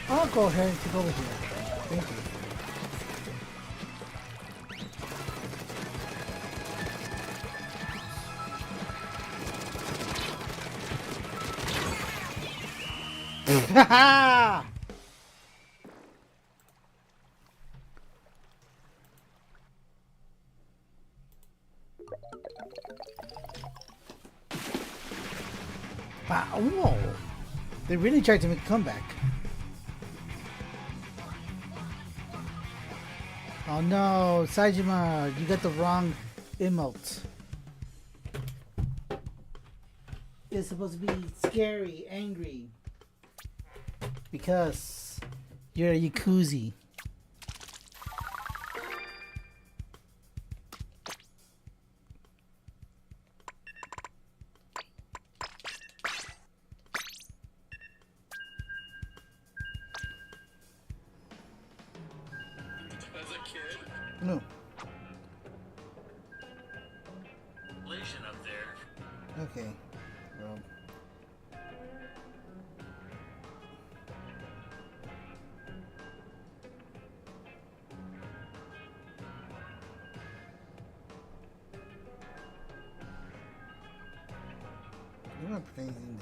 I'll go ahead and take over here. Thank you. Wow. Whoa. They really tried to make a comeback. Oh no, Saejima, you got the wrong emote. It's supposed to be scary, angry. Because you're a Yakuza. As a kid, No. Lesion up there. Okay. Well. You're not playing the new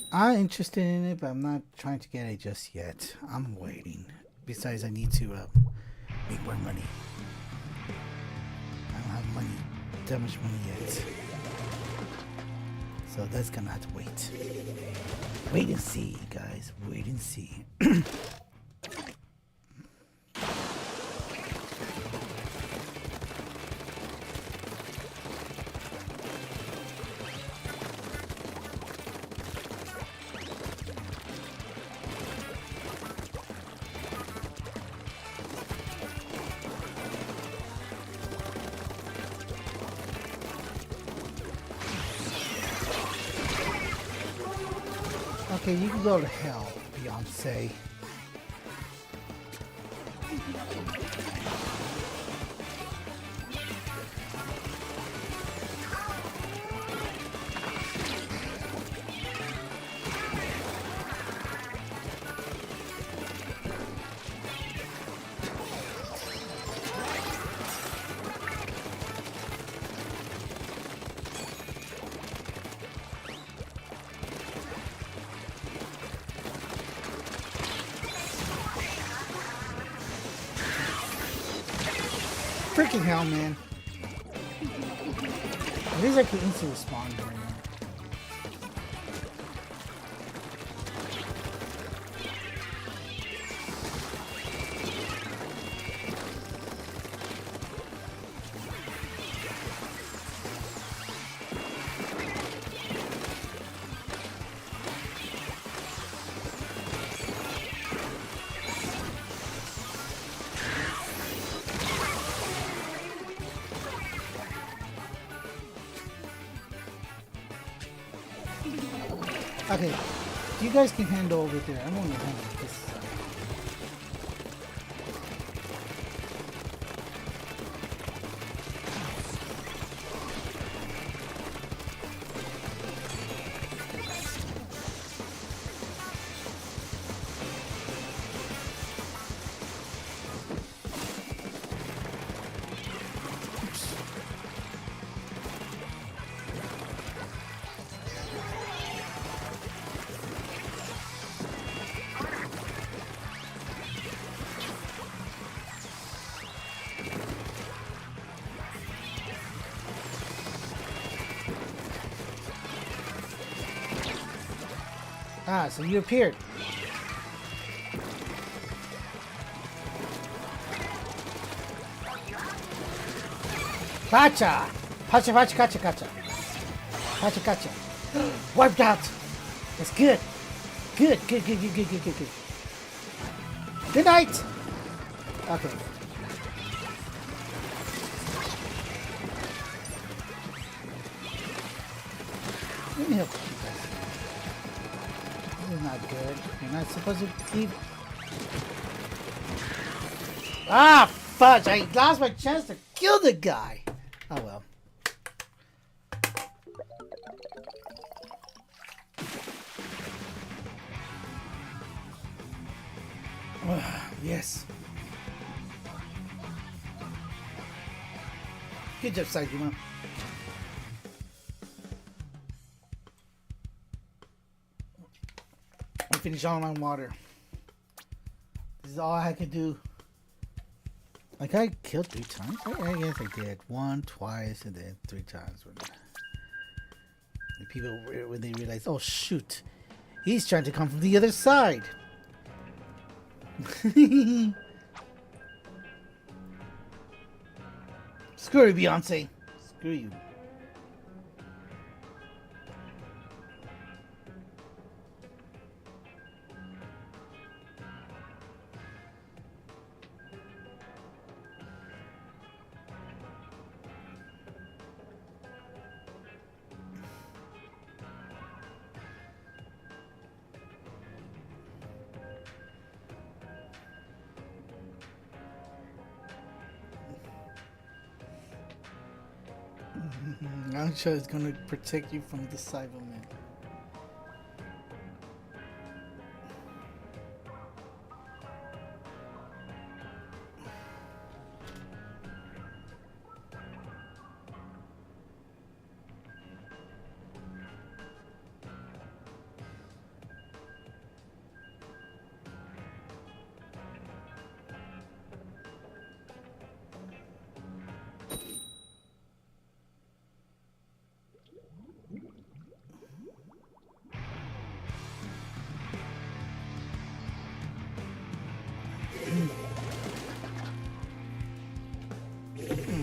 I'm interested in it, but I'm not trying to get it just yet. I'm waiting. Besides, I need to make more money. I don't have money, that much money yet. So that's gonna have to wait. Wait and see, guys. Wait and see. Okay, you can go to hell, Beyonce. Freaking hell, man. At least I can instant respond right now. Okay, you guys can handle over there. I'm only handling this side. Ah, so you appeared. Gotcha! Gotcha, gotcha, gotcha, gotcha. Gotcha, gotcha. Wiped out! That's good. Good, good, good, good, good, good, good, good. Good night! Okay. Let me help you guys. This is not good. You're not supposed to keep... Ah, fudge! I lost my chance to kill the guy! Oh well. Yes. Good job, Saijima. I finished all my water. This is all I could do. Like, I killed 3 times? I guess I did. 1, twice, and then 3 times. When the people, when they realized, oh shoot, he's trying to come from the other side. Screw you, Beyonce. Screw you. I'm sure it's gonna protect you from the Cybermen.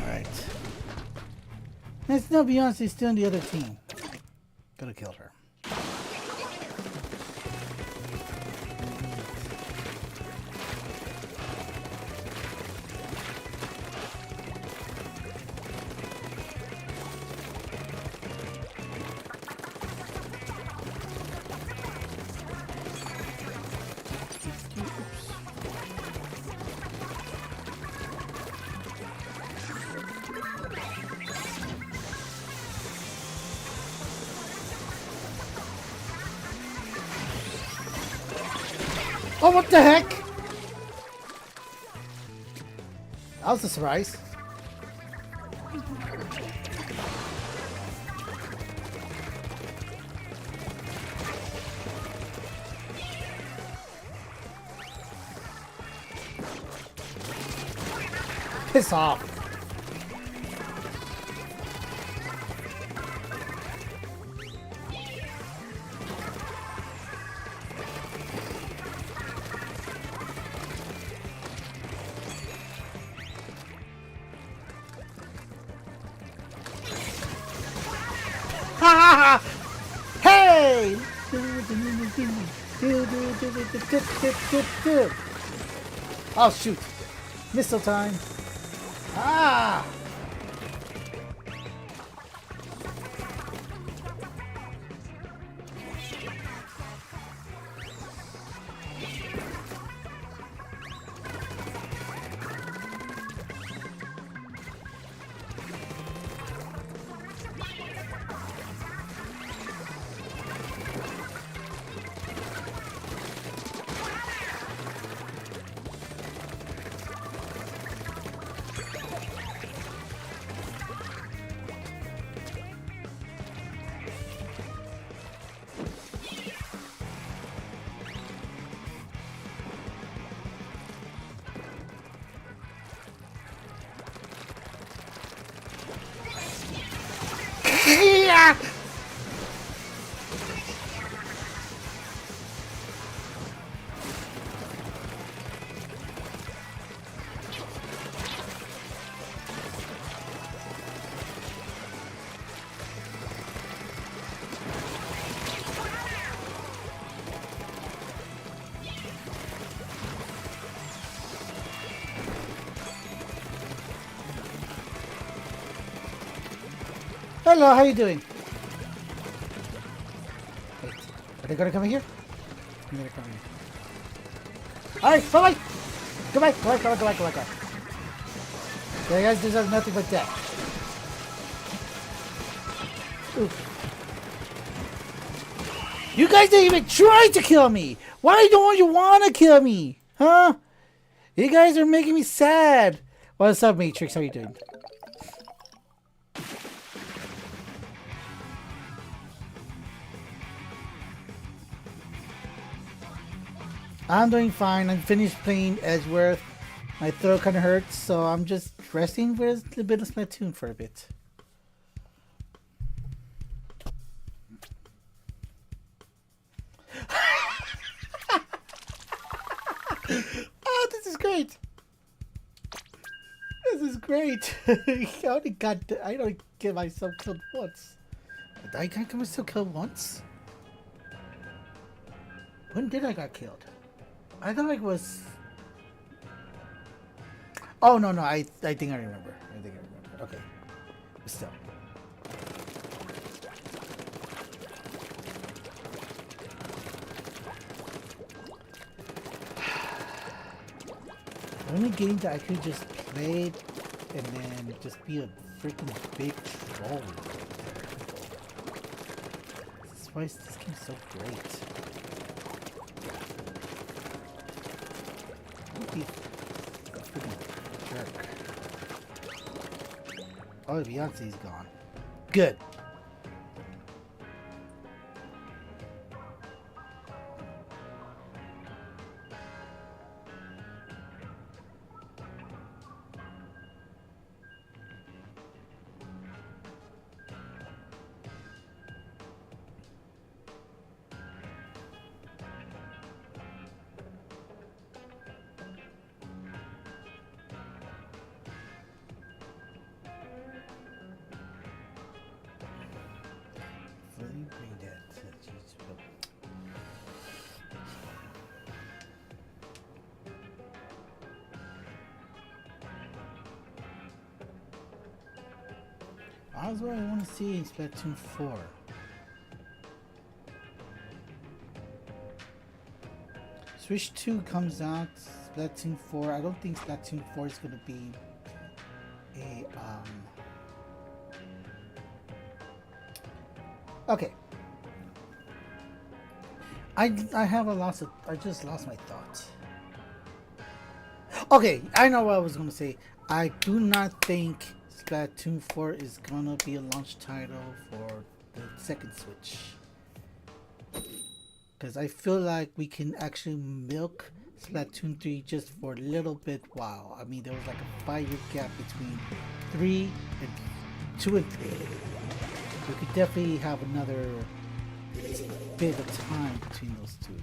Alright. It's no Beyonce's still in the other team. Gotta kill her. Oh, what the heck? That was a surprise. Piss off. Hey! Oh shoot! Missile time! Ah! Yeah! Hello, how you doing? Wait, are they gonna come in here? I'm gonna come in here. Alright, bye-bye! Goodbye, goodbye. You guys deserve nothing but death. Ooh. You guys didn't even try to kill me! Why don't you want to kill me? Huh? You guys are making me sad. What's up, Matrix? How you doing? I'm doing fine. I'm finished playing Edgeworth. My throat kind of hurts, so I'm just resting with a little bit of Splatoon for a bit. Oh, this is great. This is great. I don't get myself killed once. Did I get myself killed once? When did I got killed? I thought it was... Oh, no, I think I remember. Okay. But still. The only game that I could just play and then just be a freaking big troll. That's why this game's so great. Jerk. Oh, Beyonce's gone. Good. Bring that to Jesus. That's what I want to see in Splatoon 4. Switch 2 comes out, Splatoon 4. I don't think Splatoon 4 is going to be a, Okay. I have a loss of. I just lost my thoughts. Okay, I know what I was gonna say. I do not think Splatoon 4 is gonna be a launch title for the second Switch. Because I feel like we can actually milk Splatoon 3 just for a little bit while. I mean, there was like a 5-year gap between 3 and 2 and 3. We could definitely have another bit of time between those two.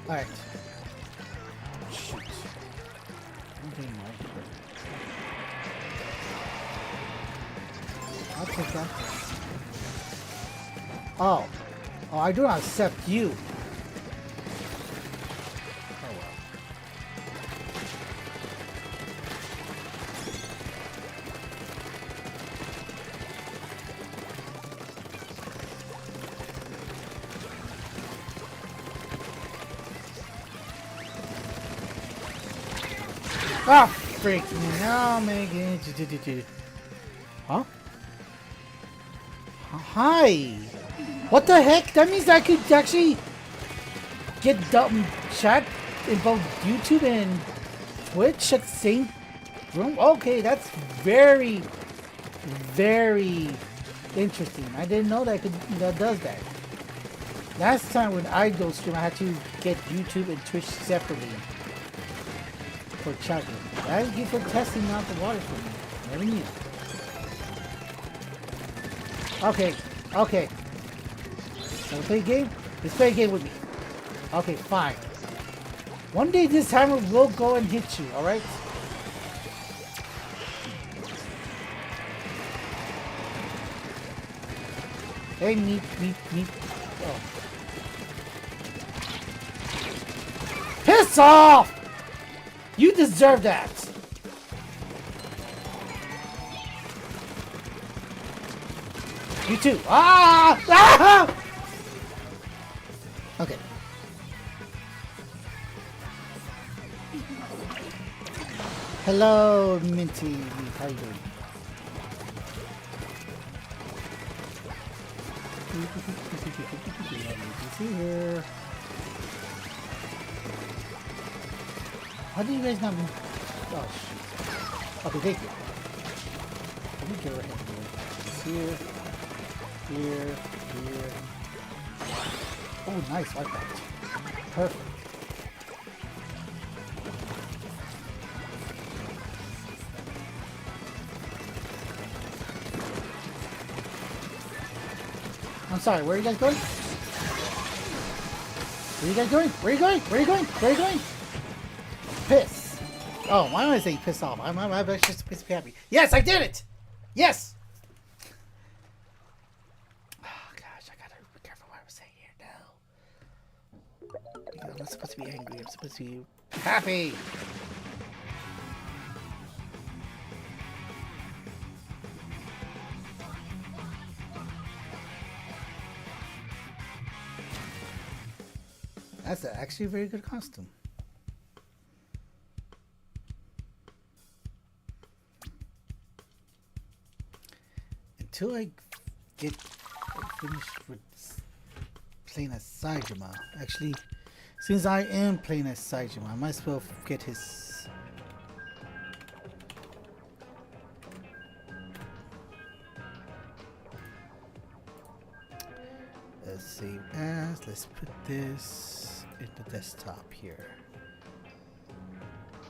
Alright. Shoot. I'm getting my hurt. I'll take that. Oh. Oh, I do not accept you. Oh well. Ah, freak me. No, Megan. Huh? Hi. What the heck? That means I could actually get dumb chat in both YouTube and Twitch at the same room? Okay, that's very, very interesting. I didn't know that does that. Last time when I go stream, I had to get YouTube and Twitch separately for chat room. Thank you for testing out the water for me. Never knew. Okay, okay. Wanna play a game? Let's play a game with me. Okay, fine. One day this hammer will go and hit you, alright? Hey, meep. Oh. Piss off! You deserve that! You too. Ah! Ah! Okay. Hello, Minty. How you doing? Here. How do you guys not move? Oh, shoot. Okay, thank you. Let me get right here. Here. Oh, nice. Like that. Perfect. I'm sorry, where are you guys going? Where are you guys going? Where are you going? Where are you going? Where are you going? Piss. Oh, why am I saying piss off? I'm actually just supposed to be happy. Yes, I did it! Yes! Oh, gosh, I gotta be careful what I'm saying here now. I'm not supposed to be angry. I'm supposed to be happy. That's actually a very good costume. Until I get finished with playing as Saijima. Actually, since I am playing as Saijima, I might as well get his... Let's save as. Let's put this in the desktop here.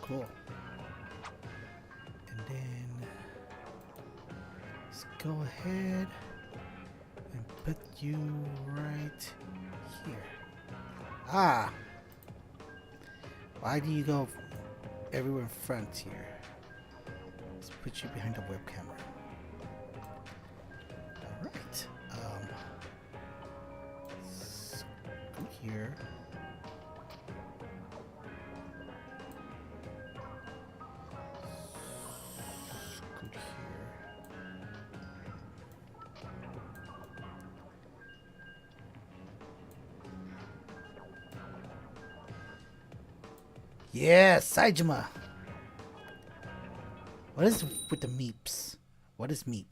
Cool. And then let's go ahead and put you right here. Ah! Why do you go everywhere in front here? Let's put you behind the web camera. Alright. here. Scoot here. Yeah, Saijima. What is with the meeps? What is meep?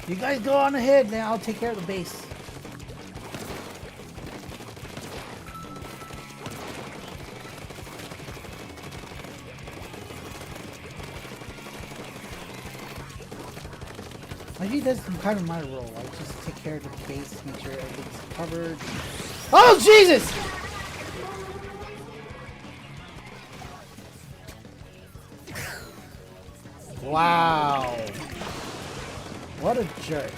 You guys go on ahead, now I'll take care of the base. Maybe that's kind of my role. I just take care of the base, make sure everything's covered. Oh Jesus! Wow. What a jerk.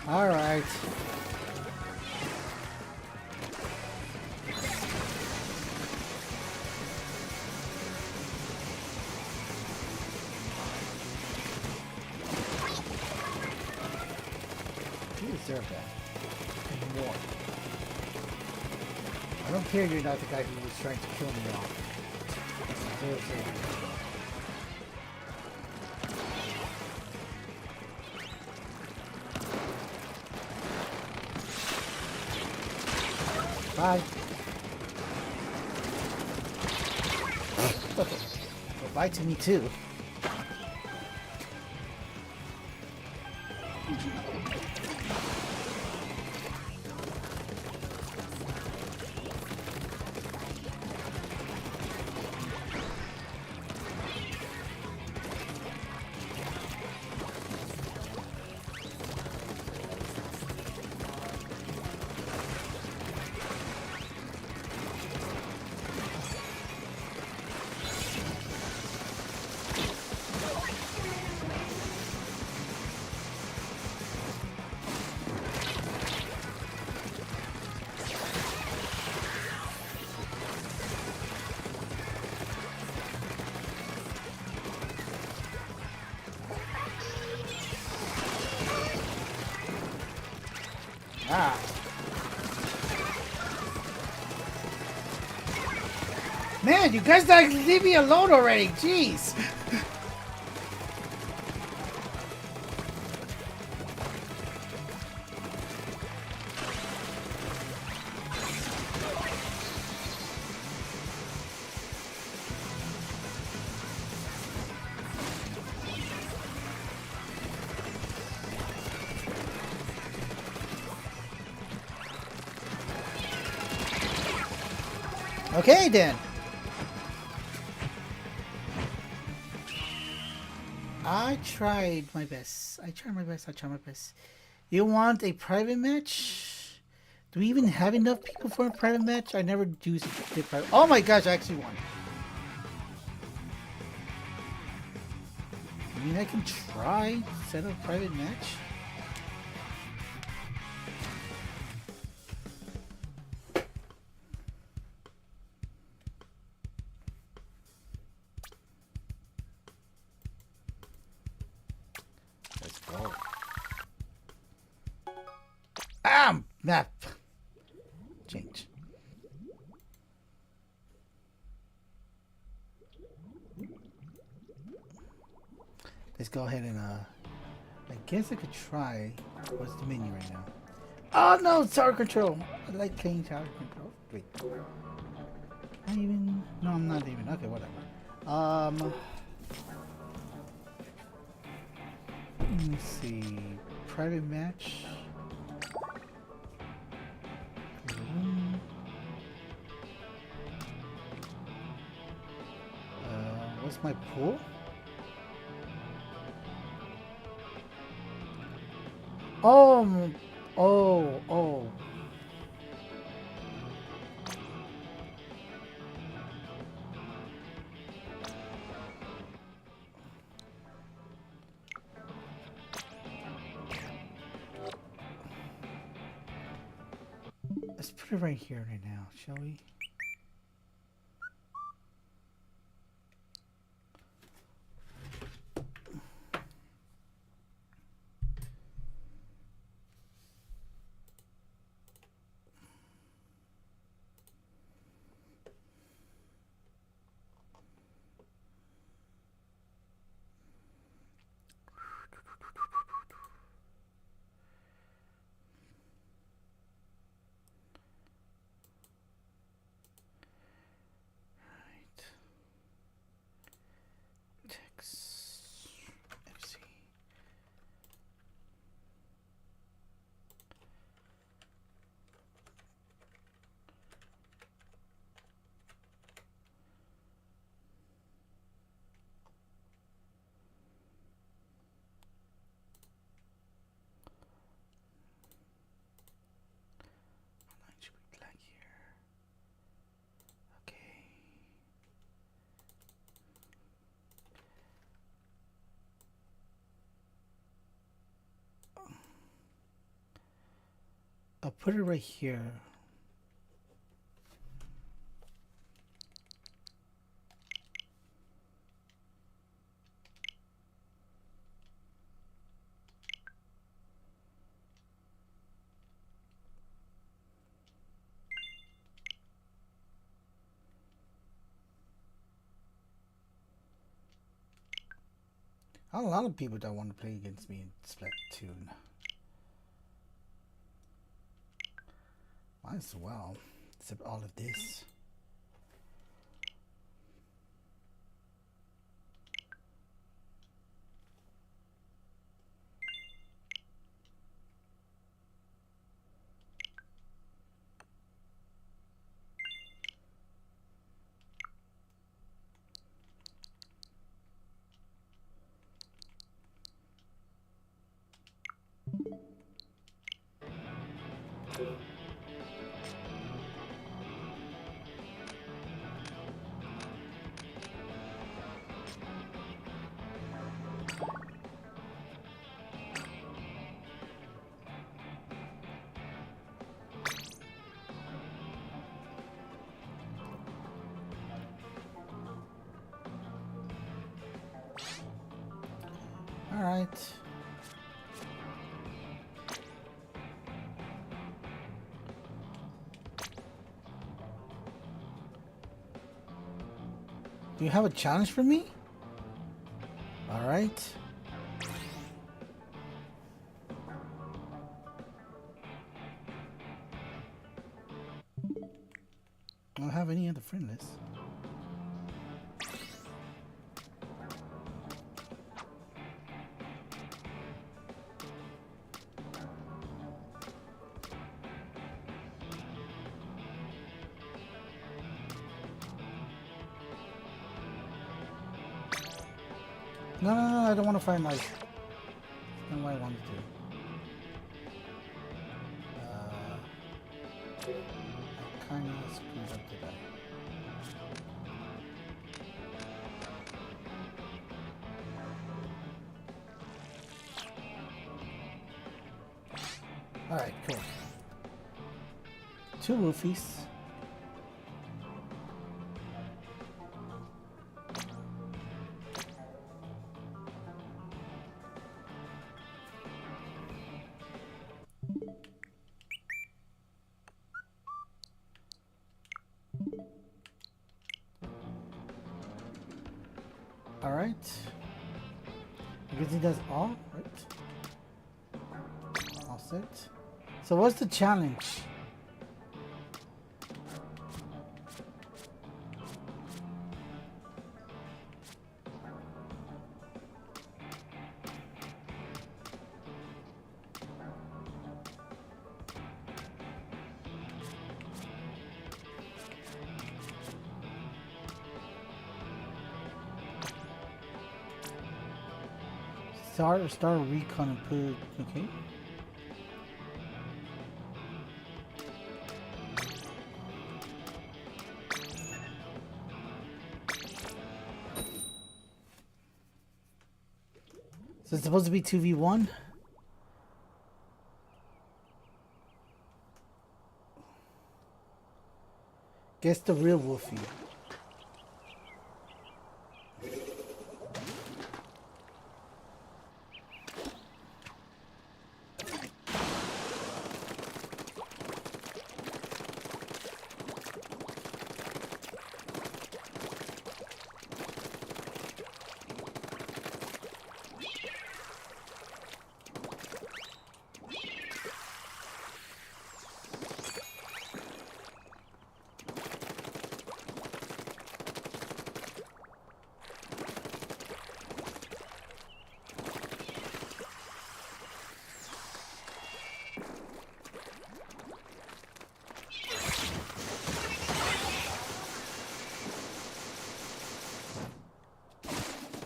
All right. You deserve that. And more. I don't care you're not the guy who was trying to kill me off. Bye. Well, bye to me too. Ah. Man, you guys gotta leave me alone already. Jeez. Okay then. I tried my best. I tried my best. You want a private match? Do we even have enough people for a private match? I never do did private. Oh my gosh, I actually won. I mean, I can try set up a private match. Map change. Let's go ahead and I guess I could try. What's the menu right now? Oh no, tower control. I like playing tower control. Wait. Not even. No, I'm not even. Okay, whatever. Let me see. Private match. What's my pool? Oh, oh. Let's put it right here right now, shall we? Right. Text. FC. Line should be black here. Okay. I'll put it right here. A lot of people that want to play against me in Splatoon. Might as well. Except all of this. Alright. Do you have a challenge for me? Alright. I don't have any other friend list. No, I don't want to find life. That's not what I wanted to. I kind of screwed up today. Alright, cool. 2 roofies. Alright. I think that's all, right? All set. So what's the challenge? Start recon and put, okay. So it's supposed to be 2v1? Guess the real Wolfie.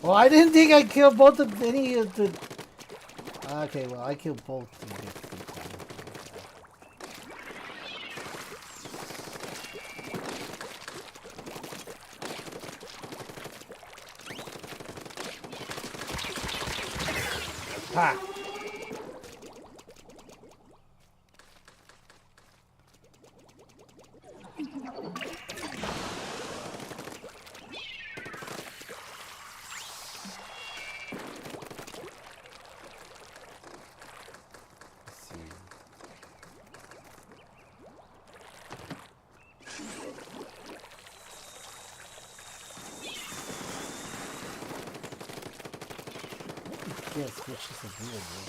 Well, I didn't think I killed both of any of the... Okay, well, I killed both. Ha! Yes, which is a real one.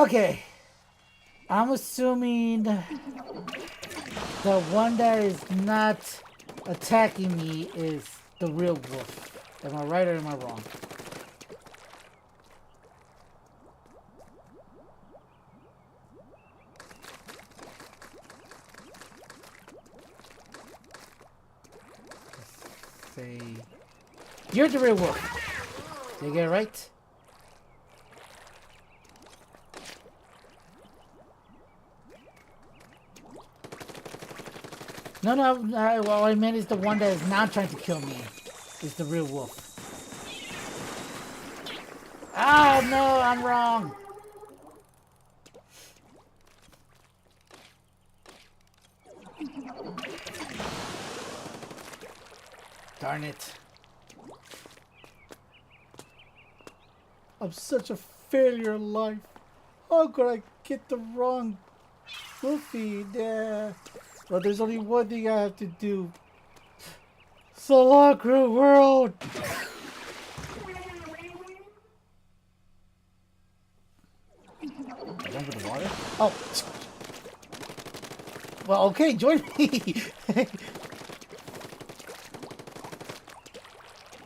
Okay. I'm assuming the one that is not attacking me is the real wolf. Am I right or am I wrong? Let's say you're the real wolf. Did I get it right? No, what I meant is the one that is not trying to kill me. Is the real wolf. Ah, no, I'm wrong. Darn it. I'm such a failure in life. How could I get the wrong Wolfie there? Well, there's only one thing I have to do. So long, crew world! Run for the water? Oh! Well, okay, join me!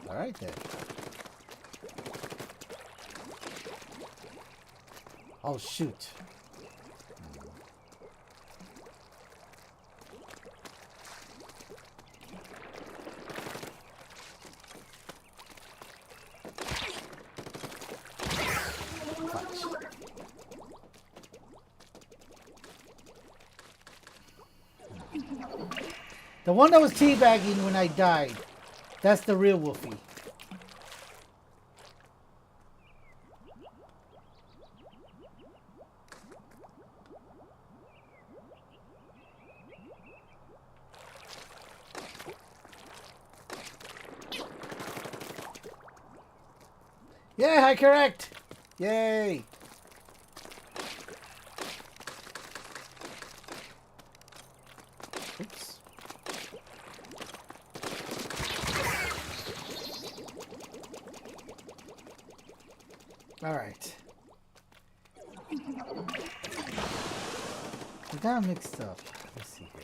Alright then. Oh, shoot. The one that was teabagging when I died. That's the real Wolfie. Yeah, I correct. Yay. Oops. All right. I got mixed up. Let's see here.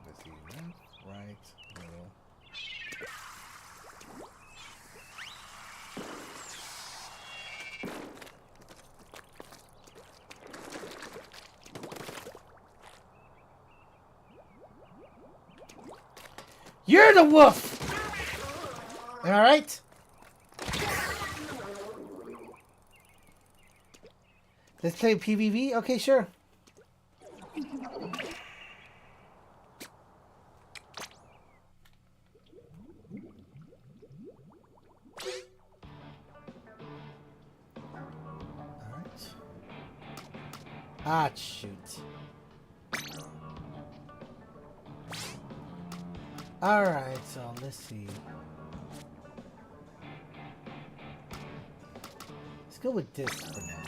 Let's see. Left, right, middle. You're the wolf! Am I right? Let's play PvP? Okay, sure. Alright. Ah, shoot. Alright, so let's see. Let's go with this for now.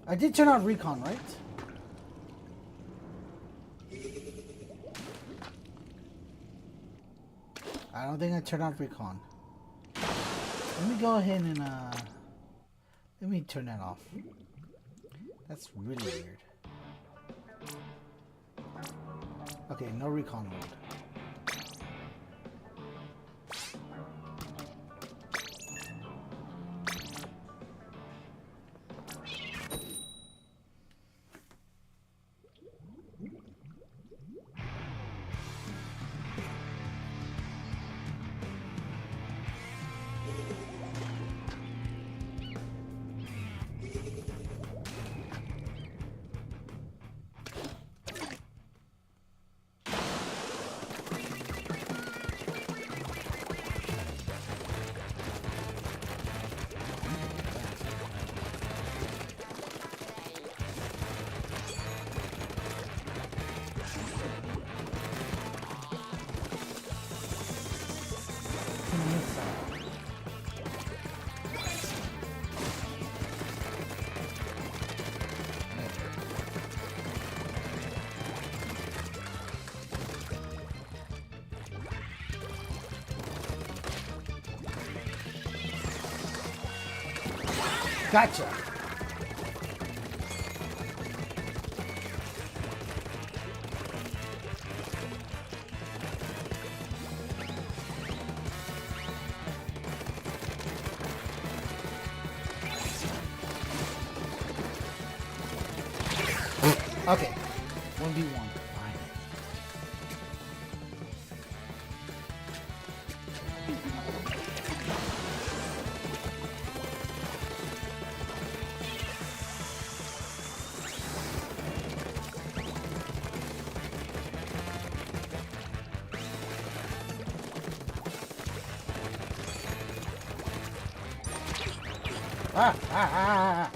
I did turn on recon, right? I don't think I turned on recon. Let me go ahead and let me turn that off. That's really weird. Okay, no recon mode. Gotcha. Okay. 1v1. Fine. Ah.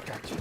Gotcha.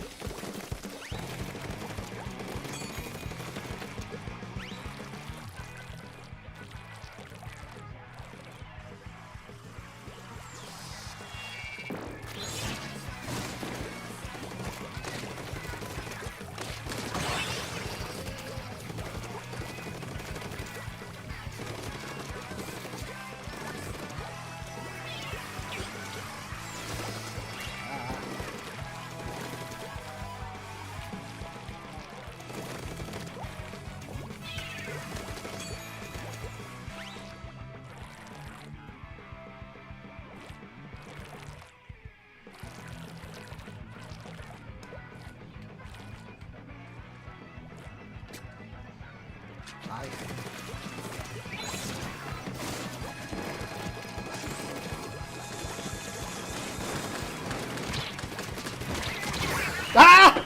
Ah!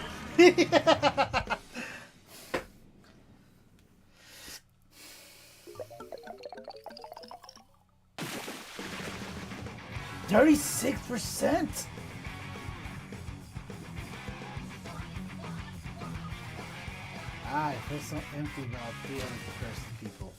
36%? Ah, it feels so empty now. 300 person people.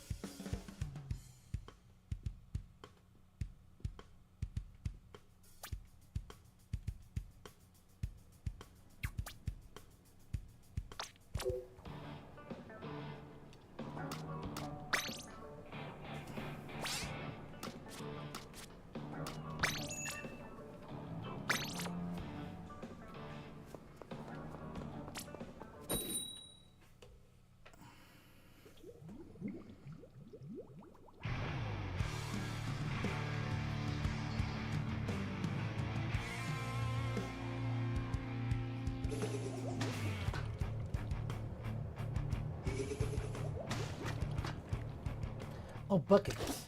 Oh, buckets.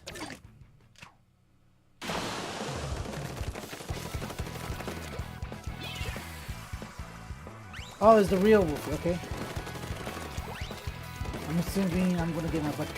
Oh, it's the real wolf. Okay. I'm assuming I'm gonna get my bucket.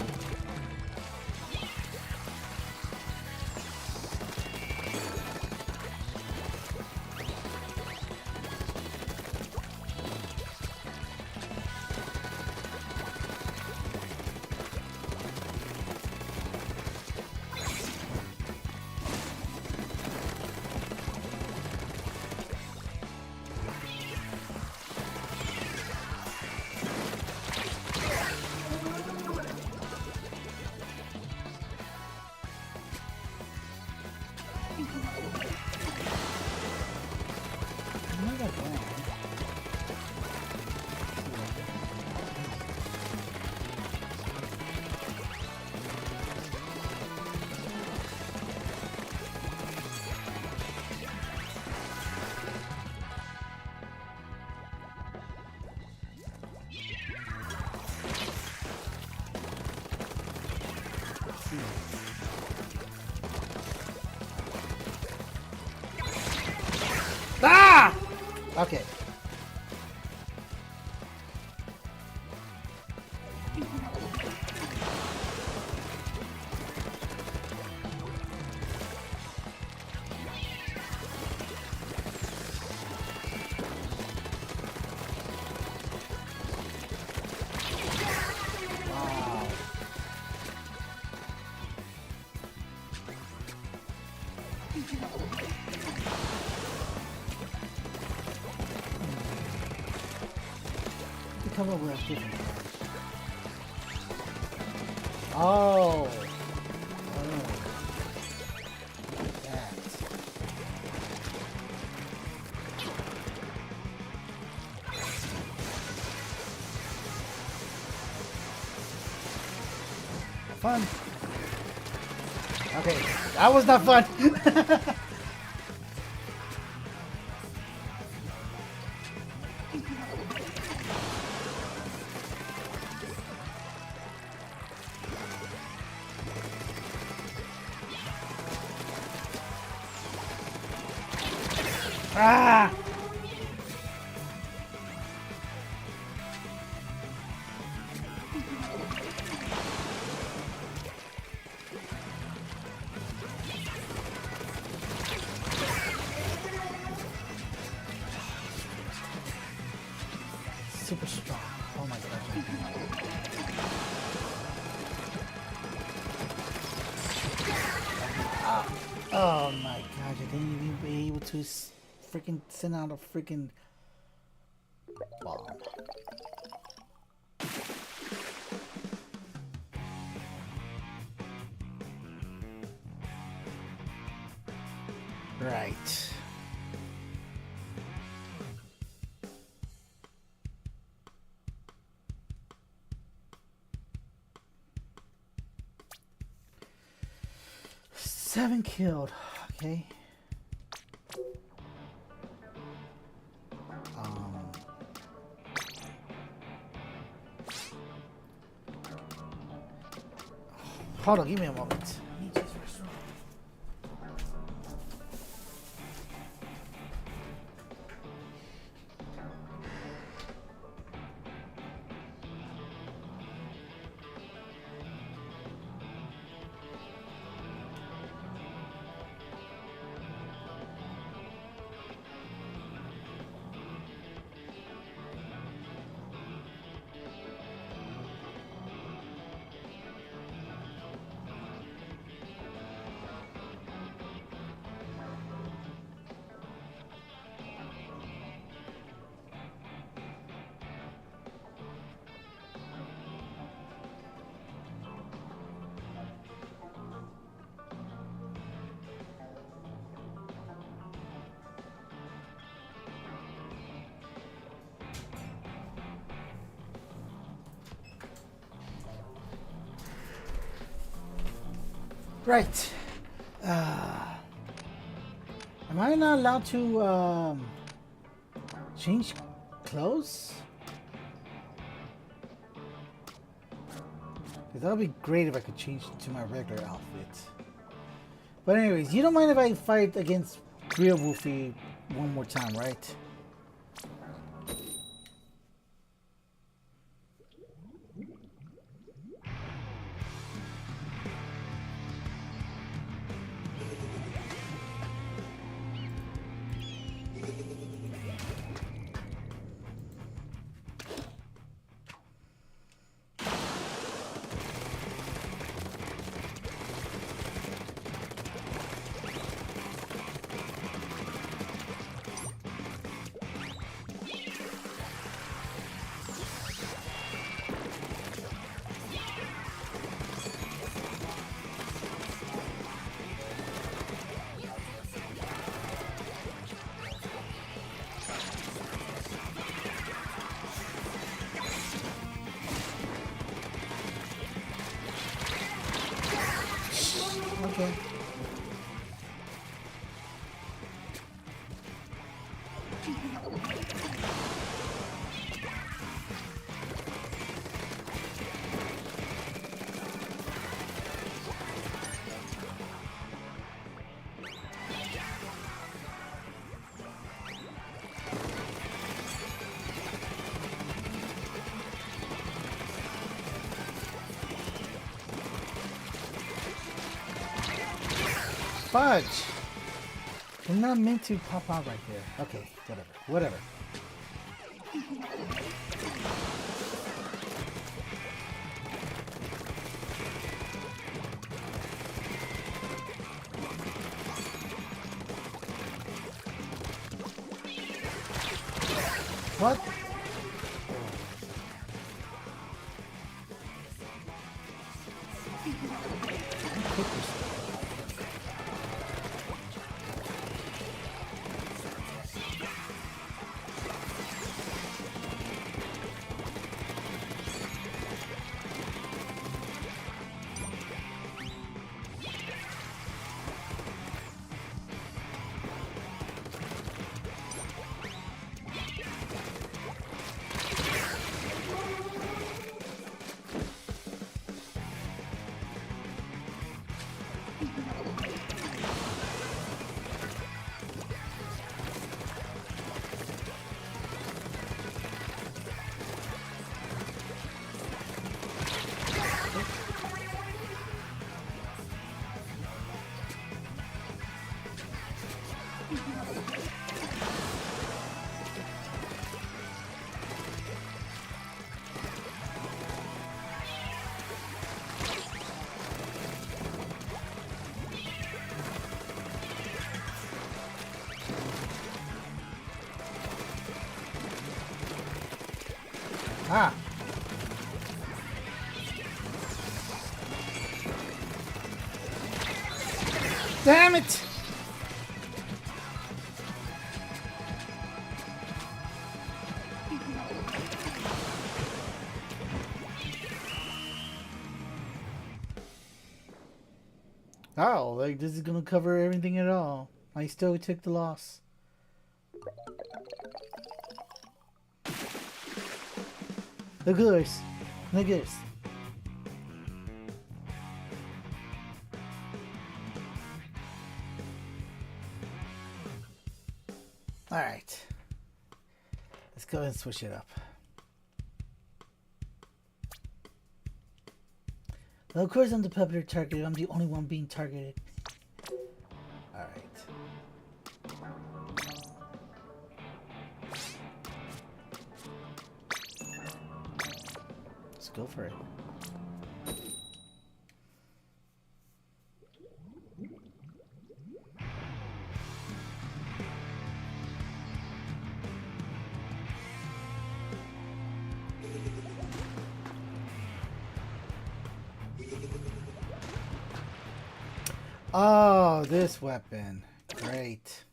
Not that bad. Ah! Okay. Wow. Come up with different ones. Oh. Oh. That. Fun. Okay, that was not fun. Ah! Super strong. Oh my god. Oh my god, you didn't even be able to freaking send out a freaking bomb. Right. Seven killed. Okay. Hold on, give me a moment. Right. Am I not allowed to change clothes? Because that would be great if I could change to my regular outfit. But anyways, you don't mind if I fight against real Wolfie one more time, right? Okay. Fudge! They're not meant to pop out right there. Okay, whatever. Whatever. What? Ah! Damn it! Oh, like this is gonna cover everything at all. I still took the loss. Look at this. Look at this. Alright. Let's go ahead and switch it up. Well, of course I'm the puppeteer targeted. I'm the only one being targeted. Alright. Let's go for it. Oh, this weapon. Great.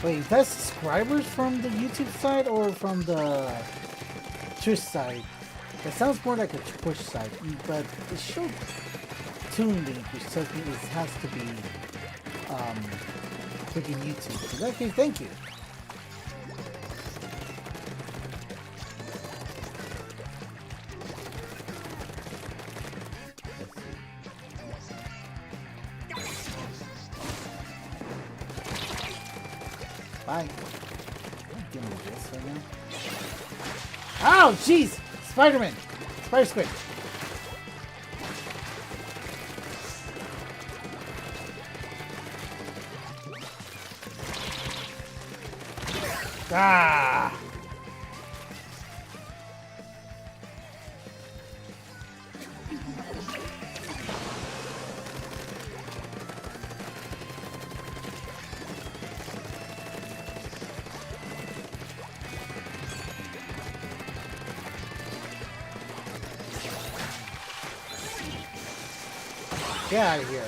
Wait, is that subscribers from the YouTube side or from the Twitch side? It sounds more like a Twitch side, but it showed Toon Link, which tells me it has to be freaking YouTube. In that case, thank you. Bye. Don't give me this right now. Ow, jeez! Spider-Man! Spider-Squid! Ah! Get out of here.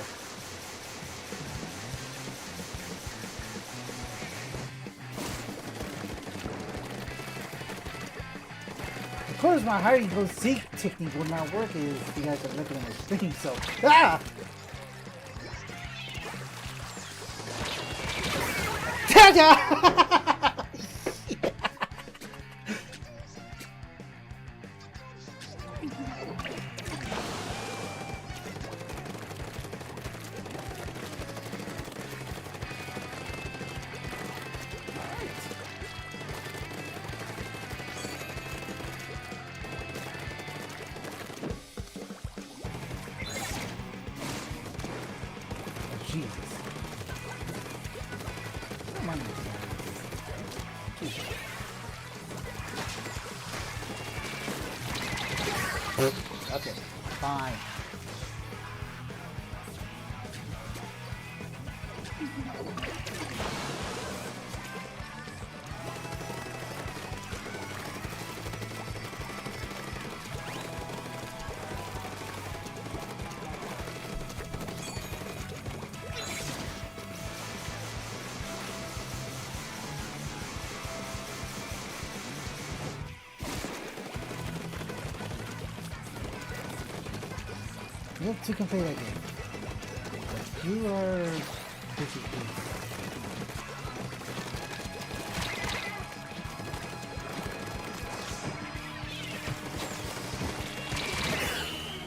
Of course, my hide and go seek technique will not work if you guys are looking at my stream, so. Ah! Ta-da! Jesus. Come on, Jesus. Okay, fine. You have two can play that game. But you are busy.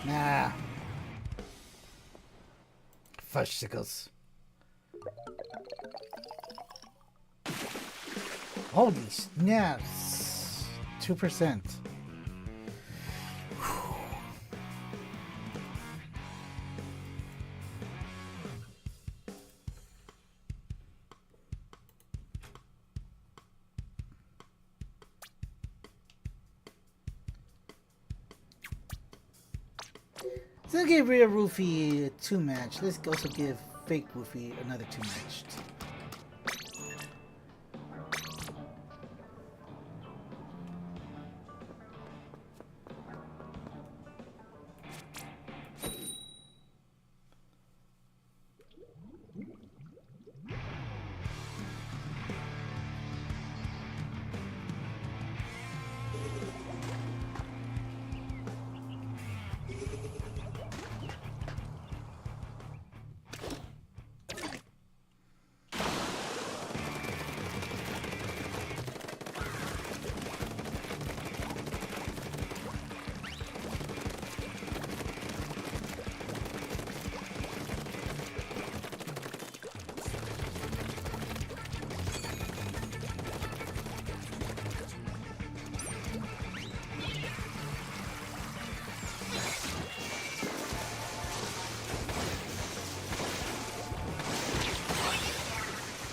Nah. Fudgesicles. Holy snaps. 2%. So I'll give Real Roofy a 2-match. Let's also give Fake Roofy another 2-match.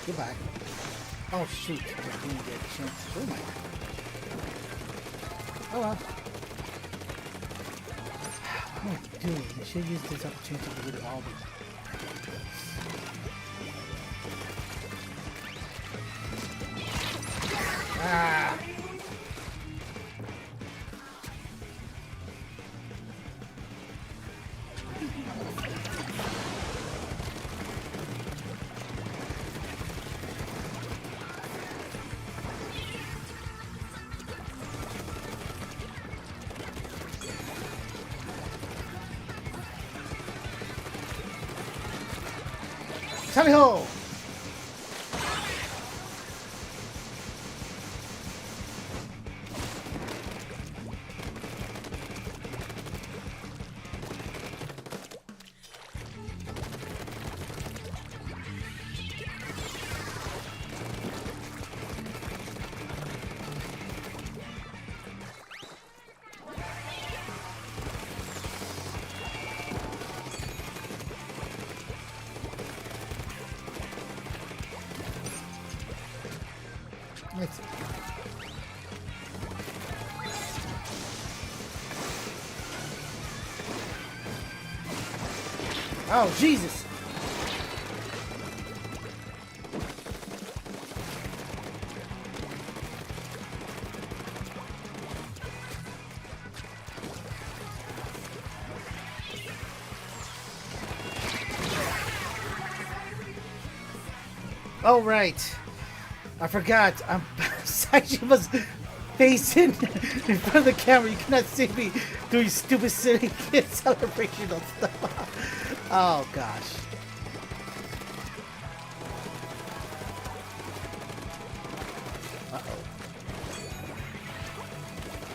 Goodbye. Oh shoot, I didn't get a chance to show my. Oh well. Oh dude, I should use this opportunity to get all these. Ah! Tally ho! Let's... Oh, Jesus! Oh, right. I forgot. I'm Saiji was facing in front of the camera. You cannot see me doing stupid silly kid celebrational stuff. Oh gosh. Uh-oh.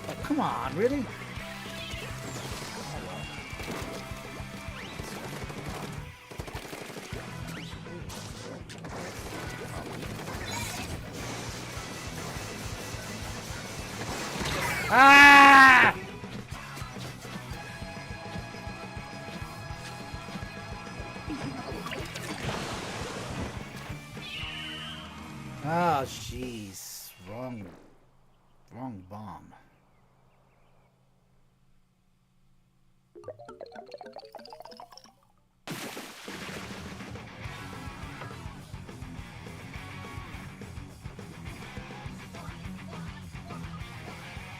Oh, come on, really? Ah! Oh, jeez. Wrong bomb.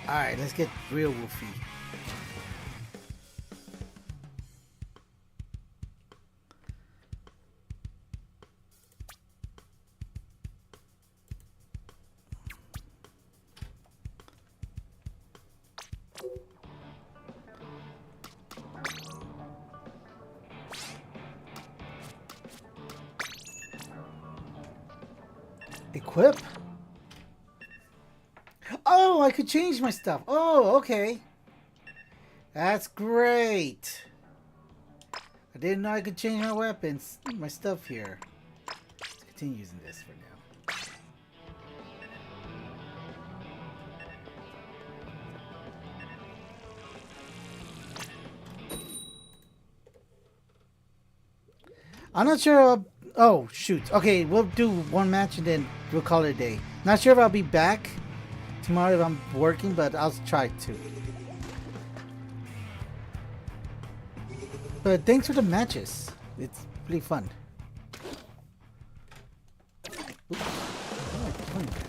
Alright, let's get real woofy. Equip? Oh, I could change my stuff. Oh, okay. That's great. I didn't know I could change my weapons, my stuff here. Let's continue using this for now. I'm not sure. Oh, shoot. Okay, we'll do one match and then we'll call it a day. Not sure if I'll be back tomorrow if I'm working, but I'll try to. But thanks for the matches. It's pretty fun. Oops. Why am I doing that?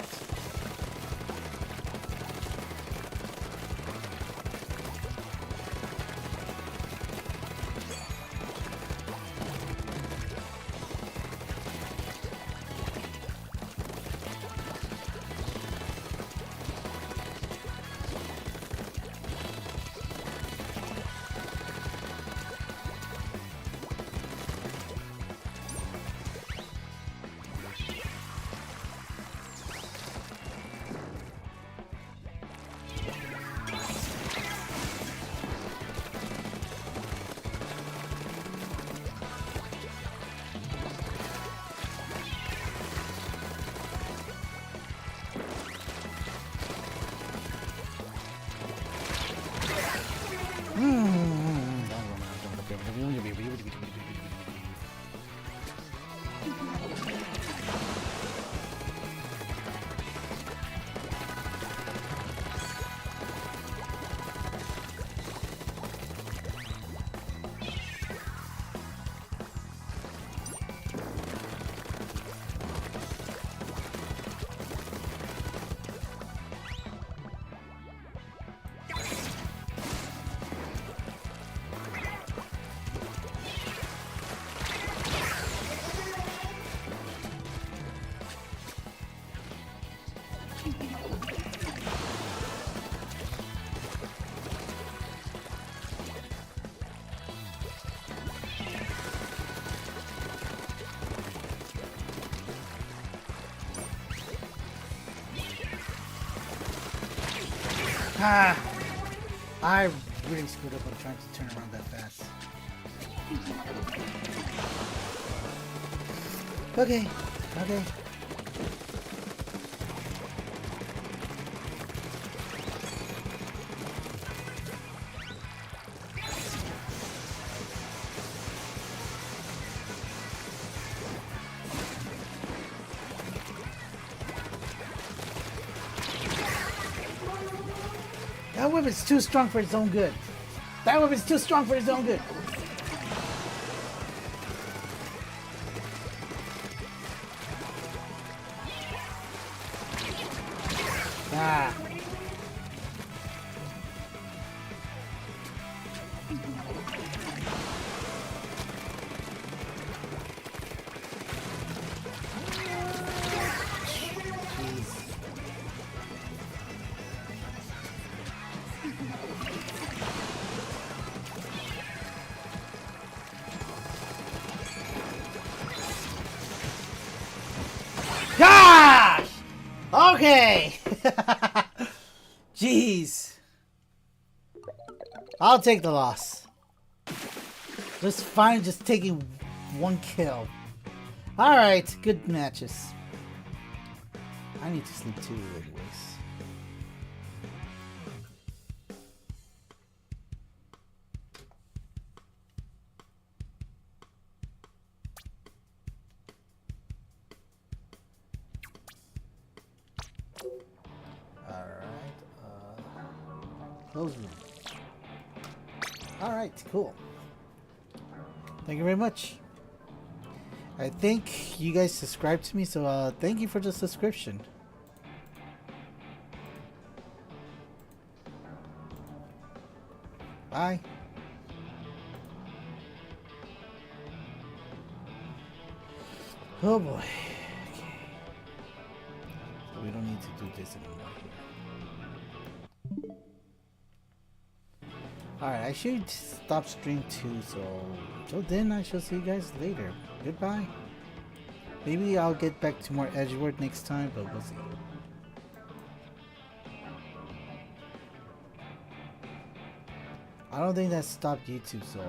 Ah, I really screwed up on trying to turn around that fast. Okay, okay. That weapon's too strong for its own good. That weapon's too strong for its own good. Ah. Gosh! Okay! Jeez. I'll take the loss. Just fine just taking one kill. Alright, good matches. I need to sleep too, anyways. Close room. Alright, cool. Thank you very much. I think you guys subscribed to me, so thank you for the subscription. Bye. Oh boy. Okay. So we don't need to do this anymore here. Alright, I should stop stream too, so till then I shall see you guys later. Goodbye. Maybe I'll get back to more Edgeworth next time, but we'll see. I don't think that stopped YouTube, so